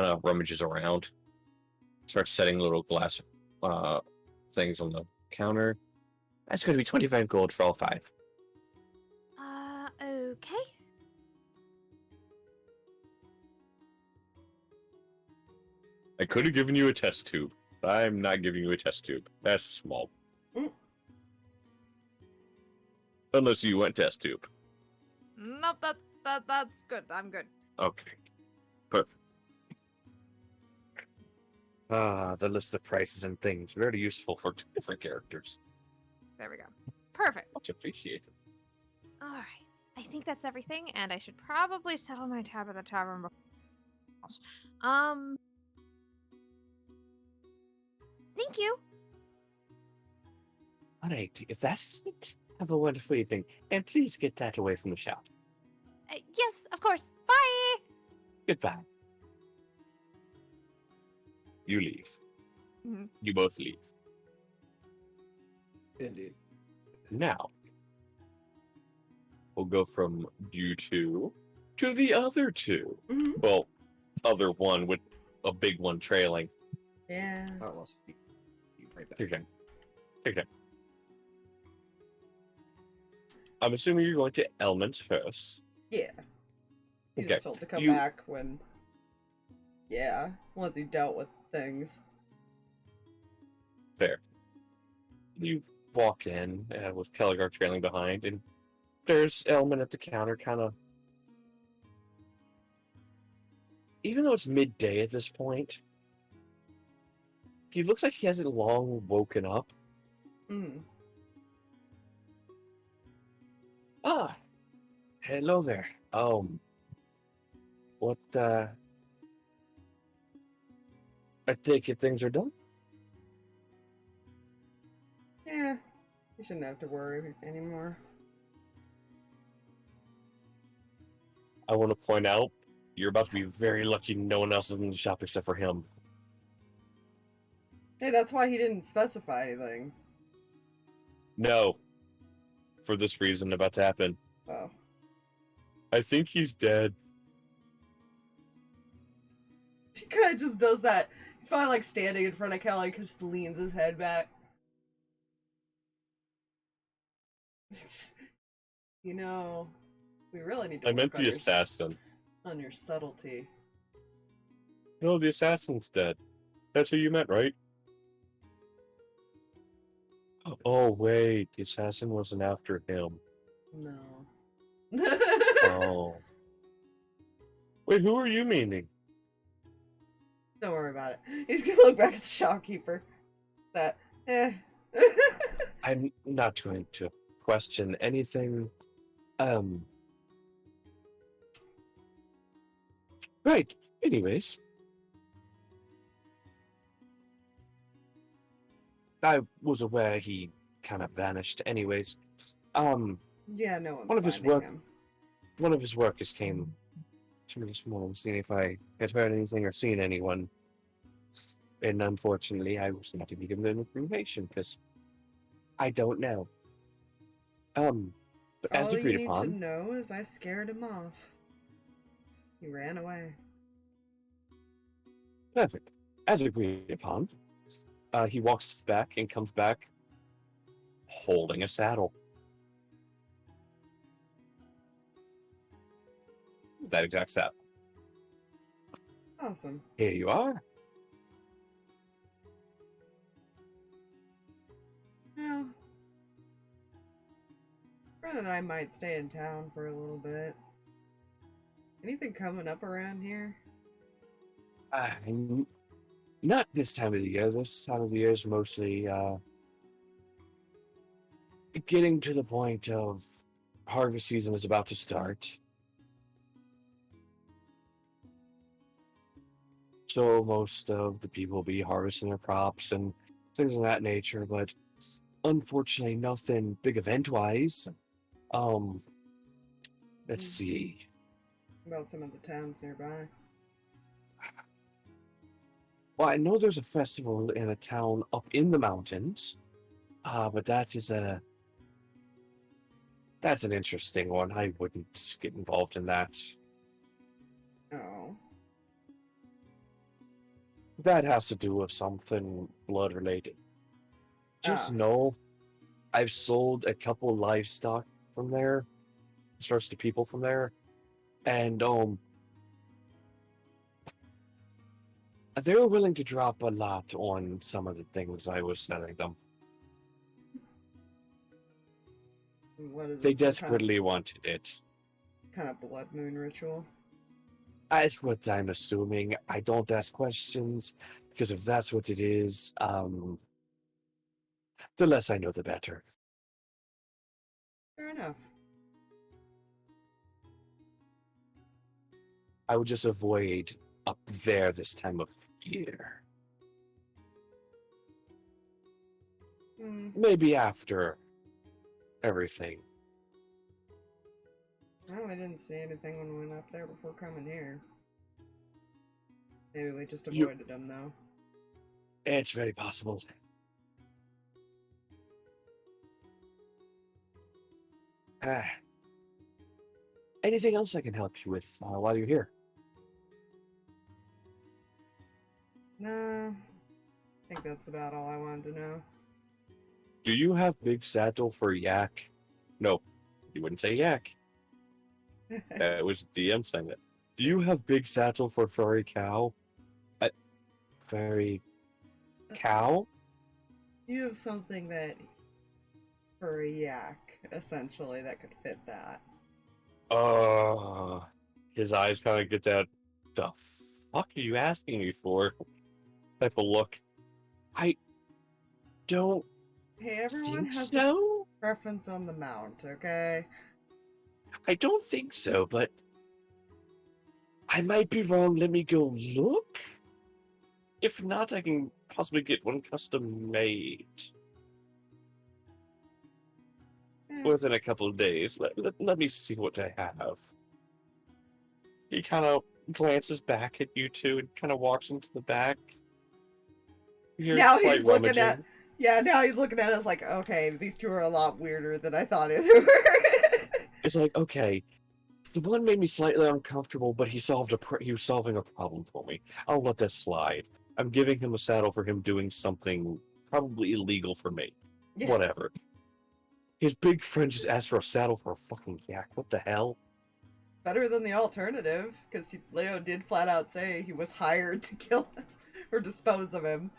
of rummages around. Starts setting little glass things on the counter. That's going to be 25 gold for all 5. Okay. I could have given you a test tube, but I'm not giving you a test tube. That's small. Mm. Unless you want test tube. Nope, that's good. I'm good. Okay. Perfect. The list of prices and things. Very useful for 2 different characters. There we go. Perfect. Much appreciated. All right. I think that's everything, and I should probably settle my tab at the tavern. Thank you. All right, if that is it, have a wonderful evening, and please get that away from the shop. Yes, of course. Bye. Goodbye. You leave. Mhm. You both leave. Indeed. Now, we'll go from you two to the other two. Mhm. Well, other one with a big one trailing. Yeah. I lost you. Right back. Okay. Okay. I'm assuming you're going to Elman's first. Yeah. He Okay. was told to come You- back when. Yeah, once he dealt with things. Fair. You walk in with Kelligar trailing behind, and there's Elman at the counter, kind of. Even though it's midday at this point, he looks like he hasn't long woken up. Mm. Ah, hello there. What, I take it things are done? Yeah. You shouldn't have to worry anymore. I want to point out, you're about to be very lucky no one else is in the shop except for him. Hey, that's why he didn't specify anything. No. For this reason about to happen. Oh. I think he's dead. He kind of just does that. He's probably like standing in front of Kelly, just leans his head back. You know, we really need to I work meant on the your, assassin. on your subtlety. No, the assassin's dead. That's who you meant, right? Oh, wait. The assassin wasn't after him. No. Oh. Wait, who are you meaning? Don't worry about it. He's gonna look back at the shopkeeper. That, eh. I'm not going to question anything. Right. Anyways. I was aware he kind of vanished anyways. Yeah, no one's One of his finding work- him. One of his workers came to me this morning, seeing if I had heard anything or seen anyone. And unfortunately, I was not to be given the information, because I don't know. But as All you agreed need to upon, know is I scared him off. He ran away. perfect. As agreed upon, he walks back and comes back holding a saddle. That exact saddle. Awesome. Here you are. Well, Fred and I might stay in town for a little bit. Anything coming up around here? Not this time of the year. This time of the year is mostly getting to the point of harvest season is about to start. So most of the people will be harvesting their crops and things of that nature, but unfortunately nothing big event-wise. Let's see. About some of the towns nearby. Well, I know there's a festival in a town up in the mountains, but that's an interesting one. I wouldn't get involved in that. Oh. That has to do with something blood related. Just Ah. know I've sold a couple livestock from there, starts to people from there, and they were willing to drop a lot on some of the things I was selling them. What is They it? Some desperately wanted it. kind of blood moon ritual? That's what I'm assuming. I don't ask questions, because if that's what it is, the less I know, the better. Fair enough. I would just avoid up there this time of year. Maybe after everything. No, I didn't see anything when we went up there before coming here. Maybe we just avoided them, though. It's very possible. Anything else I can help you with while you're here? Nah, I think that's about all I wanted to know. Do you have big saddle for yak? No, you wouldn't say yak. It was DM saying that. Do you have big saddle for furry cow? Furry cow? You have something that for a yak, essentially, that could fit that. His eyes kind of get that. The fuck are you asking me for? Type of look. I don't Hey, everyone think has so. a preference on the mount, okay? I don't think so, but I might be wrong. Let me go look. If not, I can possibly get one custom made within a couple of days. Let me see what I have. He kind of glances back at you two and kind of walks into the back. Now he's looking at... Yeah, now he's looking at us like, okay, these two are a lot weirder than I thought they were. It's like, okay, the one made me slightly uncomfortable, but he was solving a problem for me. I'll let that slide. I'm giving him a saddle for him doing something probably illegal for me. Yeah. Whatever. His big friend just asked for a saddle for a fucking yak. What the hell? Better than the alternative, because Leo did flat out say he was hired to kill him or dispose of him.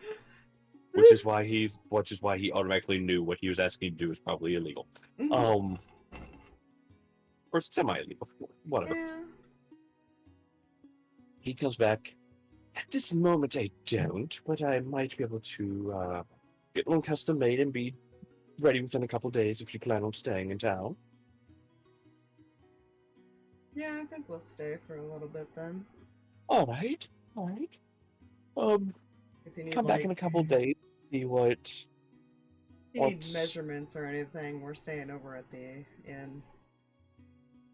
Which is why he automatically knew what he was asking to do was probably illegal. Mm-hmm. Or semi-illegal. Whatever. Yeah. He comes back. At this moment, I don't, but I might be able to get one custom made and be ready within a couple days if you plan on staying in town. Yeah, I think we'll stay for a little bit then. All right. If you need, Come back in a couple days. See what. If you need measurements or anything, we're staying over at the inn.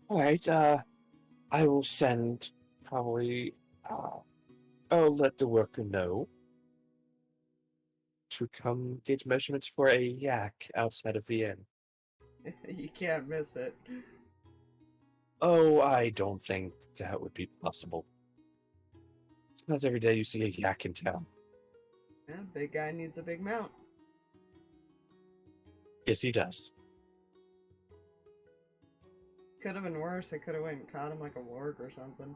All right. I will send probably. I'll let the worker know to come get measurements for a yak outside of the inn. You can't miss it. Oh, I don't think that would be possible. It's not every day you see a yak in town. Yeah, big guy needs a big mount. Yes, he does. Could have been worse. I could have went and caught him like a warg or something.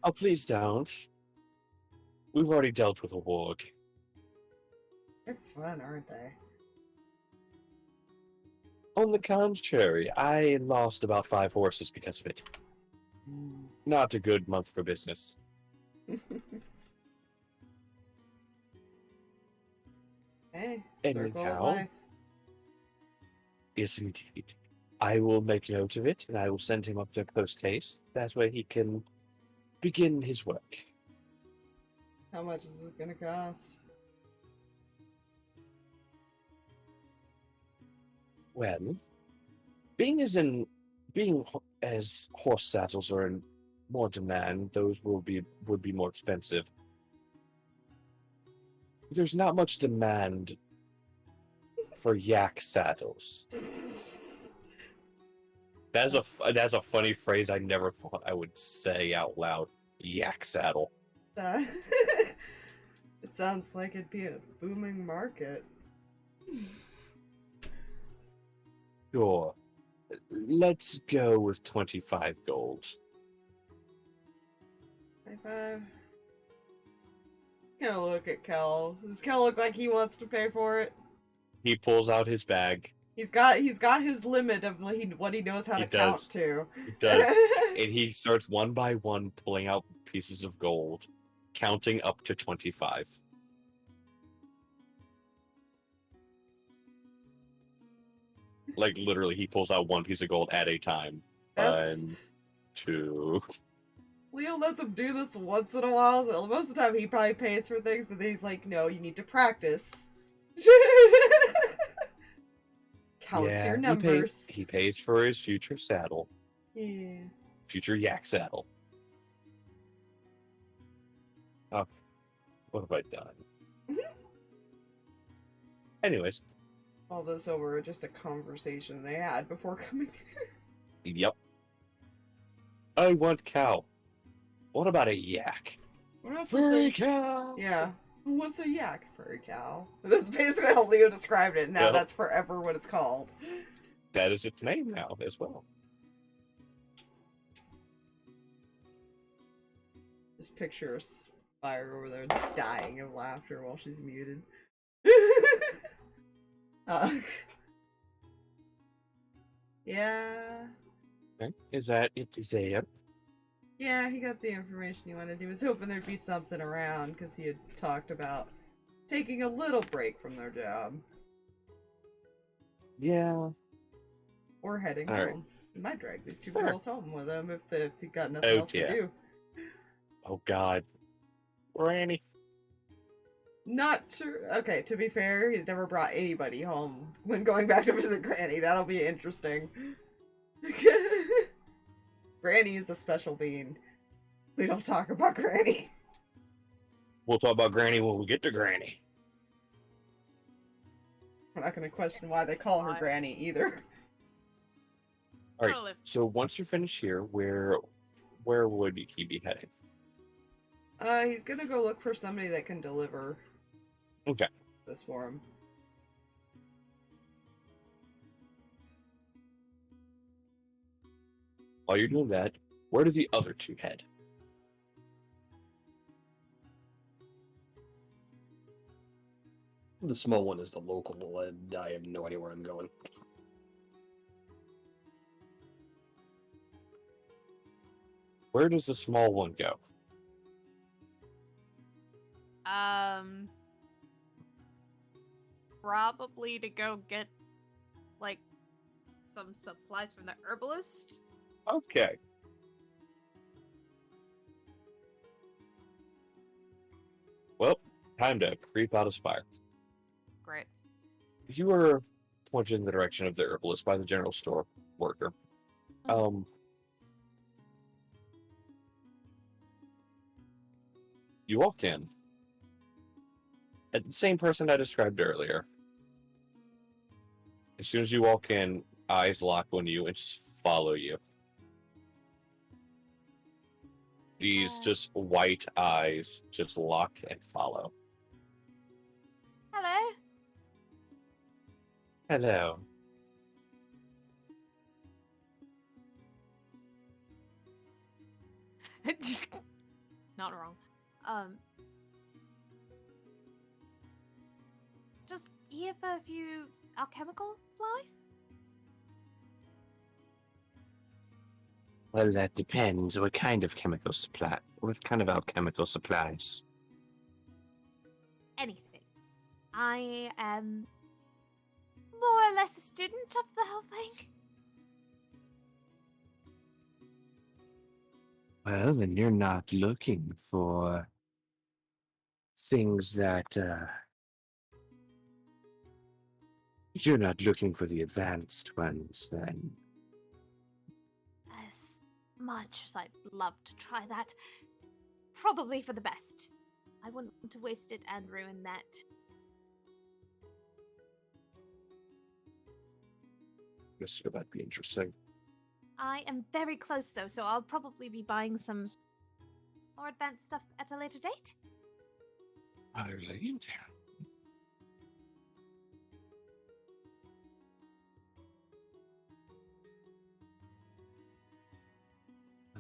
Oh, please don't. We've already dealt with a warg. They're fun, aren't they? On the contrary, I lost about 5 horses because of it. Not a good month for business. Hey, circle of Anyhow, life. yes indeed. I will make note of it, and I will send him up there post haste. That way he can begin his work. How much is it gonna cost? Well, being as horse saddles are in more demand, those would be more expensive. There's not much demand for yak saddles. That's a funny phrase I never thought I would say out loud. Yak saddle. It sounds like it'd be a booming market. Sure. Let's go with 25 gold. 25. Gonna look at Kel. Does Kel look like he wants to pay for it? He pulls out his bag. He's got his limit of what he knows how to count to. He does. And he starts one by one pulling out pieces of gold, counting up to 25. Like, literally, he pulls out one piece of gold at a time. That's... 1, 2. Leo lets him do this once in a while. So most of the time he probably pays for things, but then he's like, no, you need to practice. Count your numbers. He pays for his future saddle. Yeah. Future yak saddle. Oh, what have I done? Anyways. All this over just a conversation they had before coming here. Yep. I want cow. What about a yak? What else Furry cow! Yeah. What's a yak? Furry cow. That's basically how Leo described it. Now Yep. that's forever what it's called. That is its name now as well. Just picture a Spire over there dying of laughter while she's muted. Yeah. Okay. Is that it? Is that Yeah, he got the information he wanted. He was hoping there'd be something around because he had talked about taking a little break from their job. Yeah. Or heading All home. right. He might drag these two Sure. girls home with him if they got nothing Oh, else yeah. to do. Oh God. Granny. Not sure. Okay, to be fair, he's never brought anybody home when going back to visit Granny. That'll be interesting. Granny is a special being. We don't talk about Granny. We'll talk about Granny when we get to Granny. I'm not going to question why they call her Why? Granny either. All right. Totally. So once you're finished here, where would he be heading? He's gonna go look for somebody that can deliver Okay. this for him. While you're doing that, where does the other two head? The small one is the local, and I have no idea where I'm going. Where does the small one go? Probably to go get, like, some supplies from the herbalist. Okay. Well, time to creep out of Spire. Great. You were pointed in the direction of the herbalist by the general store worker. You walk in. And the same person I described earlier. As soon as you walk in, eyes lock on you and just follow you. These just white eyes just lock and follow. Hello. Hello. Not wrong. Just here for a few alchemical supplies? Well, that depends. What kind of chemical supply? What kind of alchemical supplies? Anything. I am more or less a student of the whole thing. Well, then you're not looking for things that, you're not looking for the advanced ones, then. As much as I'd love to try that, probably for the best. I wouldn't want to waste it and ruin that. This would be interesting. I am very close though, so I'll probably be buying some more advanced stuff at a later date. Alright.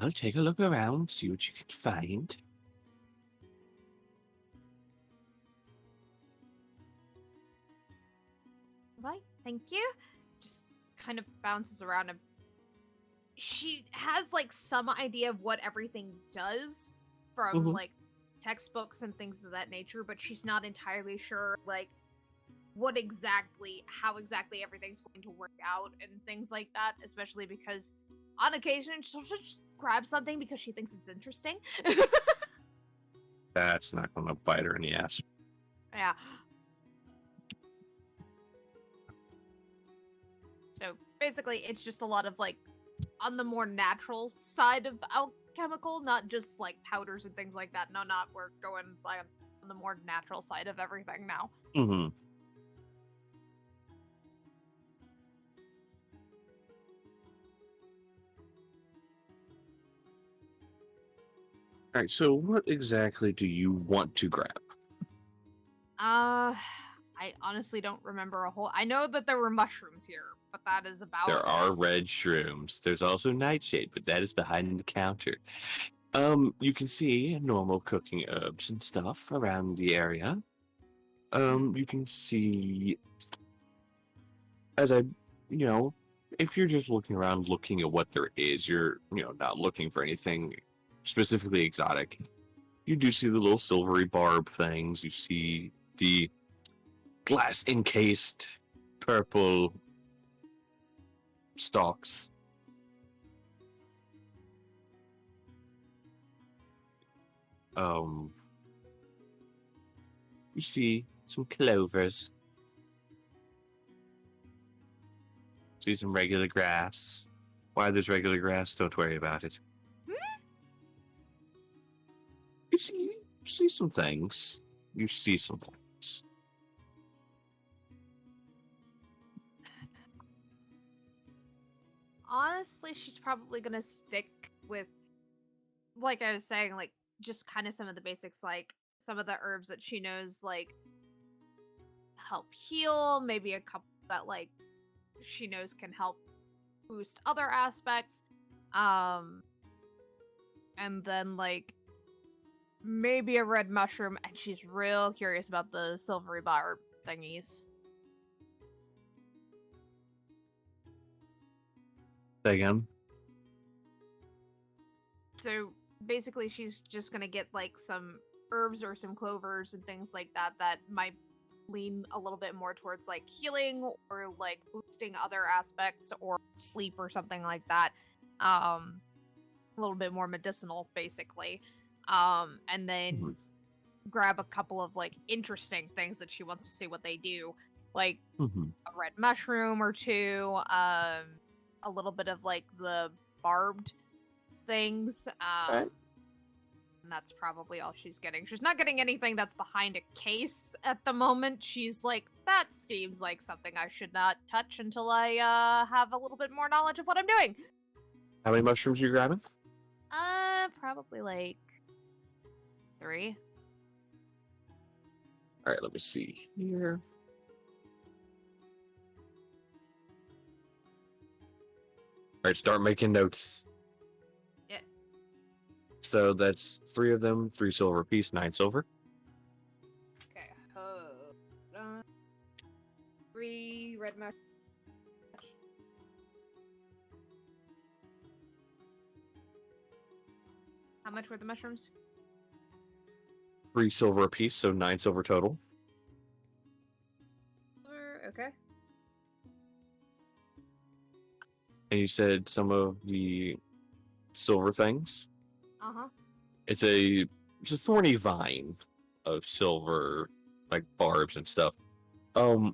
I'll take a look around, see what you can find. Right, thank you. Just kind of bounces around and she has like some idea of what everything does from Mhm. like textbooks and things of that nature, but she's not entirely sure like how exactly everything's going to work out and things like that, especially because on occasion, she'll just grab something because she thinks it's interesting. That's not going to bite her in the ass. Yeah. So basically, it's just a lot of like on the more natural side of alchemical, not just like powders and things like that. No, not we're going like on the more natural side of everything now. Mm-hmm. All right, so what exactly do you want to grab? I honestly don't remember a whole. I know that there were mushrooms here, but that is about. There are red shrooms. There's also nightshade, but that is behind the counter. You can see normal cooking herbs and stuff around the area. You can see, as I, if you're just looking around, looking at what there is, you're, not looking for anything specifically exotic. You do see the little silvery barb things. You see the glass encased purple stalks. You see some clovers. See some regular grass. Why there's regular grass, don't worry about it. You see some things. You see some things. Honestly, she's probably gonna stick with, like I was saying, like just kind of some of the basics, like some of the herbs that she knows, like help heal. Maybe a couple that like she knows can help boost other aspects. And then like maybe a red mushroom, and she's real curious about the silvery barb thingies. Say again? So basically, she's just gonna get like some herbs or some clovers and things like that that might lean a little bit more towards like healing or like boosting other aspects or sleep or something like that. A little bit more medicinal, basically. And then grab a couple of like interesting things that she wants to see what they do, like a red mushroom or two, a little bit of like the barbed things. Right. And that's probably all she's getting. She's not getting anything that's behind a case at the moment. She's like, that seems like something I should not touch until I have a little bit more knowledge of what I'm doing. How many mushrooms are you grabbing? Probably like 3. All right, let me see here. All right, start making notes. Yeah. So that's 3 of them, 3 silver apiece, 9 silver. Okay, hold on. 3 red mushrooms. How much were the mushrooms? 3 silver apiece, so 9 silver total. Okay. And you said some of the silver things. Uh-huh. It's a thorny vine of silver, like barbs and stuff. How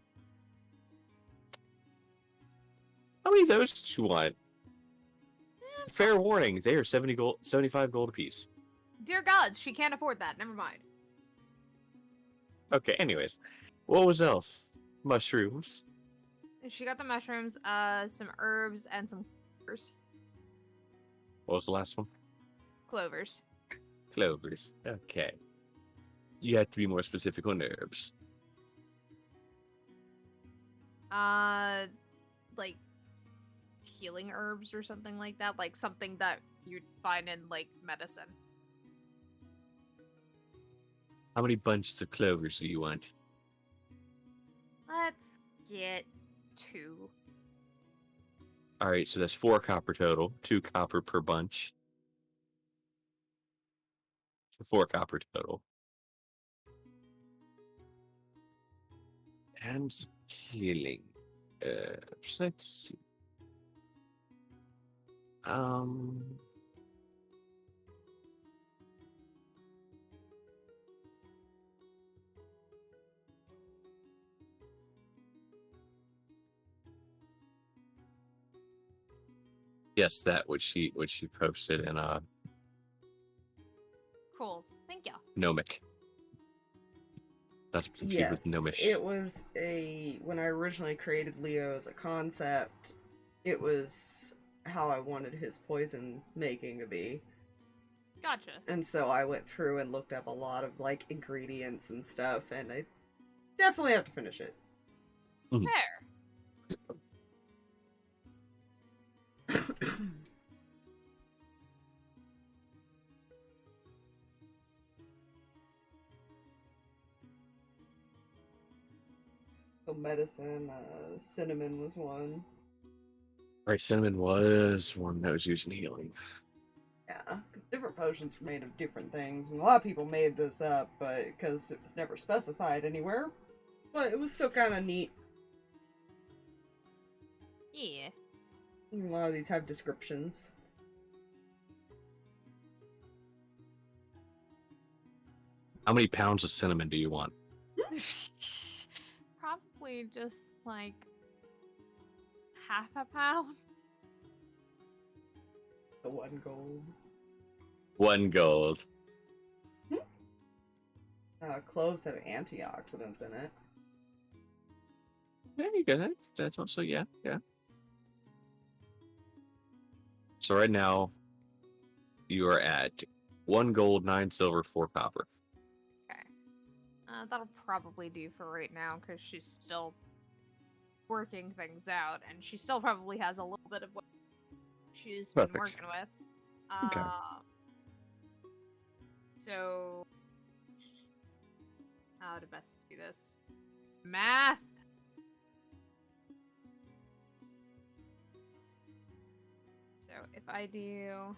many of those did you want? Fair warning, they are 75 gold apiece. Dear gods, she can't afford that. Never mind. Okay, anyways. What was else? Mushrooms. She got the mushrooms, some herbs, and some clovers. What was the last one? Clovers. Clovers. Okay. You have to be more specific on herbs. Like healing herbs or something like that, like something that you'd find in like medicine. How many bunches of clovers do you want? Let's get 2. All right, so that's 4 copper total. 2 copper per bunch. So 4 copper total. And some healing. Let's see. Um. Yes, that which she posted in Cool. Thank you. Gnomic. Not to be confused with Yes, Gnomish. it was when I originally created Leo as a concept, it was how I wanted his poison making to be. Gotcha. And so I went through and looked up a lot of like ingredients and stuff, and I definitely have to finish it. Fair. So medicine, cinnamon was one. Right, cinnamon was one that was used in healing. Yeah, 'cause different potions were made of different things. And a lot of people made this up, but because it was never specified anywhere. But it was still kind of neat. Yeah. A lot of these have descriptions. How many pounds of cinnamon do you want? Probably just like half a pound. The 1 gold. 1 gold. Cloves have antioxidants in it. There you go. That's also, yeah. So right now, you are at 1 gold, 9 silver, 4 copper. Okay. That'll probably do for right now because she's still working things out, and she still probably has a little bit of what she's been Perfect. working with. Okay. So, how to best do this? Math. So if I do.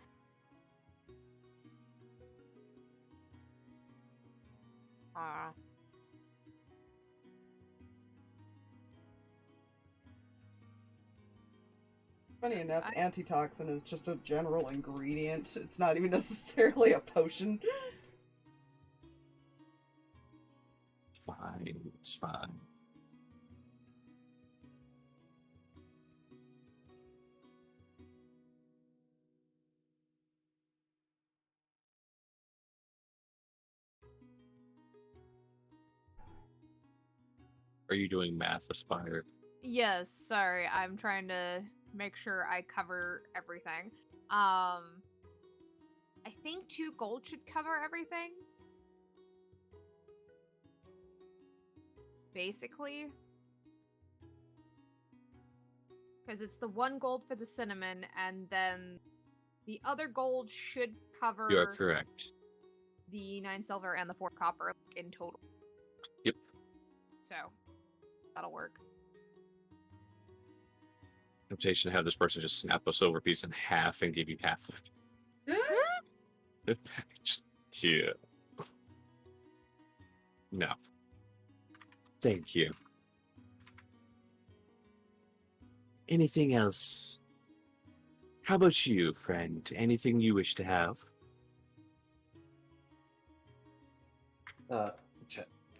Funny enough, I- antitoxin is just a general ingredient. It's not even necessarily a potion. Fine. It's fine. Are you doing math, Aspire? Yes, sorry. I'm trying to make sure I cover everything. I think 2 gold should cover everything. Basically. Because it's the 1 gold for the cinnamon, and then the other gold should cover You are correct. the 9 silver and the 4 copper in total. Yep. So, that'll work. Temptation to have this person just snap a silver piece in half and give you half. Yeah. No. Thank you. Anything else? How about you, friend? Anything you wish to have?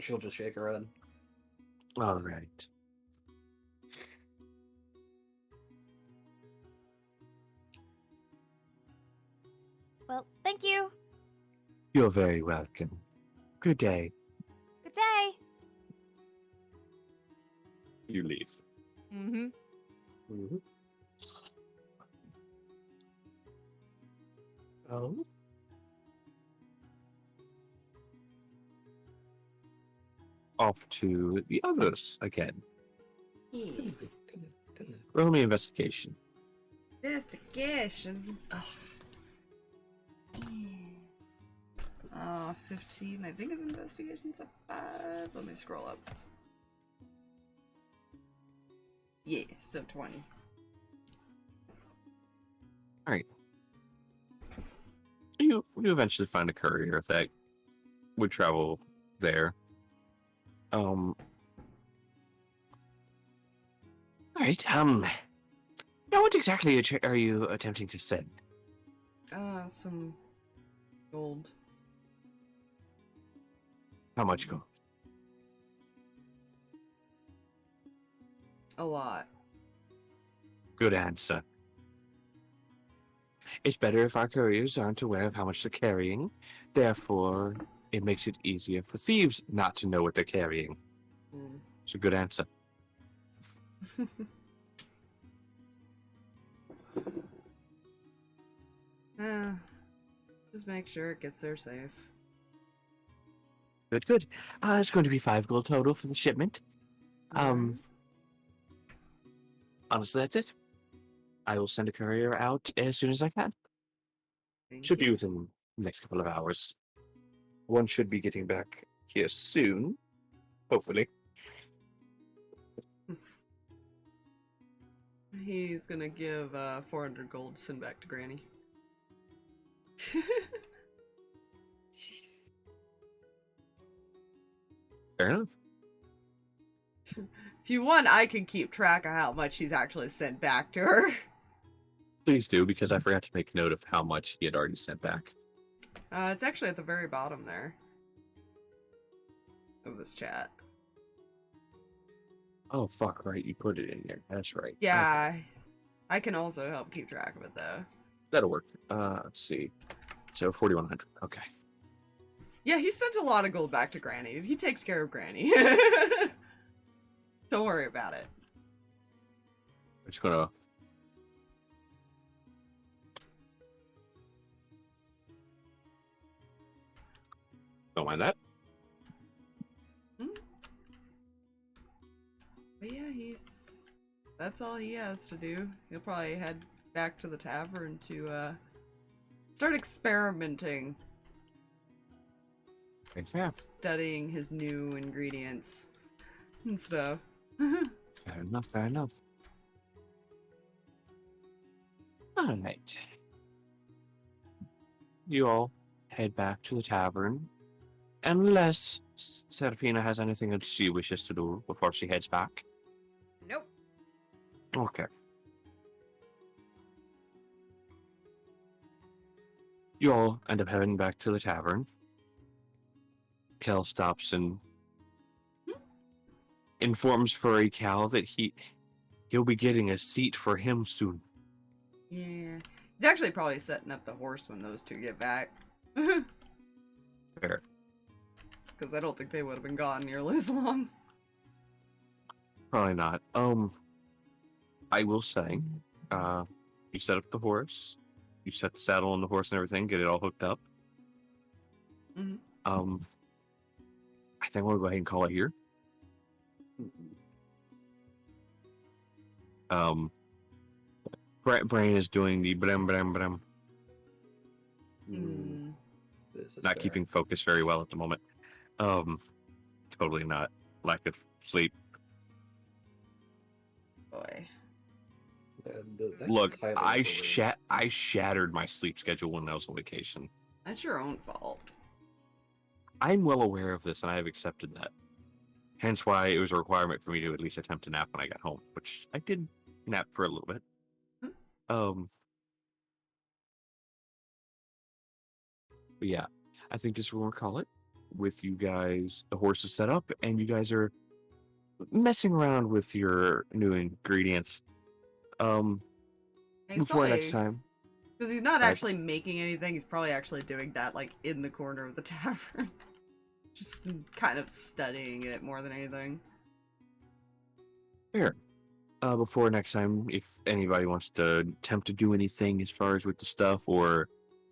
She'll just shake her head. All right. Well, thank you. You're very welcome. Good day. Good day. You leave. Mm-hmm. Mm-hmm. Oh. Off to the others again. Roll me investigation. Investigation. Ugh. 15. I think his investigation's a 5. Let me scroll up. Yeah, so 20. All right. You eventually find a courier that would travel there. All right. Now, what exactly are you attempting to send? Some gold. How much gold? A lot. Good answer. It's better if our couriers aren't aware of how much they're carrying. Therefore, it makes it easier for thieves not to know what they're carrying. Mm. It's a good answer. Just make sure it gets there safe. Good, good. It's going to be 5 gold total for the shipment. Alright. Honestly, that's it. I will send a courier out as soon as I can. Thank Should be you. within the next couple of hours. One should be getting back here soon. Hopefully. He's gonna give 400 gold to send back to Granny. Jeez. Fair enough. If you want, I can keep track of how much he's actually sent back to her. Please do, because I forgot to make note of how much he had already sent back. It's actually at the very bottom there of this chat. Oh, fuck, right. You put it in there. That's right. Yeah, I can also help keep track of it though. That'll work. Let's see. So 4,100. Okay. Yeah, he sent a lot of gold back to Granny. He takes care of Granny. Don't worry about it. I'm just gonna. Don't mind that. But yeah, that's all he has to do. He'll probably head back to the tavern to start experimenting. Yeah. Studying his new ingredients and stuff. Fair enough, fair enough. Alright. You all head back to the tavern. Unless Seraphina has anything that she wishes to do before she heads back. Nope. Okay. You all end up heading back to the tavern. Kel stops and informs Furry Cal that he'll be getting a seat for him soon. Yeah. He's actually probably setting up the horse when those two get back. Fair. Because I don't think they would have been gone nearly as long. Probably not. I will say, you set up the horse, you set the saddle on the horse and everything, get it all hooked up. Mm-hmm. I think we'll go ahead and call it here. Brain is doing the blam blam blam. This is Not fair. keeping focus very well at the moment. Totally not. Lack of sleep. Boy. That's Look, highly I overrated. shattered my sleep schedule when I was on vacation. That's your own fault. I'm well aware of this, and I have accepted that. Hence why it was a requirement for me to at least attempt to nap when I got home, which I did nap for a little bit. But yeah, I think this is what we'll call it. With you guys, the horse is set up, and you guys are messing around with your new ingredients. He's Before next time. Because he's not Right. actually making anything, he's probably actually doing that, like, in the corner of the tavern. Just kind of studying it more than anything. Fair. Before next time, if anybody wants to attempt to do anything as far as with the stuff, or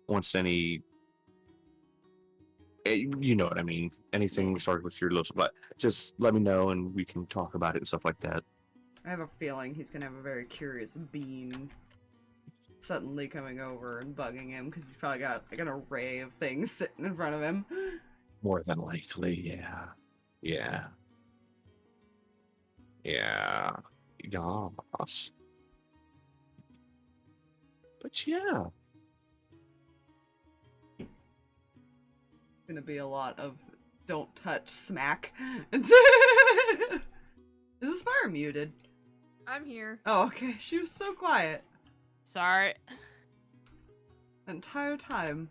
wants any, you know what I mean, anything Yeah. started with your little supply, just let me know and we can talk about it and stuff like that. I have a feeling he's gonna have a very curious bean suddenly coming over and bugging him, because he's probably got like an array of things sitting in front of him. More than likely, yeah. Yeah. Yeah. Yes. But yeah. Gonna be a lot of don't touch smack. Is this fire muted? I'm here. Oh, okay. She was so quiet Sorry. the entire time.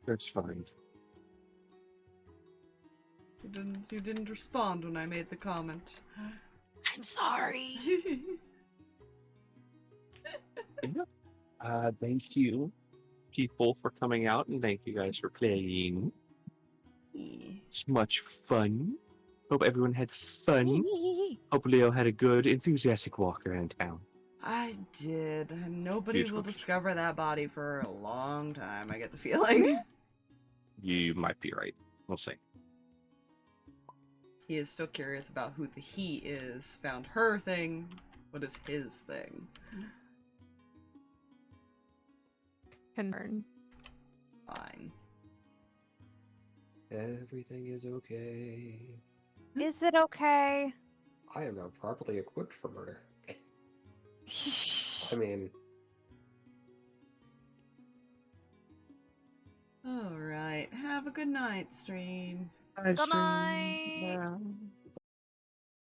That's fine. You didn't respond when I made the comment. I'm sorry. Thank you, people, for coming out, and thank you guys for playing. It's much fun. Hope everyone had fun. Hope Leo had a good, enthusiastic walk around town. I did. And nobody Beautiful. will discover that body for a long time, I get the feeling. You might be right. We'll see. He is still curious about who the he is. Found her thing. What is his thing? Concern. Fine. Everything is okay. Is it okay? I am now properly equipped for murder. I mean, Alright. Have a good night, stream. Good night.